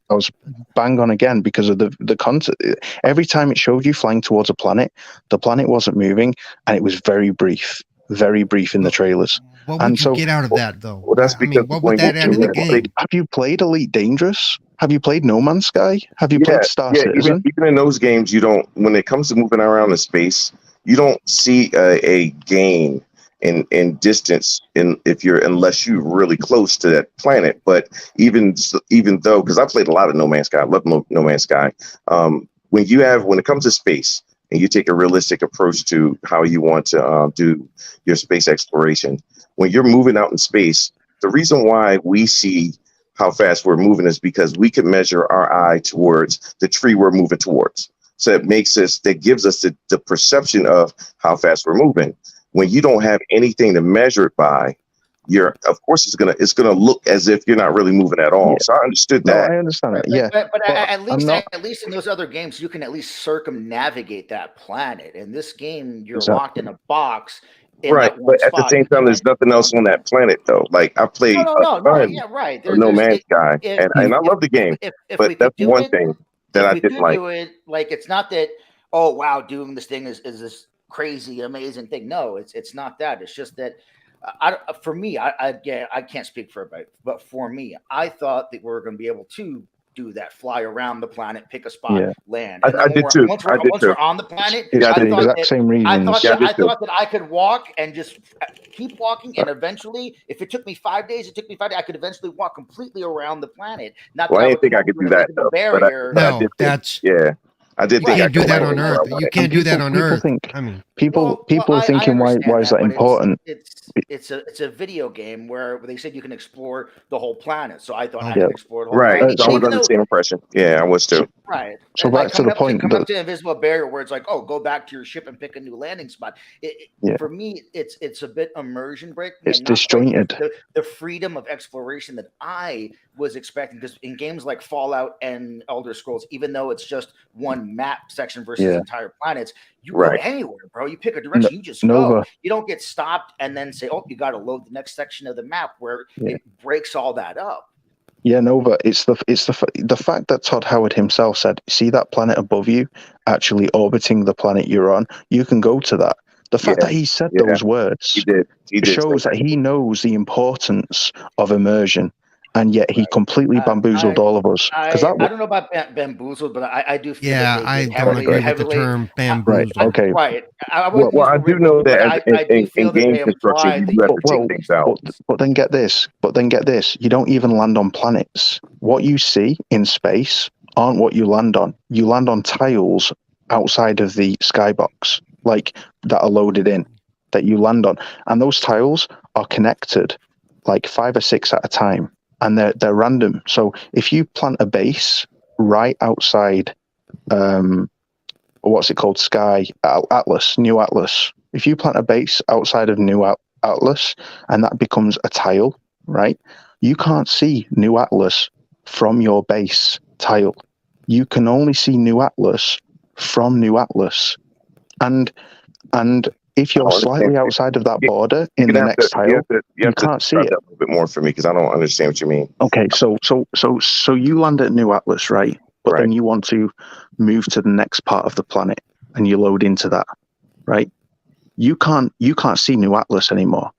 bang on again because of the concept. Every time it showed you flying towards a planet, the planet wasn't moving and it was very brief in the trailers. What would you get out of that though? Well, that's because what would that add to the game? Have you played Elite Dangerous? Have you played No Man's Sky? Have you played Star Citizen? Even in those games, you don't, when it comes to moving around in space, you don't see a gain in distance unless you're really close to that planet. But even though, because I played a lot of No Man's Sky, I love No Man's Sky. When it comes to space and you take a realistic approach to how you want to do your space exploration, when you're moving out in space, the reason why we see how fast we're moving is because we can measure our eye towards the tree we're moving towards. So that gives us the perception of how fast we're moving. When you don't have anything to measure it by, of course it's gonna look as if you're not really moving at all. So I understood that. I understand that. Yeah, but at least in those other games, you can at least circumnavigate that planet. In this game, you're locked in a box. Right, but at the same time, there's nothing else on that planet though. Like I played No Man's Sky, and I love the game, but that's one thing that I didn't like. Like it's not that, oh wow, doing this thing is this crazy amazing thing. No, it's not that. It's just that for me, I can't speak for everybody, but for me, I thought that we were going to be able to do that, fly around the planet, pick a spot, land. I did too. Once I did we're too. on the planet, It's I the thought exact that, same reasons. I thought that I could walk and just keep walking, and eventually, if it took me 5 days, it took me 5 days. I could eventually walk completely around the planet. Not Well, that I I didn't would think I could do that though. barrier. But I No, did think, that's yeah, I did you think I can't do could that land on where I Earth. You wanted. can't do that on people Earth. think I mean, people Well, are thinking why understand is that but important? It's a video game where they said you can explore the whole planet. So I thought I Okay. could explore the whole Right. planet. So I was Even under the though, same impression. Yeah, I was too. right. So Like back to the point coming up that to invisible barrier where it's like, oh, go back to your ship and pick a new landing spot. Yeah. For me, it's a bit immersion breaking it's and not quite disjointed. the freedom of exploration that I was expecting. Because in games like Fallout and Elder Scrolls, even though it's just one map section versus Yeah. entire planets, you Right. go anywhere, bro. You pick a direction, you just Nova. go. You don't get stopped and then say, oh, you got to load the next section of the map where Yeah. it breaks all that up. Yeah, Nova. It's the fact that Todd Howard himself said, "See that planet above you, actually orbiting the planet you're on. You can go to that." The fact Yeah. that he said Yeah. those words He did. He did. shows that he knows the importance of immersion, and yet he completely bamboozled all of us. I don't know about bamboozled, but I do feel yeah, that they I did don't agree with the heavily. term bamboozled. Okay. Right. I wouldn't Well, use I the do word know bamboozled, that but I do in feel that game they construction, implied you that do have to Well, take things out. But then get this. You don't even land on planets. What you see in space aren't what you land on. You land on tiles outside of the skybox, like that are loaded in, that you land on, and those tiles are connected, like 5 or 6 at a time, and they're random. So if you plant a base right outside, what's it called? Atlas, New Atlas. If you plant a base outside of New Atlas, and that becomes a tile, right? You can't see New Atlas from your base tile. You can only see New Atlas from New Atlas, and if you're slightly outside of that border in the next tile, you can't see it. That a little bit more for me because I don't understand what you mean. Okay, so you land at New Atlas, right? But then you want to move to the next part of the planet, and you load into that, right? You can't see New Atlas anymore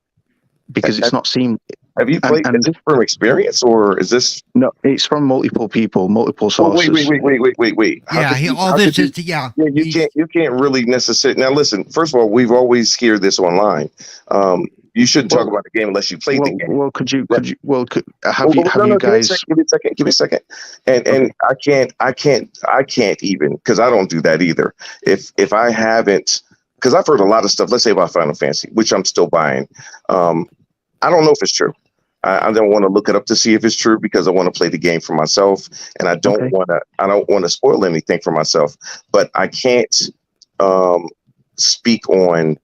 because it's not seen. Have you played? Is this from experience or is this? No, it's from multiple people, multiple sources. Wait. Yeah, You can't really necessarily. Now, listen. First of all, we've always heard this online. You shouldn't talk about the game unless you played the game. Well, have you guys? Give me a second. And I can't even because I don't do that either. If I haven't, because I've heard a lot of stuff. Let's say about Final Fantasy, which I'm still buying. I don't know if it's true. I don't want to look it up to see if it's true because I want to play the game for myself, and I don't want to spoil anything for myself. But I can't speak on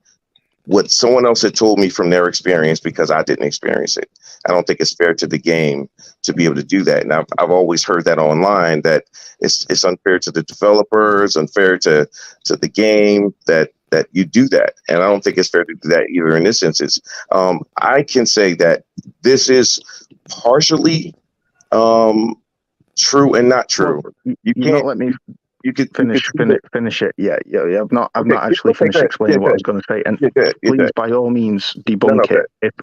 what someone else had told me from their experience because I didn't experience it. I don't think it's fair to the game to be able to do that. And I've always heard that online that it's unfair to the developers, unfair to the game that you do that. And I don't think it's fair to do that either in this instance. I can say that this is partially true and not true. You can't let me. You could finish it. Yeah. I've not actually finished explaining what I was going to say. And please, by all means, debunk it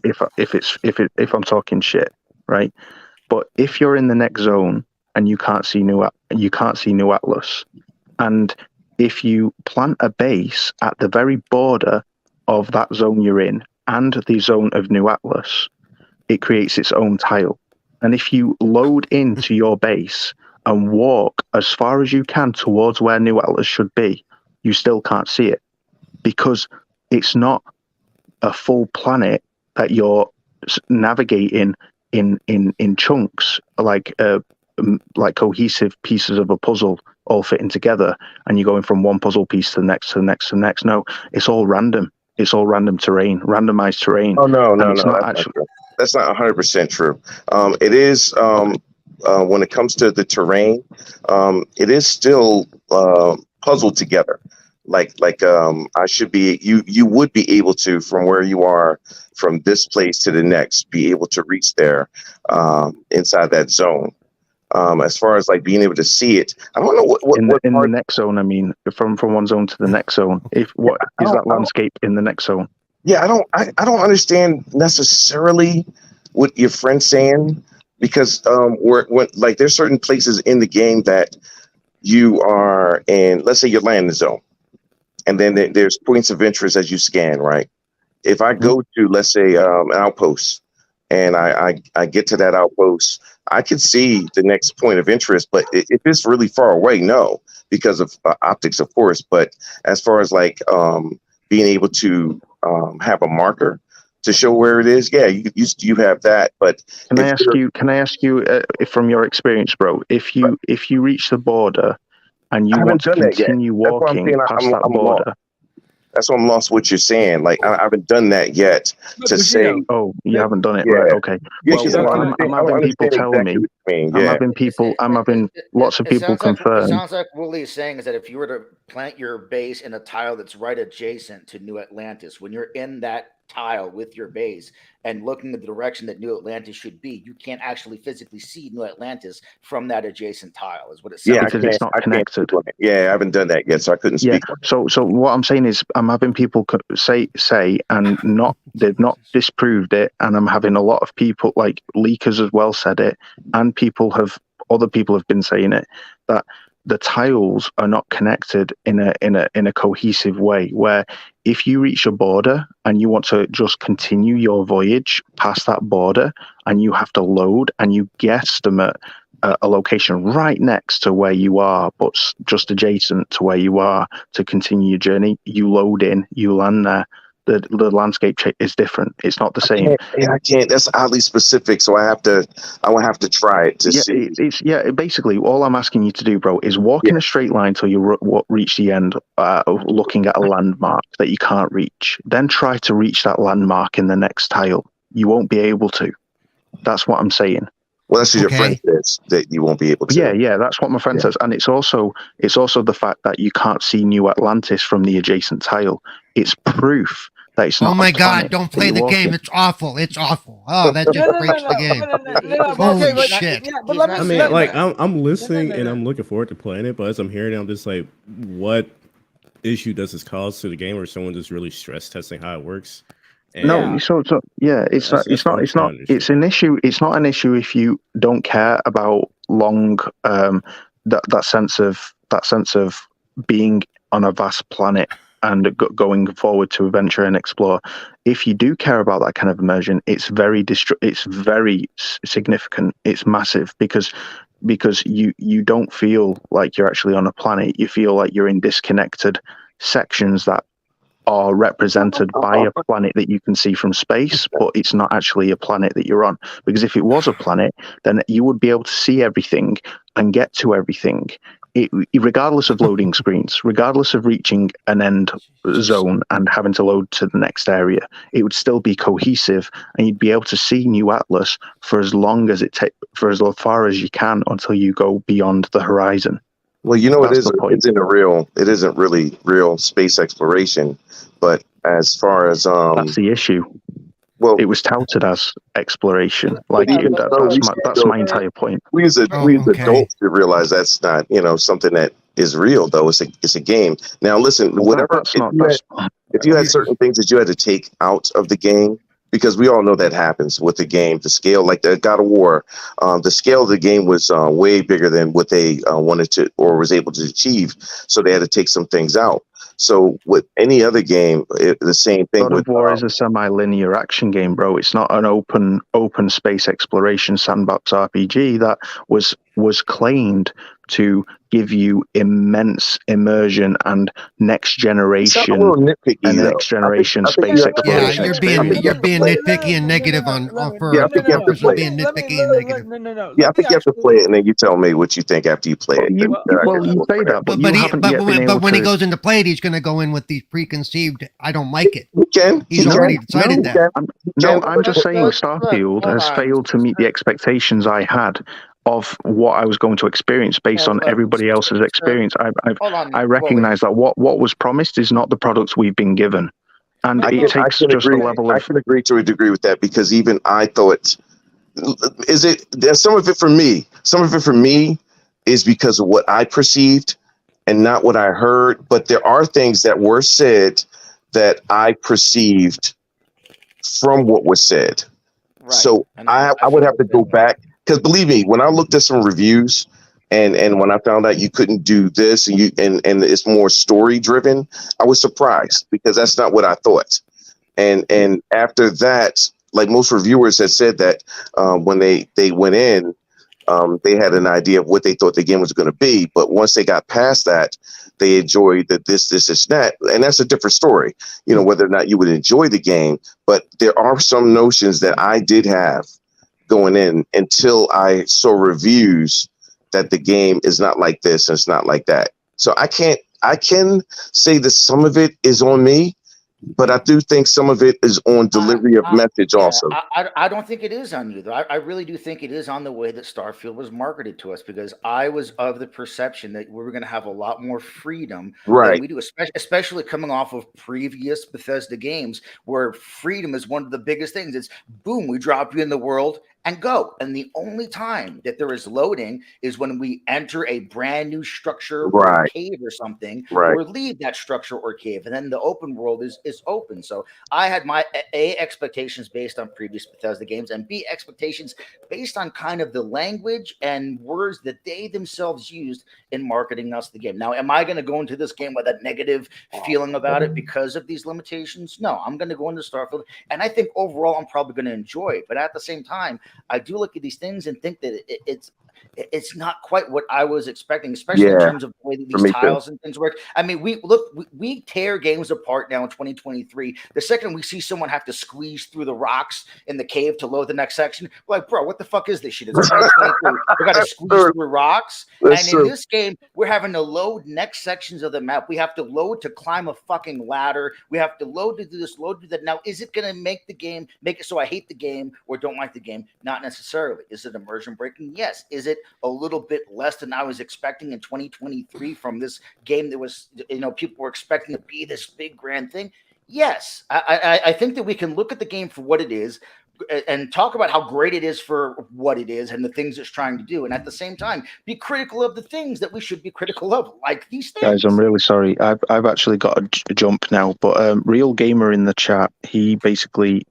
if I'm talking shit, right? But if you're in the next zone and you can't see New Atlas, and if you plant a base at the very border of that zone you're in and the zone of New Atlas, it creates its own tile. And if you load into your base and walk as far as you can towards where New Atlas should be, you still can't see it because it's not a full planet that you're navigating in chunks like cohesive pieces of a puzzle all fitting together, and you're going from one puzzle piece to the next to the next to the next. No, it's all random. It's all random terrain, randomized terrain. Oh no, that's not 100% true. It is. When it comes to the terrain, it is still puzzled together. I should be. You would be able to, from where you are, from this place to the next, be able to reach there inside that zone. As far as like being able to see it, I don't know what in the next zone. I mean, from one zone to the next zone. Is that landscape in the next zone? Yeah, I don't understand necessarily what your friend's saying. because when like there's certain places in the game that you are in. Let's say you're landing zone, and then there's points of interest as you scan, right? If I go to, let's say, an outpost, and I get to that outpost, I can see the next point of interest. But if it's really far away, no, because of optics, of course. But as far as like being able to have a marker to show where it is, yeah, you have that. But Can I ask you if from your experience, bro, if you reach the border and you want to continue walking past that border. Lost. That's why I'm lost what you're saying. Like I haven't done that yet to say. Oh, you haven't done it, right? Okay. Well, I'm having people tell me. I'm having lots of people confirm. It sounds like what Lee's saying is that if you were to plant your base in a tile that's right adjacent to New Atlantis, when you're in that tile with your base and looking in the direction that New Atlantis should be, you can't actually physically see New Atlantis from that adjacent tile, is what it sounds like. Because it's not connected. Yeah, I haven't done that yet, so I couldn't speak. So what I'm saying is I'm having people say and they've not disproved it, and I'm having a lot of people, like leakers as well, said it, and other people have been saying it, that the tiles are not connected in a cohesive way, where if you reach a border and you want to just continue your voyage past that border and you have to load and you guesstimate a location right next to where you are, but just adjacent to where you are to continue your journey, you load in, you land there. The landscape is different. It's not the same. I can't. That's oddly specific, so I will have to try it to see. Basically, all I'm asking you to do, bro, is walk in a straight line till you reach the end, looking at a landmark that you can't reach. Then try to reach that landmark in the next tile. You won't be able to. That's what I'm saying. Well, that's what your friend says, that you won't be able to. Yeah, that's what my friend says, and it's also the fact that you can't see New Atlantis from the adjacent tile. It's proof that it's not. Oh my God! Don't play the game. It's awful. It's awful. Oh, that just breaks the game. Holy shit! I mean, like I'm listening and I'm looking forward to playing it, but as I'm hearing it, I'm just like, what issue does this cause to the game, or someone just really stress testing how it works? And it's an issue. It's not an issue if you don't care about long that sense of being on a vast planet and going forward to adventure and explore. If you do care about that kind of immersion, it's very significant. It's massive because you don't feel like you're actually on a planet. You feel like you're in disconnected sections that are represented by a planet that you can see from space, but it's not actually a planet that you're on. Because if it was a planet, then you would be able to see everything and get to everything, regardless of loading screens, regardless of reaching an end zone and having to load to the next area. It would still be cohesive, and you'd be able to see New Atlas for as long as for as far as you can until you go beyond the horizon. Well, you know, it isn't really real space exploration, but as far as that's the issue. Well, it was touted as exploration. Like that's my entire point. We as adults should realize that's not, something that is real, though. It's a game. Now, listen, if you had certain things that you had to take out of the game, because we all know that happens with the game. The scale, like the God of War, the scale of the game was way bigger than what they wanted to or was able to achieve. So they had to take some things out. So with any other game, the same thing. God of War is a semi-linear action game, bro. It's not an open space exploration sandbox RPG that was claimed to give you immense immersion and next generation space exploration. Yeah, you're being nitpicky and negative for purpose of being nitpicky and negative. Yeah, I think you have to play it and then you tell me what you think after you play it. You say that, but when he goes into play it, he's going to go in with these preconceived. I don't like it. He's already decided that. I'm just saying Starfield has failed to meet the expectations I had of what I was going to experience based on everybody else's experience. I recognize that what was promised is not the products we've been given. And it takes just a level of... I can agree to a degree with that, because even I thought, there's some of it for me. Some of it for me is because of what I perceived and not what I heard. But there are things that were said that I perceived from what was said. Right. So I would have to go back because believe me, when I looked at some reviews and when I found out you couldn't do this and it's more story driven, I was surprised because that's not what I thought. And after that, like most reviewers had said that when they went in, they had an idea of what they thought the game was going to be, but once they got past that, they enjoyed this, that, and that's a different story. You know, whether or not you would enjoy the game, but there are some notions that I did have going in until I saw reviews that the game is not like this and it's not like that. So I can say that some of it is on me, but I do think some of it is on delivery of message also. I don't think it is on you, though. I really do think it is on the way that Starfield was marketed to us, because I was of the perception that we were going to have a lot more freedom than we do, especially coming off of previous Bethesda games where freedom is one of the biggest things. It's boom, we drop you in the world and go. And the only time that there is loading is when we enter a brand new structure or cave or something, or leave that structure or cave. And then the open world is open. So I had my A, expectations based on previous Bethesda games, and B, expectations based on kind of the language and words that they themselves used in marketing us the game. Now, am I going to go into this game with a negative feeling about it because of these limitations? No, I'm going to go into Starfield, and I think overall I'm probably going to enjoy it. But at the same time, I do look at these things and think that it's not quite what I was expecting, especially in terms of the way that these tiles and things work. I mean, we tear games apart now in 2023. The second we see someone have to squeeze through the rocks in the cave to load the next section, we're like, bro, what the fuck is this shit? It's 2023. We got to squeeze through rocks. And in this game, we're having to load next sections of the map. We have to load to climb a fucking ladder. We have to load to do this, load to that. Now, is it going to make the game, make it so I hate the game or don't like the game? Not necessarily. Is it immersion breaking? Yes. Is it a little bit less than I was expecting in 2023 from this game that was, people were expecting to be this big grand thing? Yes. I think that we can look at the game for what it is and talk about how great it is for what it is and the things it's trying to do, and at the same time be critical of the things that we should be critical of, like these things. Guys, I'm really sorry. I've actually got a jump now, but Real Gamer in the chat, he basically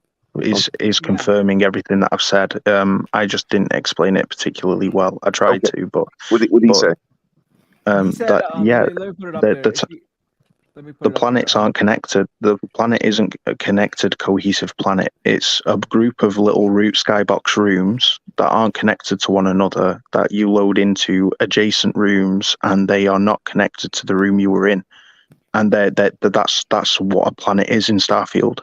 is confirming everything that I've said. I just didn't explain it particularly well. I tried to, but what did he say? He said, let me put it up there. The planets aren't connected. The planet isn't a connected, cohesive planet. It's a group of little root skybox rooms that aren't connected to one another, that you load into adjacent rooms, and they are not connected to the room you were in. And that's what a planet is in Starfield.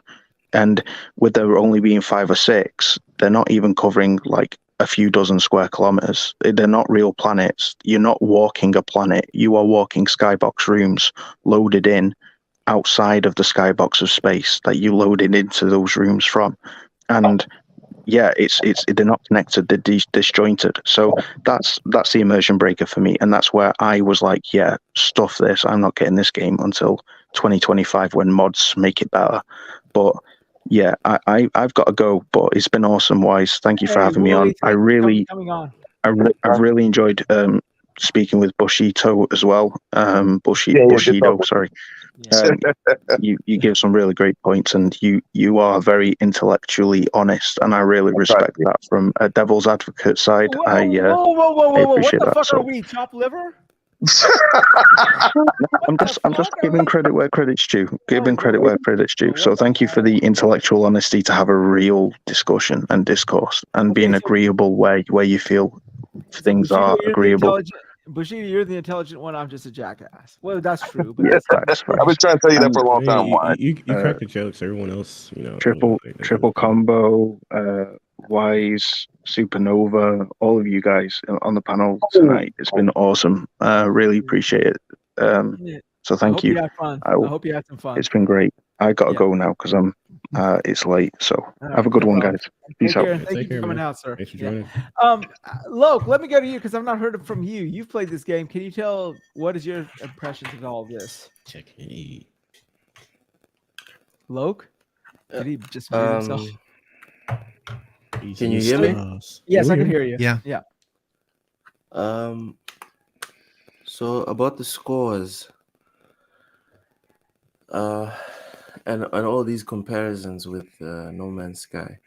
And with there only being 5 or 6, they're not even covering like a few dozen square kilometers. They're not real planets. You're not walking a planet. You are walking skybox rooms loaded in outside of the skybox of space that you loaded into those rooms from. And yeah, they're not connected. They're disjointed. So that's the immersion breaker for me. And that's where I was like, yeah, stuff this. I'm not getting this game until 2025 when mods make it better. But yeah, I've got to go, but it's been awesome, Wize. Thank you for having me on. I've really enjoyed speaking with Bushido as well. Bushido, sorry. You give some really great points, and you are very intellectually honest, and I really respect that from a devil's advocate side. Whoa, I appreciate what the fuck that. are we, chopped liver? I'm just giving credit where credit's due. Giving credit where credit's due. So thank you for the intellectual honesty to have a real discussion and discourse and being agreeable where you feel things are agreeable. Bushido, you're the intelligent one. I'm just a jackass. Well, that's true. But that's fine. I've been trying to tell you that for a long time. Why? You crack the jokes. Everyone else, Triple combo, Wize, Supernova, all of you guys on the panel tonight. It's been awesome. Really appreciate it. So thank you. I hope you had some fun. It's been great. I gotta go now because it's late. So have a good one, guys. Peace out. Thank you for coming out, sir. Thanks for joining. Loke, let me go to you because I've not heard it from you. You've played this game. Can you tell what is your impressions of all of this? Check it. Loke? Did he just mute himself? Can you hear me? Yes, I can hear you. Yeah. So about the scores, and all these comparisons with No Man's Sky,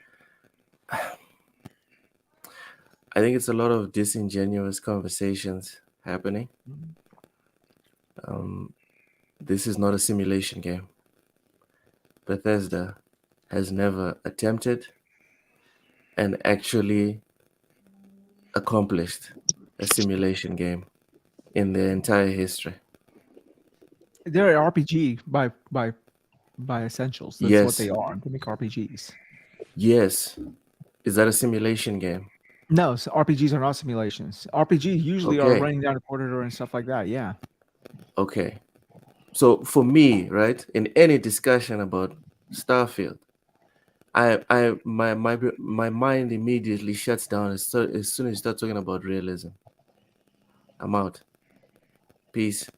I think it's a lot of disingenuous conversations happening. This is not a simulation game. Bethesda has never attempted and actually accomplished a simulation game in their entire history. They're an RPG by essentials. That's what they Yes. are. They make RPGs. Yes. Is that a simulation game? No, so RPGs are not simulations. RPGs usually are Okay. running down a corridor and stuff like that. Yeah. Okay. So for me, right, in any discussion about Starfield, my mind immediately shuts down as soon as you start talking about realism. I'm out. Peace.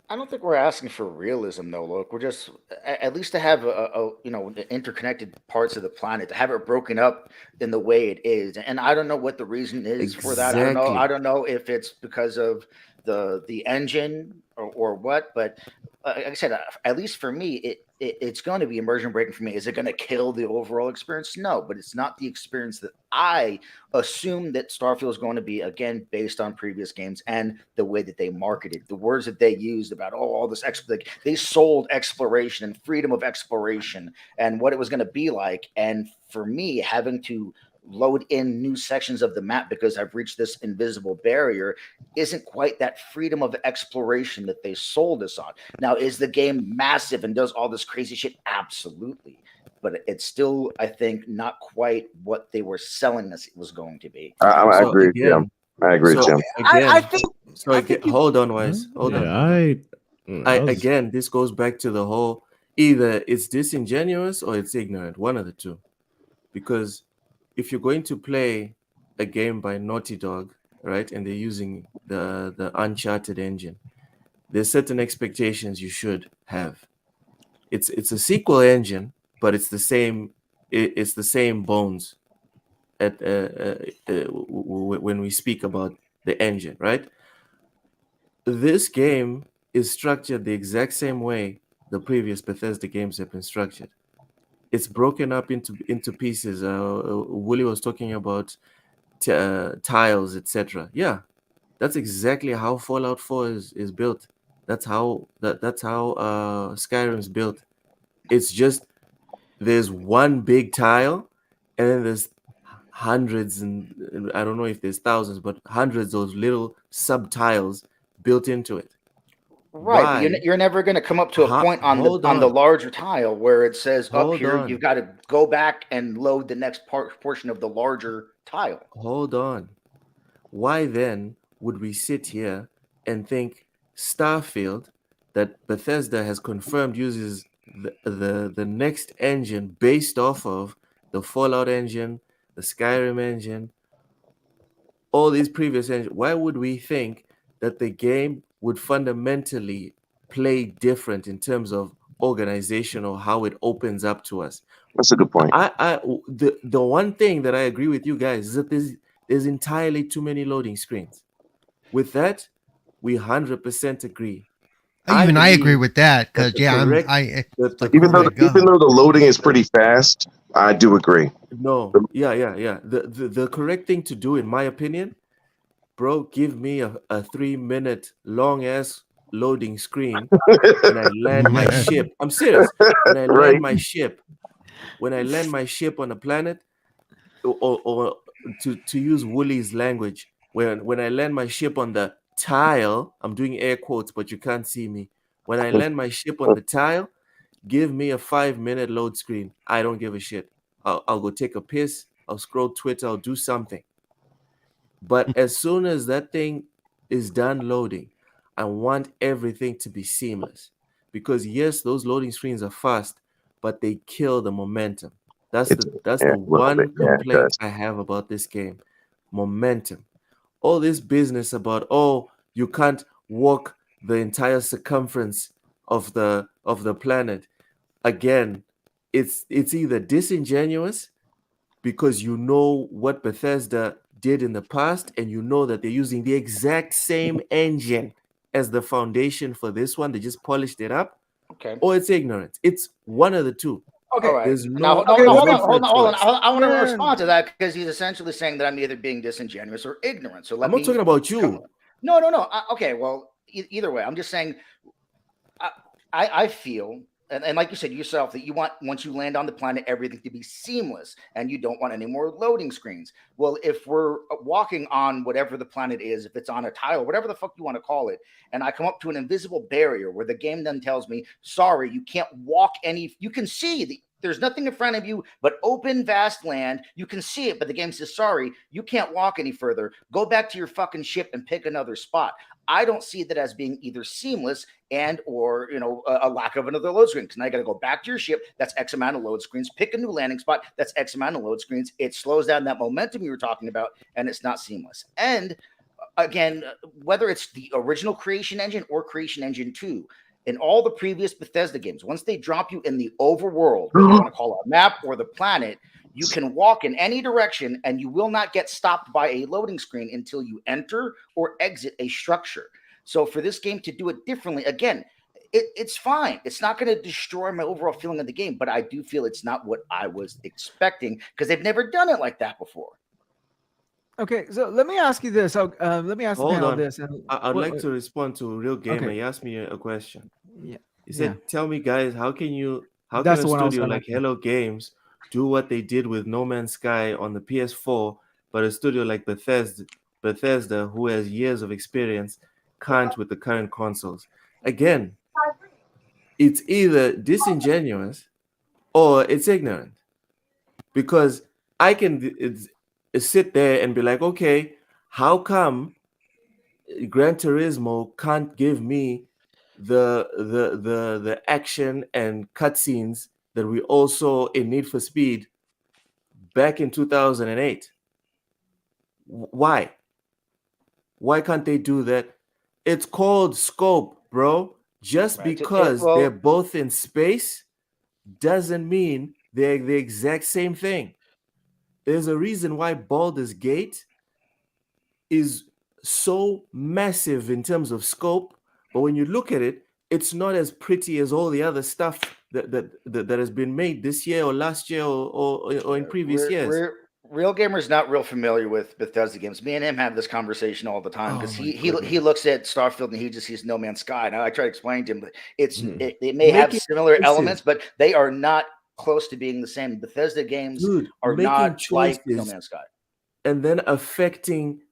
I don't think we're asking for realism, though. Look, we're just at least to have the interconnected parts of the planet, to have it broken up in the way it is. And I don't know what the reason is for that. I don't know. Exactly. I don't know if it's because of the engine or what. But like I said, at least for me, it's going to be immersion breaking for me. Is it going to kill the overall experience? No, but it's not the experience that I assume that Starfield is going to be, again, based on previous games and the way that they marketed, the words that they used about all this like they sold exploration and freedom of exploration and what it was going to be like. And for me, having to load in new sections of the map because I've reached this invisible barrier isn't quite that freedom of exploration that they sold us on. Now, is the game massive and does all this crazy shit? Absolutely. But it's still, I think, not quite what they were selling us it was going to be. I So agree with Jim. again, I agree with so Jim. again, I think so again, hold on, Wise. Hold on. I was, Again, this goes back to the whole either it's disingenuous or it's ignorant, one of the two. Because if you're going to play a game by Naughty Dog, right, and they're using the Uncharted engine, there's certain expectations you should have. It's a sequel engine, but it's the same. It's the same bones at when we speak about the engine, right? This game is structured the exact same way the previous Bethesda games have been structured. It's broken up into pieces. Willie was talking about tiles, etc. Yeah, that's exactly how Fallout 4 is built. That's how Skyrim's built. It's just there's one big tile, and then there's hundreds and I don't know if there's thousands, but hundreds of little sub tiles built into it. right, but Why? you're never going to come up to a point on the Hold on the on. larger tile where it says up Hold here on. you've got to go back and load the next portion of the larger tile. Hold on. Why then would we sit here and think Starfield, that Bethesda has confirmed uses the next engine based off of the Fallout engine, the Skyrim engine, all these previous engines, why would we think that the game would fundamentally play different in terms of organization or how it opens up to us? That's a good point. The one thing that I agree with you guys is that there's entirely too many loading screens. With that, we 100% agree. Even I agree believe with that that because the yeah, correct- it's like, Even oh though my God. even though the loading is pretty fast, I do agree. No, yeah. The correct thing to do, in my opinion, bro, give me a 3-minute long ass loading screen when I land my ship. I'm serious. When I Right. land my ship, on a planet, or to use Wooly's language, when I land my ship on the tile, I'm doing air quotes, but you can't see me. When I land my ship on the tile, give me a 5-minute load screen. I don't give a shit. I'll go take a piss. I'll scroll Twitter. I'll do something. But as soon as that thing is done loading, I want everything to be seamless. Because yes, those loading screens are fast, but they kill the momentum. That's It's- the yeah, a little one bit. Yeah, it complaint does. I have about this game. Momentum. All this business about, oh, you can't walk the entire circumference of the planet. Again, it's either disingenuous because you know what Bethesda did in the past and you know that they're using the exact same engine as the foundation for this one. They just polished it up. Okay. Or it's ignorance. It's one of the two. Okay. All right. There's Now, no, no, Okay, no, there's hold no on, hold on, third hold on. choice. I want to Yeah. respond to that because he's essentially saying that I'm either being disingenuous or ignorant. So let I'm not me talking about come. you. No, no, no. Okay, well, either way, I'm just saying I feel, and like you said yourself, that you want, once you land on the planet, everything to be seamless and you don't want any more loading screens. Well, if we're walking on whatever the planet is, if it's on a tile, whatever the fuck you want to call it, and I come up to an invisible barrier where the game then tells me, sorry, you can't walk any, you can see there's nothing in front of you but open, vast land. You can see it, but the game says, sorry, you can't walk any further. Go back to your fucking ship and pick another spot. I don't see that as being either seamless and or a lack of another load screen, because now you got to go back to your ship. That's X amount of load screens. Pick a new landing spot. That's X amount of load screens. It slows down that momentum you were talking about, and it's not seamless. And again, whether it's the original Creation Engine or Creation Engine 2, in all the previous Bethesda games, once they drop you in the overworld, whether you want to call it a map or the planet, you can walk in any direction and you will not get stopped by a loading screen until you enter or exit a structure. So for this game to do it differently, again, it's fine. It's not going to destroy my overall feeling of the game, but I do feel it's not what I was expecting because they've never done it like that before. Okay, so let me ask you this. Let me ask the Hold panel on. this. And I'd like to respond to Real Gamer. Okay. He asked me a question. Yeah. He said, "Tell me, guys, how can That's a the one I was studio gonna like mention. Hello Games do what they did with No Man's Sky on the PS4, but a studio like Bethesda, who has years of experience, can't with the current consoles?" Again, it's either disingenuous or it's ignorant, because I can sit there and be like, okay, how come Gran Turismo can't give me the action and cutscenes that we also in Need for Speed back in 2008? Why can't they do that? It's called scope, bro. Just Right. because they're both in space doesn't mean they're the exact same thing. There's a reason why Baldur's Gate is so massive in terms of scope, but when you look at it, it's not as pretty as all the other stuff that has been made this year or last year or in previous years. Real Gamer's not real familiar with Bethesda games. Me and him have this conversation all the time because he looks at Starfield and he just sees No Man's Sky. And I try to explain to him that it may have similar elements, but they are not close to being the same. Bethesda games are not like No Man's Sky. And then affecting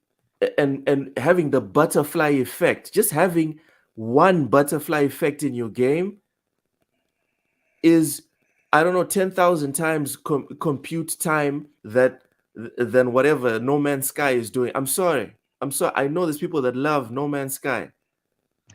and having the butterfly effect, just having one butterfly effect in your game is, I don't know, 10,000 times compute time than whatever No Man's Sky is doing. I'm sorry. I know there's people that love No Man's Sky,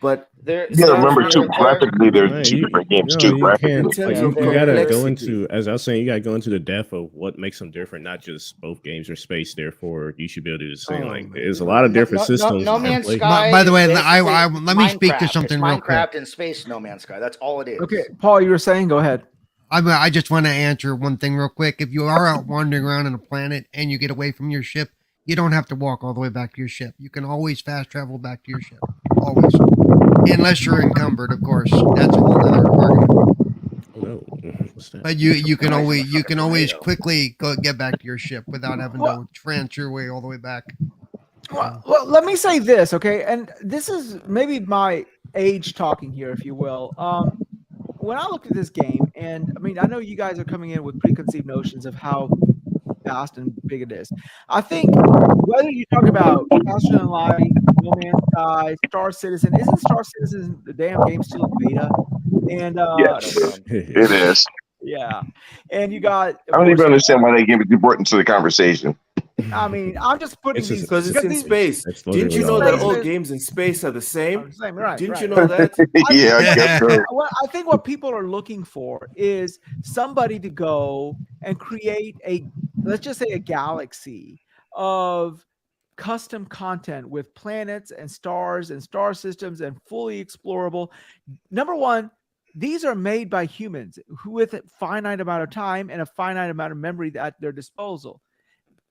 but you gotta remember too, graphically they're two different games too. You Graphically, can't. You gotta go into, as I was saying, you gotta go into the depth of what makes them different. Not just both games are spaced, therefore you should be able to say like there's a lot of different systems. No Man's Sky. By the way, I let me speak to something real quick. Minecraft in space, No Man's Sky. That's all it is. Okay, Paul, you were saying, go ahead. I just want to answer one thing real quick. If you are out wandering around on a planet and you get away from your ship, you don't have to walk all the way back to your ship. You can always fast travel back to your ship. Always. Unless you're encumbered, of course. That's a whole other argument. But you can always quickly get back to your ship without having to transfer your way all the way back. Well, let me say this, okay? And this is maybe my age talking here, if you will. When I look at this game, and I mean, I know you guys are coming in with preconceived notions of how vast and big it is. I think whether you talk about Faster Than Light, No Man's Sky, Star Citizen, isn't Star Citizen the damn game still in beta? And yes, it is. Yeah, and you got. I don't even understand why they brought into the conversation. I mean, I'm just putting these because it's in space. Didn't you know that all games in space are the same? Right, Didn't you know that? Yeah, I guess so. Well, I think what people are looking for is somebody to go and create let's just say a galaxy of custom content with planets and stars and star systems and fully explorable. Number one, these are made by humans who with a finite amount of time and a finite amount of memory at their disposal.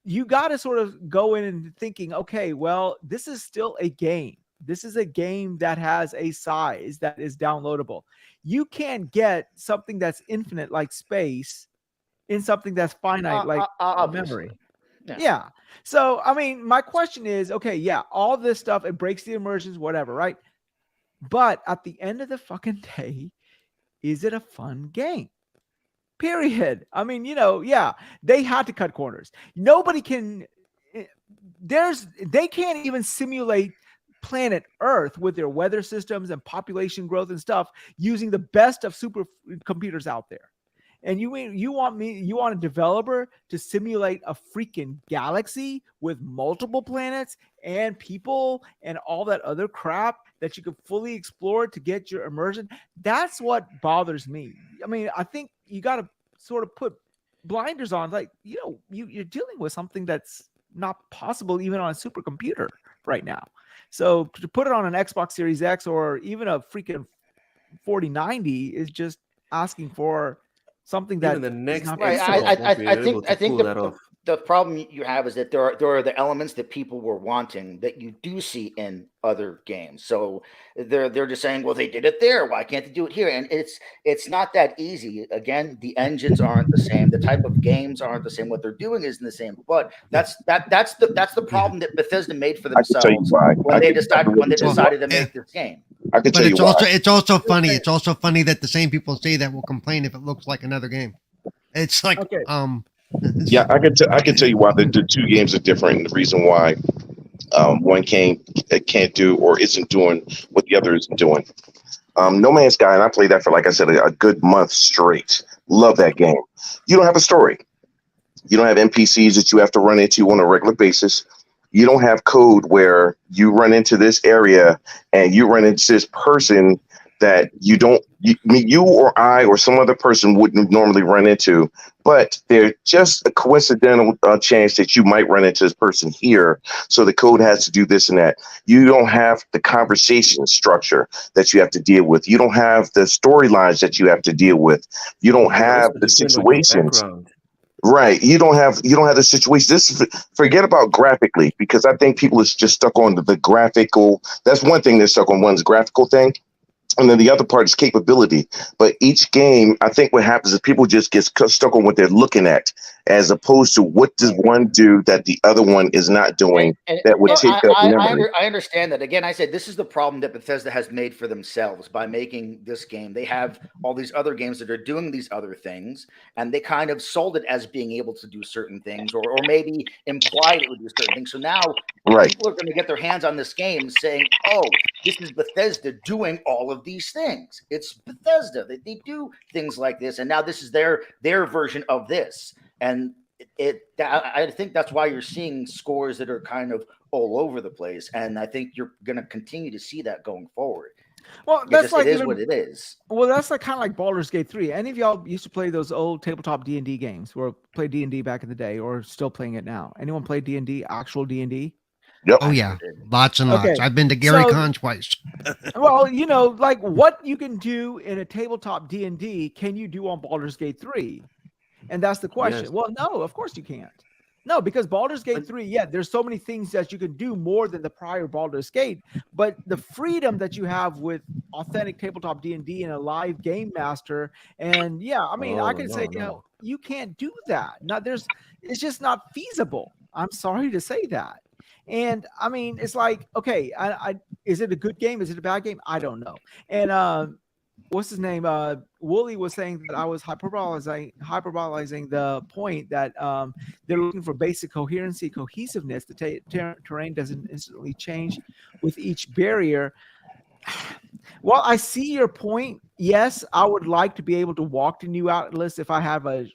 You got to sort of go in and thinking, okay, well, this is still a game. This is a game that has a size that is downloadable. You can't get something that's infinite like space in something that's finite like memory. Yeah. So, I mean, my question is, okay, yeah, all this stuff, it breaks the immersions, whatever, right? But at the end of the fucking day, is it a fun game? Period. I mean, yeah, they had to cut corners. Nobody can, they can't even simulate planet Earth with their weather systems and population growth and stuff using the best of supercomputers out there. And you want a developer to simulate a freaking galaxy with multiple planets and people and all that other crap that you could fully explore to get your immersion? That's what bothers me. I mean, I think you got to sort of put blinders on. Like, you're dealing with something that's not possible even on a supercomputer right now. So to put it on an Xbox Series X or even a freaking 4090 is just asking for something that even the next right. Xbox won't be able to pull that off. The problem you have is that there are the elements that people were wanting that you do see in other games. So they're just saying, well, they did it there. Why can't they do it here? And it's not that easy. Again, the engines aren't the same. The type of games aren't the same. What they're doing isn't the same. But that's the problem that Bethesda made for themselves when they decided to make this game. I can tell you why. It's also funny. It's also funny that the same people say that will complain if it looks like another game. It's like yeah, I can tell you why the two games are different, and the reason why one can't do or isn't doing what the other isn't doing. No Man's Sky, and I played that for, like I said, a good month straight. Love that game. You don't have a story. You don't have NPCs that you have to run into on a regular basis. You don't have code where you run into this area and you run into this person that you or I or some other person wouldn't normally run into, but they're just a coincidental chance that you might run into this person here. So the code has to do this and that. You don't have the conversation structure that you have to deal with. You don't have the storylines that you have to deal with. You don't have the situations. Right. You don't have the situation. Forget about graphically, because I think people is just stuck on the graphical. That's one thing they're stuck on, one's graphical thing. And then the other part is capability. But each game, I think what happens is people just get stuck on what they're looking at, as opposed to what does one do that the other one is not doing that would take up memory. I understand that. Again, I said this is the problem that Bethesda has made for themselves by making this game. They have all these other games that are doing these other things, and they kind of sold it as being able to do certain things, or maybe implied it would do certain things. So now people are going to get their hands on this game saying, oh, this is Bethesda doing all of these things. It's Bethesda. They do things like this, and now this is their version of this. And I think that's why you're seeing scores that are kind of all over the place. And I think you're going to continue to see that going forward. Well, that's like it is what it is. Well, that's like kind of like Baldur's Gate 3. Any of y'all used to play those old tabletop D&D games, or play D&D back in the day, or still playing it now? Anyone play D&D, actual D&D? Yep. Oh yeah, lots and lots. Okay. I've been to Gary Con twice. Well, like what you can do in a tabletop D&D, can you do on Baldur's Gate 3? And that's the question. Yes. Well, no, of course you can't. No, because Baldur's Gate 3, there's so many things that you can do more than the prior Baldur's Gate, but the freedom that you have with authentic tabletop D&D and a live game master, and I can say, you can't do that. It's just not feasible. I'm sorry to say that. And I mean, it's like, okay, is it a good game? Is it a bad game? I don't know. And what's his name? Wooly was saying that I was hyperbolizing the point that they're looking for basic coherency, cohesiveness. The terrain doesn't instantly change with each barrier. Well, I see your point. Yes, I would like to be able to walk to New Atlas if I have a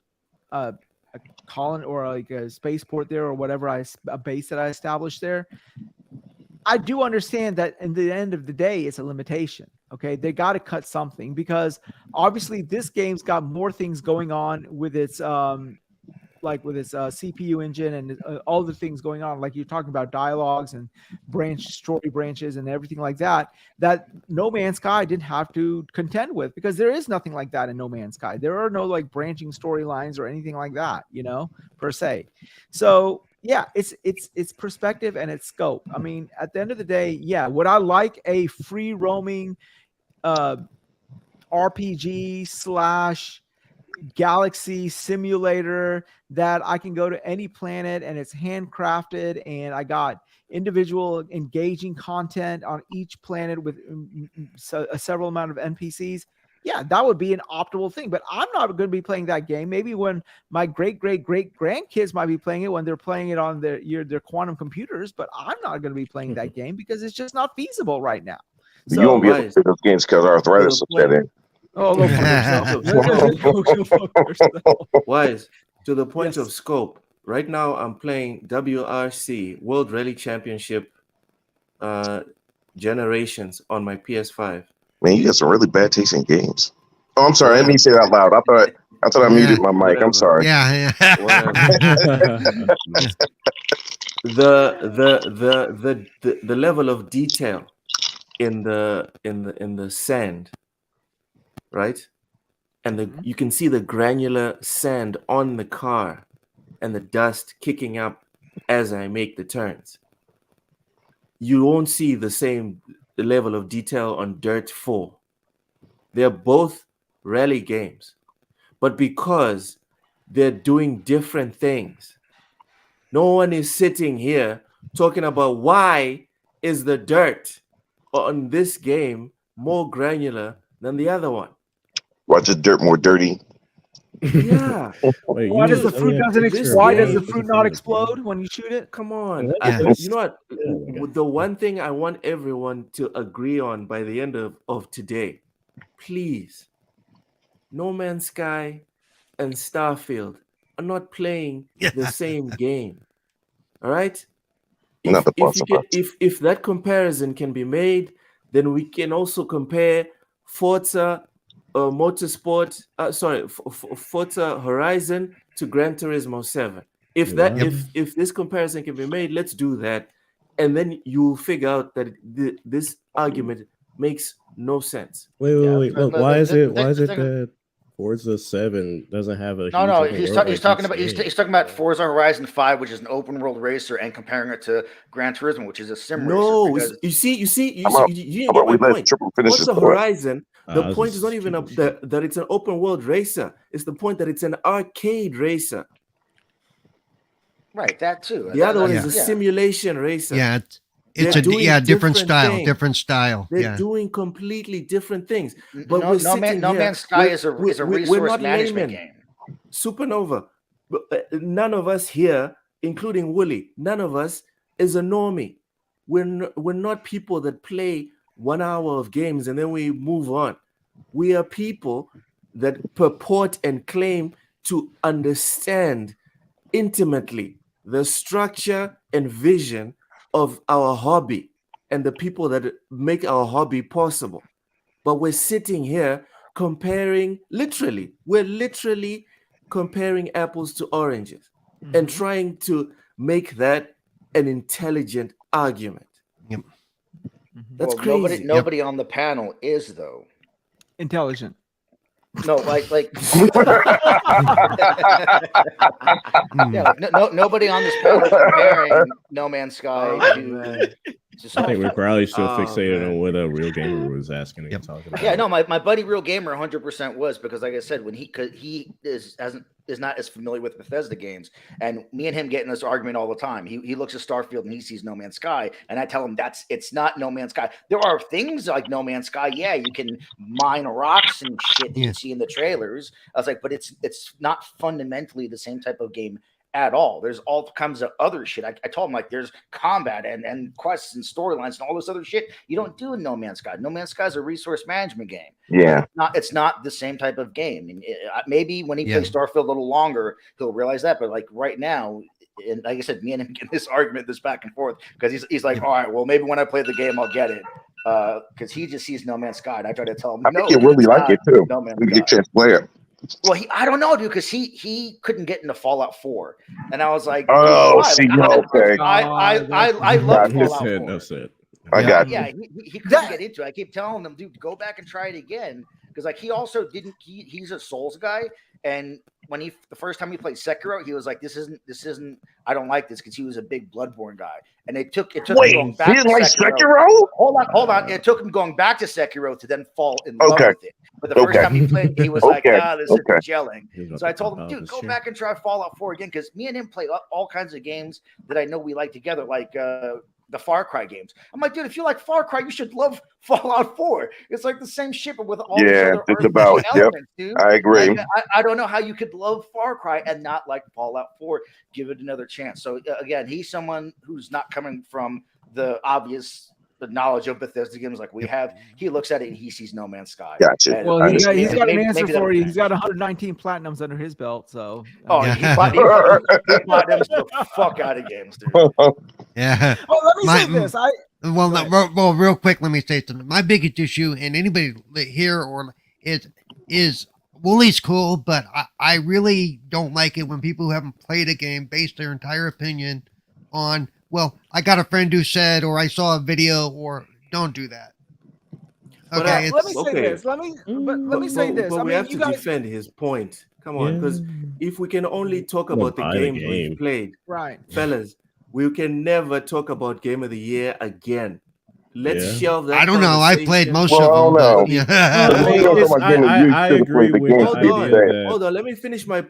colony or like a spaceport there or whatever, a base that I established there. I do understand that in the end of the day, it's a limitation. Okay, they got to cut something, because obviously this game's got more things going on with its CPU engine and all the things going on, like you're talking about dialogues and story branches and everything like that No Man's Sky didn't have to contend with, because there is nothing like that in No Man's Sky. There are no like branching storylines or anything like that, per se. So yeah, it's perspective and its scope. I mean, at the end of the day, would I like a free roaming RPG / galaxy simulator that I can go to any planet and it's handcrafted, and I got individual engaging content on each planet with a several amount of NPCs. Yeah, that would be an optimal thing. But I'm not going to be playing that game. Maybe when my great grandkids might be playing it when they're playing it on their quantum computers. But I'm not going to be playing that game because it's just not feasible right now. So, you won't be able to play those games because arthritis will set in. Oh, go fuck yourself. Wize, to the point of scope. Right now, I'm playing WRC World Rally Championship Generations on my PS5. Man, you got some really bad taste in games. Oh, I'm sorry. I didn't mean to say that out loud. I thought I muted my mic. I'm sorry. Yeah. The level of detail in the sand, right? And you can see the granular sand on the car and the dust kicking up as I make the turns. You won't see the same level of detail on Dirt 4. They're both rally games, but because they're doing different things, no one is sitting here talking about why is the dirt on this game more granular than the other one. Why is the dirt more dirty? Yeah. Wait, why does the fruit not explode when you shoot it? Come on. You know what? The one thing I want everyone to agree on by the end of today, please, No Man's Sky and Starfield are not playing the same game. All right? If that comparison can be made, then we can also compare Forza Forza Horizon to Gran Turismo 7. If this comparison can be made, let's do that, and then you'll figure out that this argument makes no sense. Wait. Well, why is it that Forza 7 doesn't have a no? He's talking about Forza Horizon 5, which is an open world racer, and comparing it to Gran Turismo, which is a sim racer. No, you didn't get my point. Forza Horizon, the point is not even that it's an open world racer. It's the point that it's an arcade racer. Right, that too. The other one is a simulation racer. Yeah, it's different style. They're doing completely different things. But No Man's Sky is a resource management game. Supernova. None of us here, including Wooly, none of us is a normie. We're not people that play 1 hour of games and then we move on. We are people that purport and claim to understand intimately the structure and vision of our hobby and the people that make our hobby possible. But we're sitting here we're literally comparing apples to oranges and trying to make that an intelligent argument. Yep. That's crazy. Nobody on the panel is, though. Intelligent. No, nobody on this panel is comparing No Man's Sky to I think we're probably still fixated on what a real gamer was asking and talking about. Yeah, no, my buddy Real Gamer 100% was, because like I said, when he is not as familiar with Bethesda games, and me and him get in this argument all the time. He looks at Starfield and he sees No Man's Sky, and I tell him it's not No Man's Sky. There are things like No Man's Sky. Yeah, you can mine rocks and shit that you see in the trailers. I was like, but it's not fundamentally the same type of game at all. There's all kinds of other shit. I told him, like, there's combat and quests and storylines and all this other shit you don't do in No Man's Sky. No Man's Sky is a resource management game. Yeah, it's not the same type of game. And maybe when he plays Starfield a little longer, he'll realize that. But like right now, and like I said, me and him get this argument, this back and forth, because he's like, all right, well, maybe when I play the game, I'll get it. Because he just sees No Man's Sky, and I try to tell him, I think you really like it too. No Man's We Sky. get chance to play it. Well, I don't know, dude, because he couldn't get into Fallout 4, and I was like, oh, why? see, okay. okay. I love Fallout 4. I got you. Yeah, he couldn't get into it. I keep telling him, dude, go back and try it again, because like he also didn't. He's a Souls guy, And when the first time he played Sekiro, he was like, "This isn't. I don't like this," because he was a big Bloodborne guy. And it took him Wait, going he back to didn't like Sekiro. Sekiro? Hold on. It took him going back to Sekiro to then fall in love Okay. with it. But the first Okay. time he played, he was like, Okay. this isn't Okay. gelling. So I told him, dude, go back and try Fallout 4 again, because me and him play all kinds of games that I know we like together, like the Far Cry games. I'm like, dude, if you like Far Cry, you should love Fallout 4. It's like the same shit, but with all these Yeah, other it's RPG about. Yep, elements, dude. I agree. Like, I don't know how you could love Far Cry and not like Fallout 4. Give it another chance. So again, he's someone who's not coming from the obvious knowledge of Bethesda games like we have. He looks at it and he sees No Man's Sky. Gotcha. And Well, I he's understand. got an answer maybe that'll for you. change. He's got 119 platinums under his belt. So, Oh, Yeah. he platinums the fuck out of games, dude. Yeah. well, let me say this. Well, Go ahead. well, real quick, let me say something. My biggest issue, and anybody here or is Woolie's cool, but I really don't like it when people who haven't played a game base their entire opinion on, well, I got a friend who said, or I saw a video, or don't do that. But, Okay, let me say okay. this. Let me say this. But I we mean, have to you guys, defend his point. Come on, because if we can only talk about the buy the games game. we've played, right? fellas, we can never talk about Game of the Year again. Let's Yeah. shelve that. I don't know. I played conversation. most Well, I of them. don't But, know. yeah. The minute you're talking about game of the year, you I should have agree played the with game. the Hold to on, get that. hold on. Let me finish my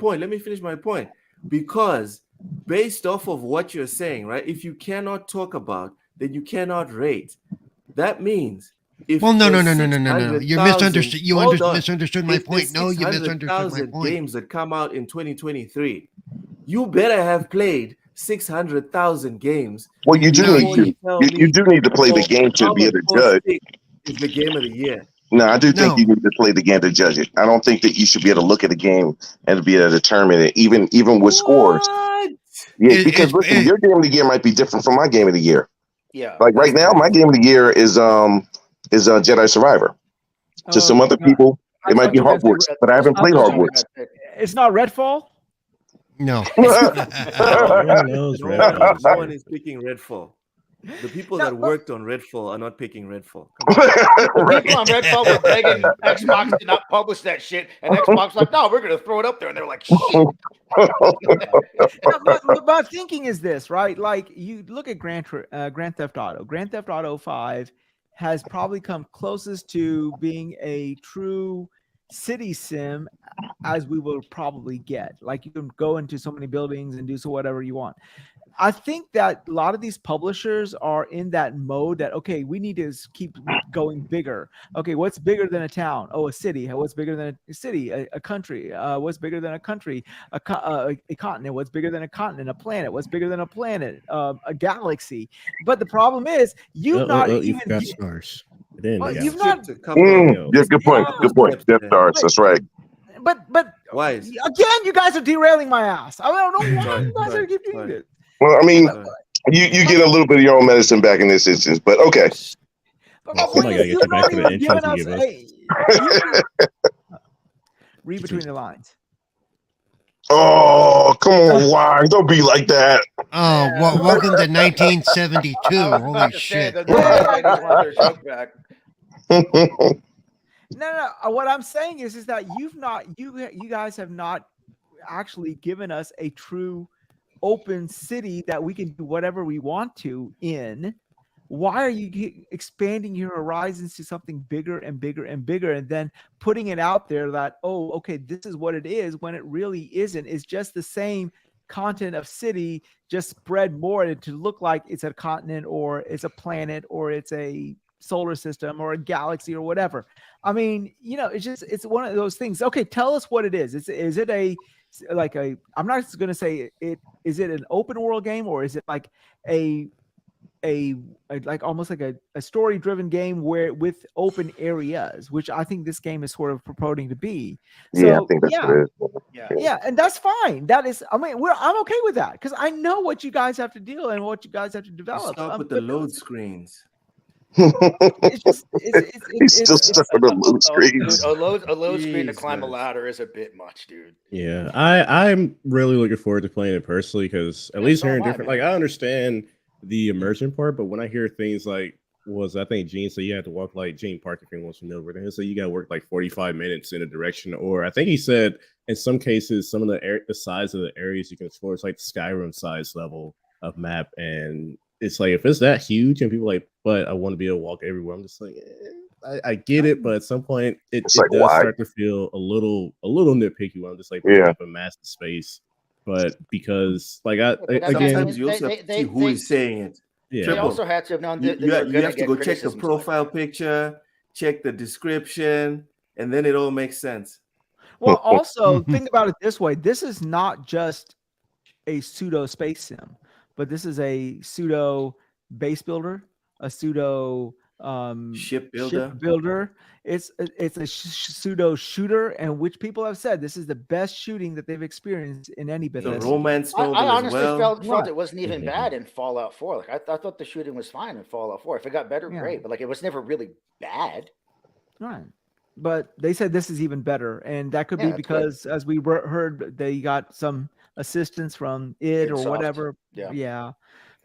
point. Because based off of what you're saying, right? If you cannot talk about, then you cannot rate. That means if Well, no. there's You 600,000 misunderstood. You hold on. misunderstood my If point. there's No, you misunderstood my 600,000 point. games that come out in 2023, you better have played 600,000 games. Well, you do No, need to. You do need to play the game to be able to judge. Is the Game of the Year. No, I do think No. you need to play the game to judge it. I don't think that you should be able to look at a game and be able to determine it, even with scores. What? Yeah, because listen, your game of the year might be different from my game of the year. Yeah. Like right now, my game of the year is Jedi Survivor. To some other people, it might be Hogwarts, but I haven't played Hogwarts. It's not Redfall. No. No one is picking Redfall. The people that worked on Redfall are not picking Redfall. People on Redfall were begging Xbox to not publish that shit, and Xbox like, no, we're gonna throw it up there, and they're like, shit. But my thinking is this, right? Like you look at Grand Theft Auto. Grand Theft Auto 5 has probably come closest to being a true city sim as we will probably get. Like you can go into so many buildings and do so whatever you want. I think that a lot of these publishers are in that mode that, okay, we need to keep going bigger. Okay, what's bigger than a town? Oh, a city. What's bigger than a city? A country. What's bigger than a country? A continent. What's bigger than a continent? A planet. What's bigger than a planet? A galaxy. But the problem is, you've not even. You've got stars. Then you've not. Yeah, good point. Good point. Death Stars. That's right. But Wize. Again, you guys are derailing my ass. I don't know why you guys are keep doing it. Well, I mean, you get a little bit of your own medicine back in this instance, but okay. Somebody gotta get you back to the intro you gave us. Read between the lines. Oh, come on, Wize. Don't be like that. Oh, well, welcome to 1972. Holy shit. No. What I'm saying is that you guys have not actually given us a true open city that we can do whatever we want to in. Why are you expanding your horizons to something bigger and bigger and bigger, and then putting it out there that, oh, okay, this is what it is, when it really isn't? It's just the same content of city, just spread more to look like it's a continent or it's a planet or it's a solar system or a galaxy or whatever. I mean, it's one of those things. Okay, tell us what it is. Is it I'm not going to say it. Is it an open world game, or is it like a almost like a story driven game where with open areas, which I think this game is sort of purporting to be. So, yeah, I think that's what it is. Yeah, and that's fine. That is, I mean, I'm okay with that because I know what you guys have to deal and what you guys have to develop. Stop with the load screens. He's still stuck on the load screens. A load screen to climb a ladder is a bit much, dude. Yeah, I'm really looking forward to playing it personally because at least hearing different. Like I understand the immersion part, but when I hear things like was I think Gene said you had to walk like Gene Parker, if anyone's familiar with him. So you got to work like 45 minutes in a direction, or I think he said in some cases some of the size of the areas you can explore is like Skyrim size level of map, and it's like if it's that huge and people like, but I want to be able to walk everywhere. I'm just like, I get it, but at some point it like, does why? start to feel a little nitpicky when I'm just like Yeah. up a massive space. But because like sometimes you also They- have to see who is saying it. yeah, They Triple. also had to have known You, that you, they were you gonna have to get go check the criticisms like profile picture, check the description, and then it all makes sense. Well, also think about it this way: this is not just a pseudo space sim, but this is a pseudo base builder, a pseudo Ship builder. It's a pseudo shooter, and which people have said this is the best shooting that they've experienced in any The Bethesda. romance I novel as honestly well. felt it wasn't even Mhm. bad in Fallout 4. Like I thought the shooting was fine in Fallout 4. If it got better, Yeah. great. But like it was never really bad. Right. But they said this is even better, and that could Yeah, be that's good. because, as we heard, they got some assistance from it or Id Soft. whatever. Yeah.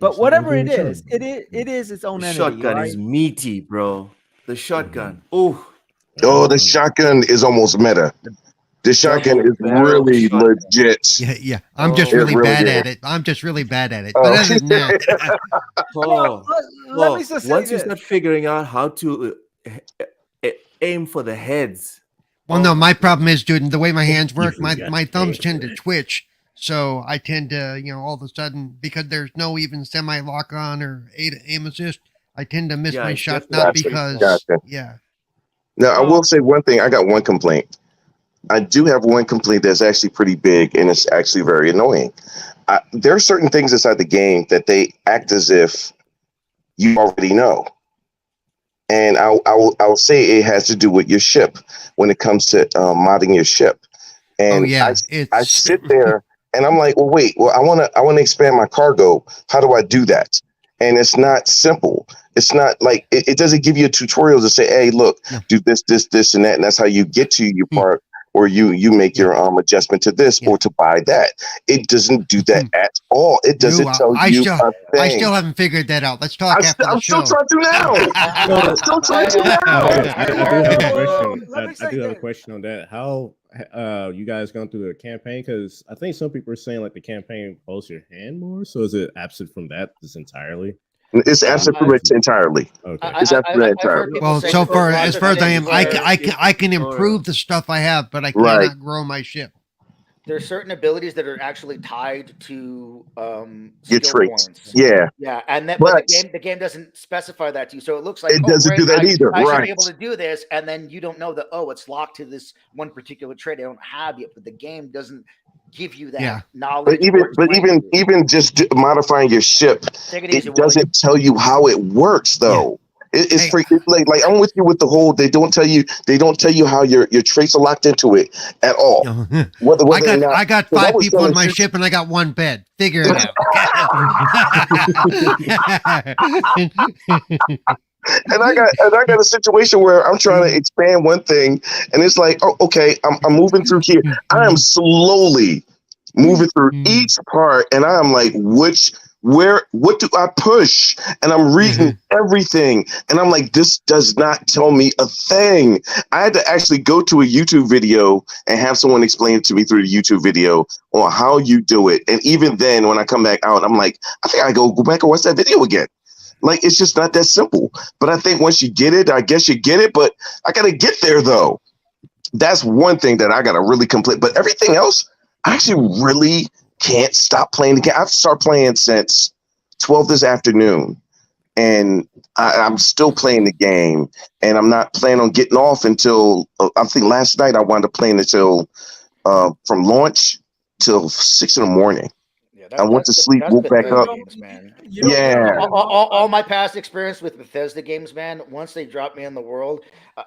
But That's whatever what it they're is, doing. it is its own The entity, shotgun right? is meaty, bro. The shotgun. Oh, Oh, the shotgun is almost meta. The shotgun is barrel really shotgun. legit. Yeah. I'm just Oh. really It really bad is. at it. I'm just really bad at it. Oh. But other than that, Oh, Let me just say once you this. start figuring out how to aim for the heads. well, no, my problem is, dude, the way my hands work, forgot my to thumbs pay tend for to it. twitch. So I tend to, all of a sudden, because there's no even semi lock on or aim assist, I tend to miss Yeah, my it's shots. definitely Not painful. because, Gotcha. yeah. Now, I will say one thing. I got one complaint. I do have one complaint that's actually pretty big, and it's actually very annoying. There are certain things inside the game that they act as if you already know. And I'll say it has to do with your ship when it comes to modding your ship. And Oh yeah, I it's sit there and I'm like, well, wait, I wanna expand my cargo. How do I do that? And it's not simple. It's not like it doesn't give you a tutorial to say, hey, look, No. do this, and that, and that's how you get to your part, or you make your adjustment to this or to buy that. It doesn't do that at all. It doesn't No, tell I you still- a thing. I still haven't figured that out. Let's talk after the I'm show. still trying to now. I'm still trying to now. I do have a question. Let me I say do have a this. question on that. How you guys gone through the campaign? Because I think some people are saying like the campaign pulls your hand more. So is it absent from that just entirely? It's absent from it entirely. Okay. It's absent from it entirely. Well, so far as I am, I can improve the stuff I have, but I Right. cannot grow my ship. There's certain abilities that are actually tied to Your skill traits. points. Yeah. Yeah, and then But the game doesn't specify that to you, so it looks like It doesn't do that either, I should right. be able to do this, and then you don't know that it's locked to this one particular trait I don't have yet, but the game doesn't give you that knowledge. But even just modifying your ship, Take it easy, it doesn't tell you how it works though. It's Hey, like I'm with you with the whole. They don't tell you how your traits are locked into it at all. Whether or not, I got 'cause I 5 was people on telling my you- ship and I got 1 bed. Figure it out. And I got a situation where I'm trying to expand one thing, and it's like, oh, okay, I'm moving through here. I am slowly moving through each part, and I'm like, what do I push? And I'm reading everything, and I'm like, this does not tell me a thing. I had to actually go to a YouTube video and have someone explain it to me through the YouTube video on how you do it. And even then, when I come back out, I'm like, I think I go back and watch that video again. Like, it's just not that simple. But I think once you get it, I guess you get it. But I got to get there, though. That's one thing that I got to really complete. But everything else, I actually really can't stop playing the game. I've started playing since 12 this afternoon. And I'm still playing the game. And I'm not planning on getting off until, I think last night I wound up playing until from launch till 6 in the morning. I went to sleep, woke back up. Games, man. Yeah. All my past experience with Bethesda games, man. Once they drop me in the world,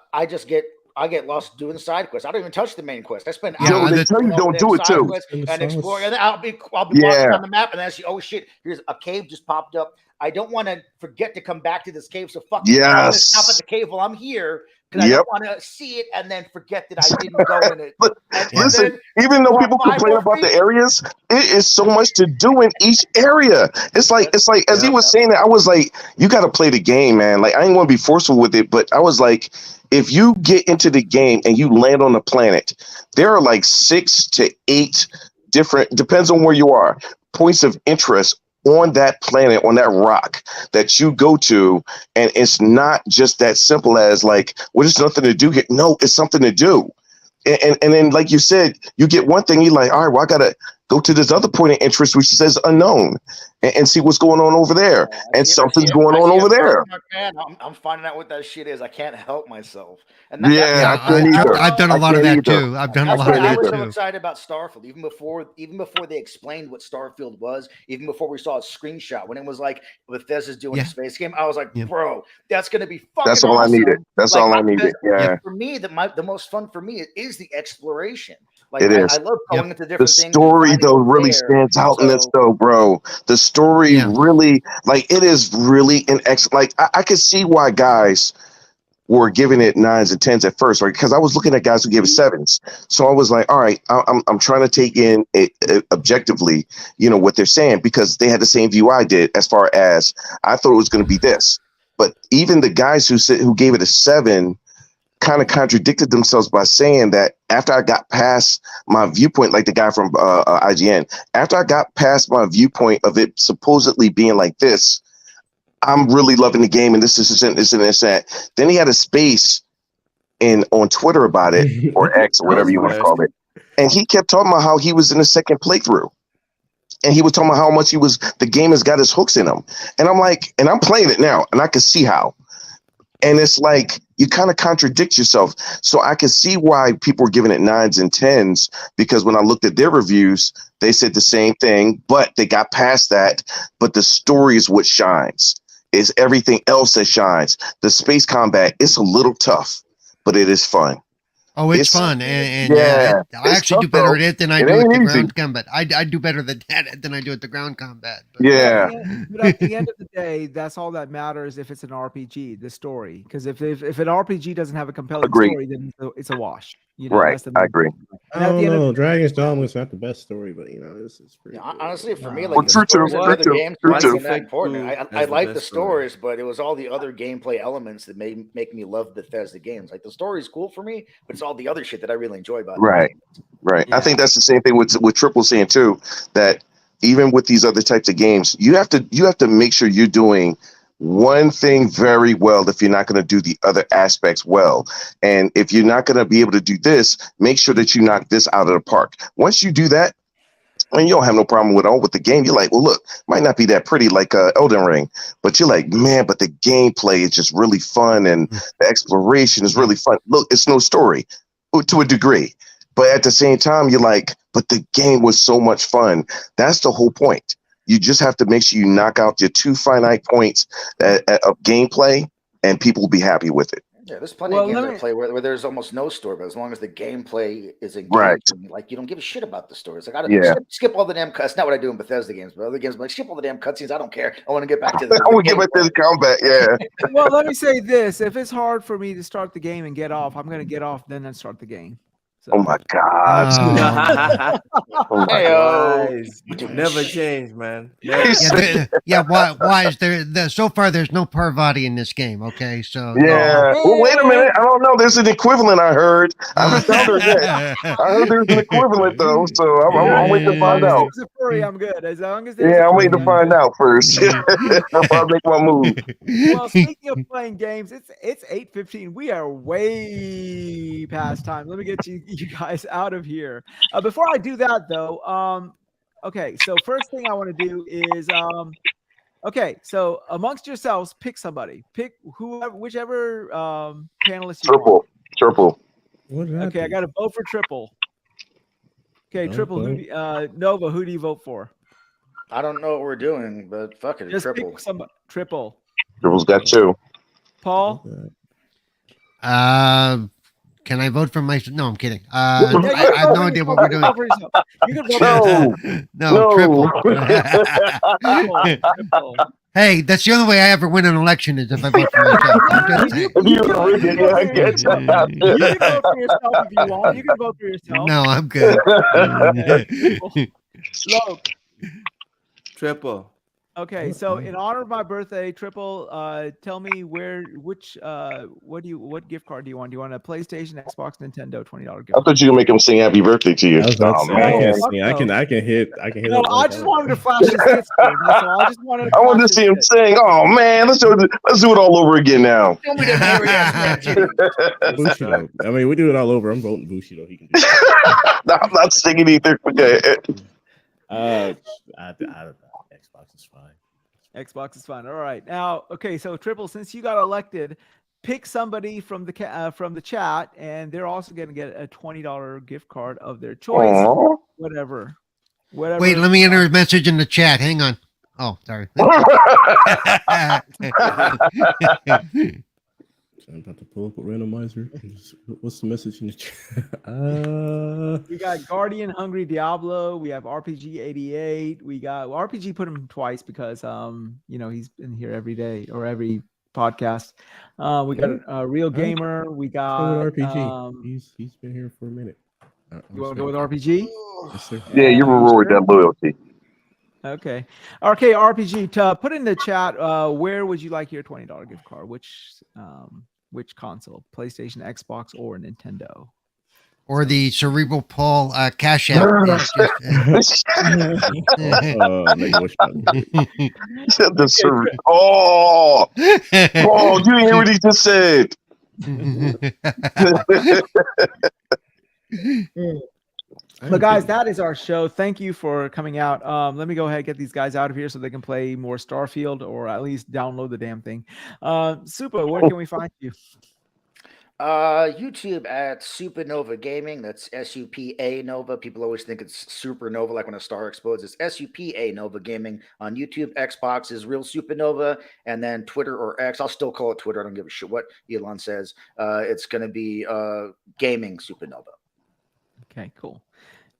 I get lost doing side quests. I don't even touch the main quest. I spend hours. They tell you don't do it too. And explore, and then I'll be walking on the map, and then I see, oh shit, here's a cave just popped up. I don't want to forget to come back to this cave, so fuck. Yes. Stop at the cave while I'm here. because I Yep. don't want to see it and then forget that I didn't go in it. But And listen, then even though walk people 5 complain more about the feet. areas, it is so much to do in each area. It's like as he was saying that, I was like, you got to play the game, man. Like I didn't want to be forceful with it, but I was like, if you get into the game and you land on the planet, there are like 6 to 8 different, depends on where you are, points of interest on that planet, on that rock that you go to. And it's not just that simple as like, well, there's nothing to do here. No, it's something to do. And then, like you said, you get one thing, you're like, all right, well, I got to go to this other point of interest, which says unknown, and see what's going on over there. And something's going on over there. Man, I'm finding out what that shit is. I can't help myself. And Yeah, I can't either. I've done a lot of that too. I've done a lot of I that was so too. excited about Starfield, even before they explained what Starfield was, even before we saw a screenshot, when it was like Bethesda's doing a space game, I was like, bro, that's gonna be fucking That's all awesome. I needed. That's all I needed. Yeah. For me, the most fun for me is the exploration. Like It is. I love going into The different things. story though really stands out in this though, bro. The story really, like, it is really an like I could see why guys were giving it 9s and 10s at first, right? Because I was looking at guys who gave it 7s. So I was like, all right, I'm trying to take in it objectively, what they're saying, because they had the same view I did as far as I thought it was going to be this. But even the guys who gave it a 7 kind of contradicted themselves by saying that after I got past my viewpoint, like the guy from IGN, after I got past my viewpoint of it supposedly being like this, I'm really loving the game, and this and that. Then he had a space on Twitter about it, or X, or whatever you want to call it, and he kept talking about how he was in the second playthrough, and he was talking about how much the game has got his hooks in him, and I'm like, and I'm playing it now, and I can see how. And it's like you kind of contradict yourself. So I can see why people were giving it 9s and 10s, because when I looked at their reviews, they said the same thing, but they got past that. But the story is what shines. It's everything else that shines. The space combat, it's a little tough, but it is fun. Oh, it's fun, and I it's actually do tough, better though. at it than I It do at ain't the easy. ground combat. I do better at that than I do at the ground combat. But. Yeah. But at the end of the day, that's all that matters if it's an RPG, the story. Because if an RPG doesn't have a compelling story, then it's a wash. Right. That's the I agree. And I at don't the end know. of Dragon's Dogma is not the best story, but it's pretty. Honestly, for me, Well, like the true, stories true, in true, other true, games true, wasn't true. that important. I As the like the best story. stories, but it was all the other gameplay elements that make me love Bethesda games. Like the story is cool for me, but it's all the other shit that I really enjoy about it. Right. I think that's the same thing with Triple saying too, that even with these other types of games, you have to make sure you're doing one thing very well if you're not going to do the other aspects well. And if you're not going to be able to do this, make sure that you knock this out of the park. Once you do that, and you don't have no problem with the game, you're like, well, look, might not be that pretty like Elden Ring, but you're like, man, but the gameplay is just really fun, and the exploration is really fun. Look, it's no story to a degree, but at the same time, you're like, but the game was so much fun. That's the whole point. You just have to make sure you knock out your 2 finite points of gameplay, and people will be happy with it. Yeah, there's plenty of games I play where there's almost no story, but as long as the gameplay is engaging, Right. like you don't give a shit about the story. It's like I don't skip all the damn cuts. Not what I do in Bethesda games, but other games, I'm like skip all the damn cutscenes. I don't care. I want to get back to the. I want to get back to the combat. Yeah. Well, let me say this: if it's hard for me to start the game and get off, I'm going to get off, then start the game. So. Oh my God! Oh my Hey-o. Wize. Never change, man. Why is there? So far, there's no Parvati in this game. Okay, so Yeah. Well, wait a minute. I don't know. There's an equivalent. I heard. I haven't found her yet. I heard there's an equivalent though, so I'm waiting to find out. As furry, I'm good. As long as I'm waiting to find out first. I'll make my move. Well, speaking of playing games, it's 8:15. We are way past time. Let me get you guys out of here. Before I do that, though, okay. So first thing I want to do is, okay. So amongst yourselves, pick somebody. Pick whichever panelist you want. Triple. Okay, I got to vote for Triple. Okay, Triple. Nova, who do you vote for? I don't know what we're doing, but fuck it, Just Triple. pick somebody. Triple. Triple's got 2. Paul. Can I vote for myself? No, I'm kidding. Yeah, you I can have vote no for idea yourself. what we're You can doing. vote for yourself. You can vote for yourself. No, No. triple. Triple. Hey, that's the only way I ever win an election is if I vote for myself. I'm just saying. If you rig it, yeah, I get You can vote for yourself if you want. You can vote for yourself. No, I'm good. Look, Triple. okay, so in honor of my birthday, Triple, tell me what gift card do you want? Do you want a PlayStation, Xbox, Nintendo $20 gift I thought you were gonna make him sing happy birthday to you. I was about to Oh say, I man. can't fuck sing. no. I can hit. No, I just wanted to flash his tits. That's all. I just wanted to I wanted to flash see him his sing. Oh man, let's do it all over again now. Show me them hairy ass red titties. Bushido. I mean, we do it all over. I'm voting Bushido. He can do it. No, I'm not singing either. Okay. I don't know. Xbox is fine. Xbox is fine. All right. Now, okay, so Triple, since you got elected, pick somebody from the chat, and they're also going to get a $20 gift card of their choice. Aw. Whatever. Wait, let me enter a message in the chat. Hang on. Oh, sorry. So I'm about to pull up a randomizer. What's the message in the chat? We got Guardian Hungry Diablo. We have RPG 88. We got RPG put him twice because he's been here every day or every podcast. We got Real Gamer. We got RPG. He's been here for a minute. You want to go with RPG? Yes, sir. Yeah, you reward that loyalty. Okay. Okay, RPG. Put in the chat. Where would you like your $20 gift card? Which console? PlayStation, Xbox, or Nintendo? Or the cerebral Paul cash app. Oh, you didn't hear what he just said. But guys, that is our show. Thank you for coming out. Let me go ahead and get these guys out of here so they can play more Starfield or at least download the damn thing. Super, where can we find you? YouTube at Supernova Gaming. That's SUPA Nova. People always think it's Supernova, like when a star explodes. It's SUPA Nova Gaming on YouTube. Xbox is Real Supernova, and then Twitter or X. I'll still call it Twitter. I don't give a shit what Elon says. It's going to be Gaming Supernova. Okay, cool.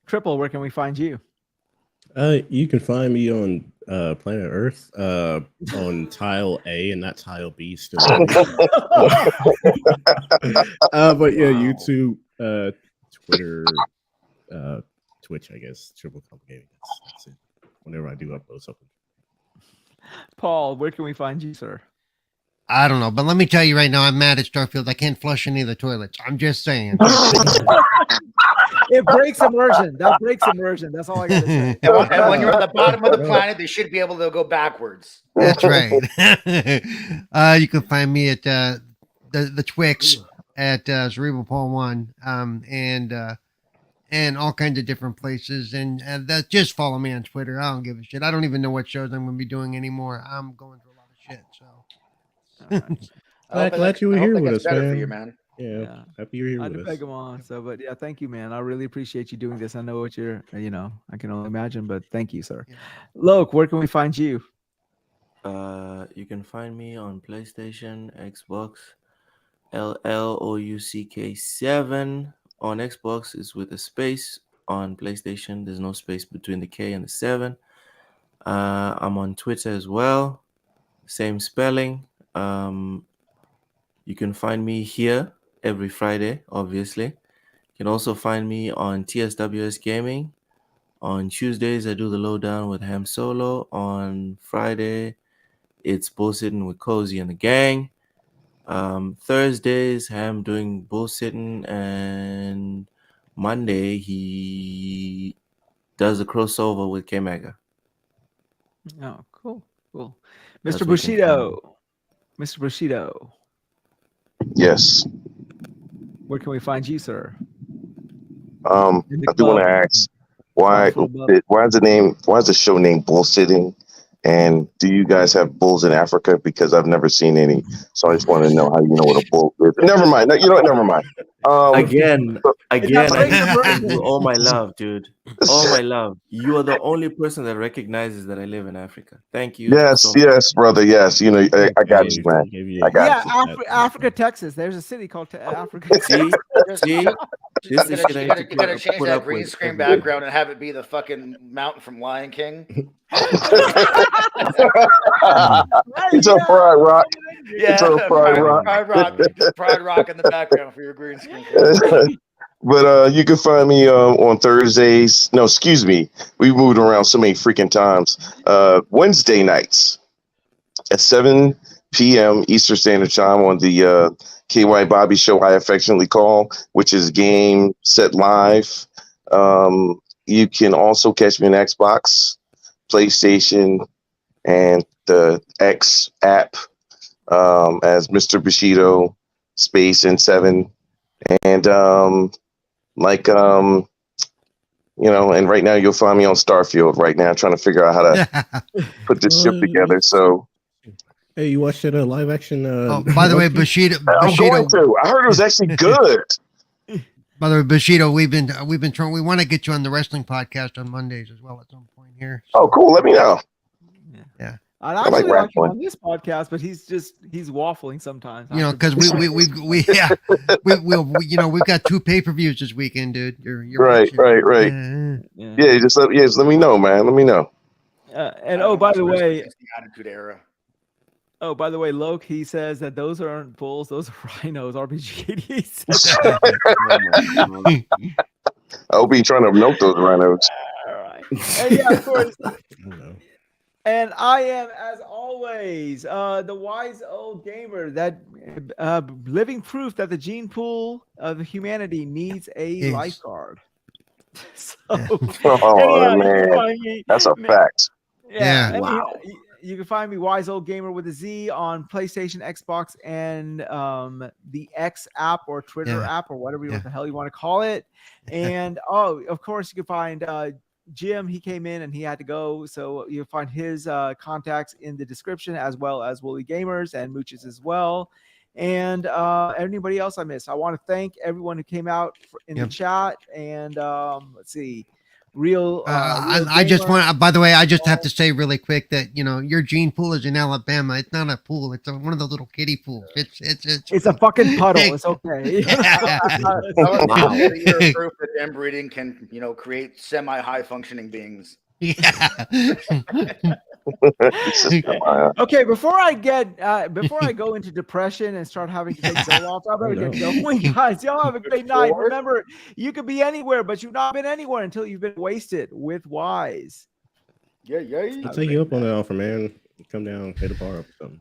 Triple, where can we find you? You can find me on Planet Earth on tile A and not tile B still. But yeah, YouTube, Twitter, Twitch, I guess. Triple Club Gaming. That's it. Whenever I do upload something. Paul, where can we find you, sir? I don't know, but let me tell you right now, I'm mad at Starfield. I can't flush any of the toilets. I'm just saying. It breaks immersion. That breaks immersion. That's all I got to say. And when you're at the bottom of the planet, they should be able to go backwards. That's right. You can find me at the Twix at Cerebral Paul 1 and all kinds of different places. And just follow me on Twitter. I don't give a shit. I don't even know what shows I'm going to be doing anymore. I'm going through a lot of shit. So Glad you were here with us, better man. for you, man. Yeah, happy you're here I had with to us. beg him on. So, but yeah, thank you, man. I really appreciate you doing this. I know what you're, I can only imagine, but thank you, sir. Loke, where can we find you? You can find me on PlayStation, Xbox, LLOUCK7. On Xbox is with a space. On PlayStation, there's no space between the K and the 7. I'm on Twitter as well. Same spelling. You can find me here every Friday, obviously. You can also find me on TSWS Gaming. On Tuesdays, I do the lowdown with Ham Solo. On Friday, it's bull sitting with Cozy and the gang. Thursdays, Ham doing bull sitting, and Monday he does a crossover with K Mega. Oh, cool. That's Mr. where you can Bushido. Mr. Bushido, Yes. where can we find you, sir? I do want to ask why is the show named Bull Sitting And do you guys have bulls in Africa? Because I've never seen any. So I just want to know how you know what a bull is. Never mind. No, you know what? Never mind. Again, I African need to American. send you all my love, dude. All my love. You are the only person that recognizes that I live in Africa. Thank you. Yes, so much. yes, brother. Yes, you know, I got you, man. I got Yeah, you. Africa, Texas. There's a city called Africa. See, see, this is shit I need You gotta to change put that up green with screen every day. background and have it be the fucking mountain from Lion King. It's a Pride Rock. Yeah, It's a Pride Rock. Pride Rock in the background for your green screen. But you can find me on Thursdays. No, excuse me. We moved around so many freaking times. Wednesday nights at 7 p.m. Eastern Standard Time on the KY Bobby Show, I affectionately call, which is Game Set Live. You can also catch me on Xbox, PlayStation, and the X app as Mr. Bushido, Space and 7. And and right now you'll find me on Starfield right now trying to figure out how to put this ship together. So hey, you watched that live action? By the way, Bushido, I'm going to. I heard it was actually good. By the way, Bushido, we've been trying. We want to get you on the wrestling podcast on Mondays as well at some point here. Oh, cool. Let me know. Yeah. I'd actually like him on this podcast, but he's waffling sometimes. You know, because we've got 2 pay-per-views this weekend, dude. You're right. Yeah, just let me know, man. Let me know. And by the way, the Attitude Era. Oh, by the way, Loke, he says that those aren't bulls, those are rhinos. RBG88 says. I'll be trying to milk those rhinos. All right. And yeah, of course. And I am, as always, the wise old gamer, that living proof that the gene pool of humanity needs a lifeguard. So, man, that's a fact. Yeah. Wow. You can find me Wise Old Gamer with a Z on PlayStation, Xbox, and the X app or Twitter app or whatever what the hell you want to call it. And of course, you can find Jim. He came in and he had to go, so you'll find his contacts in the description, as well as Wooly Gamers and Mooches as well. And anybody else I missed. I want to thank everyone who came out in the chat. And let's see. I just want. By the way, I just have to say really quick that your gene pool is in Alabama. It's not a pool. It's one of the little kiddie pools. It's a fucking puddle. It's okay. You're proof that inbreeding can create semi-high functioning beings. Yeah. Okay, before I go into depression and start having to take Zoloft, I better get going, guys. Y'all have a great night. Remember, you could be anywhere, but you've not been anywhere until you've been wasted with Wize. Yeah. I'll take you up on the offer, man. Come down, hit a bar up or something.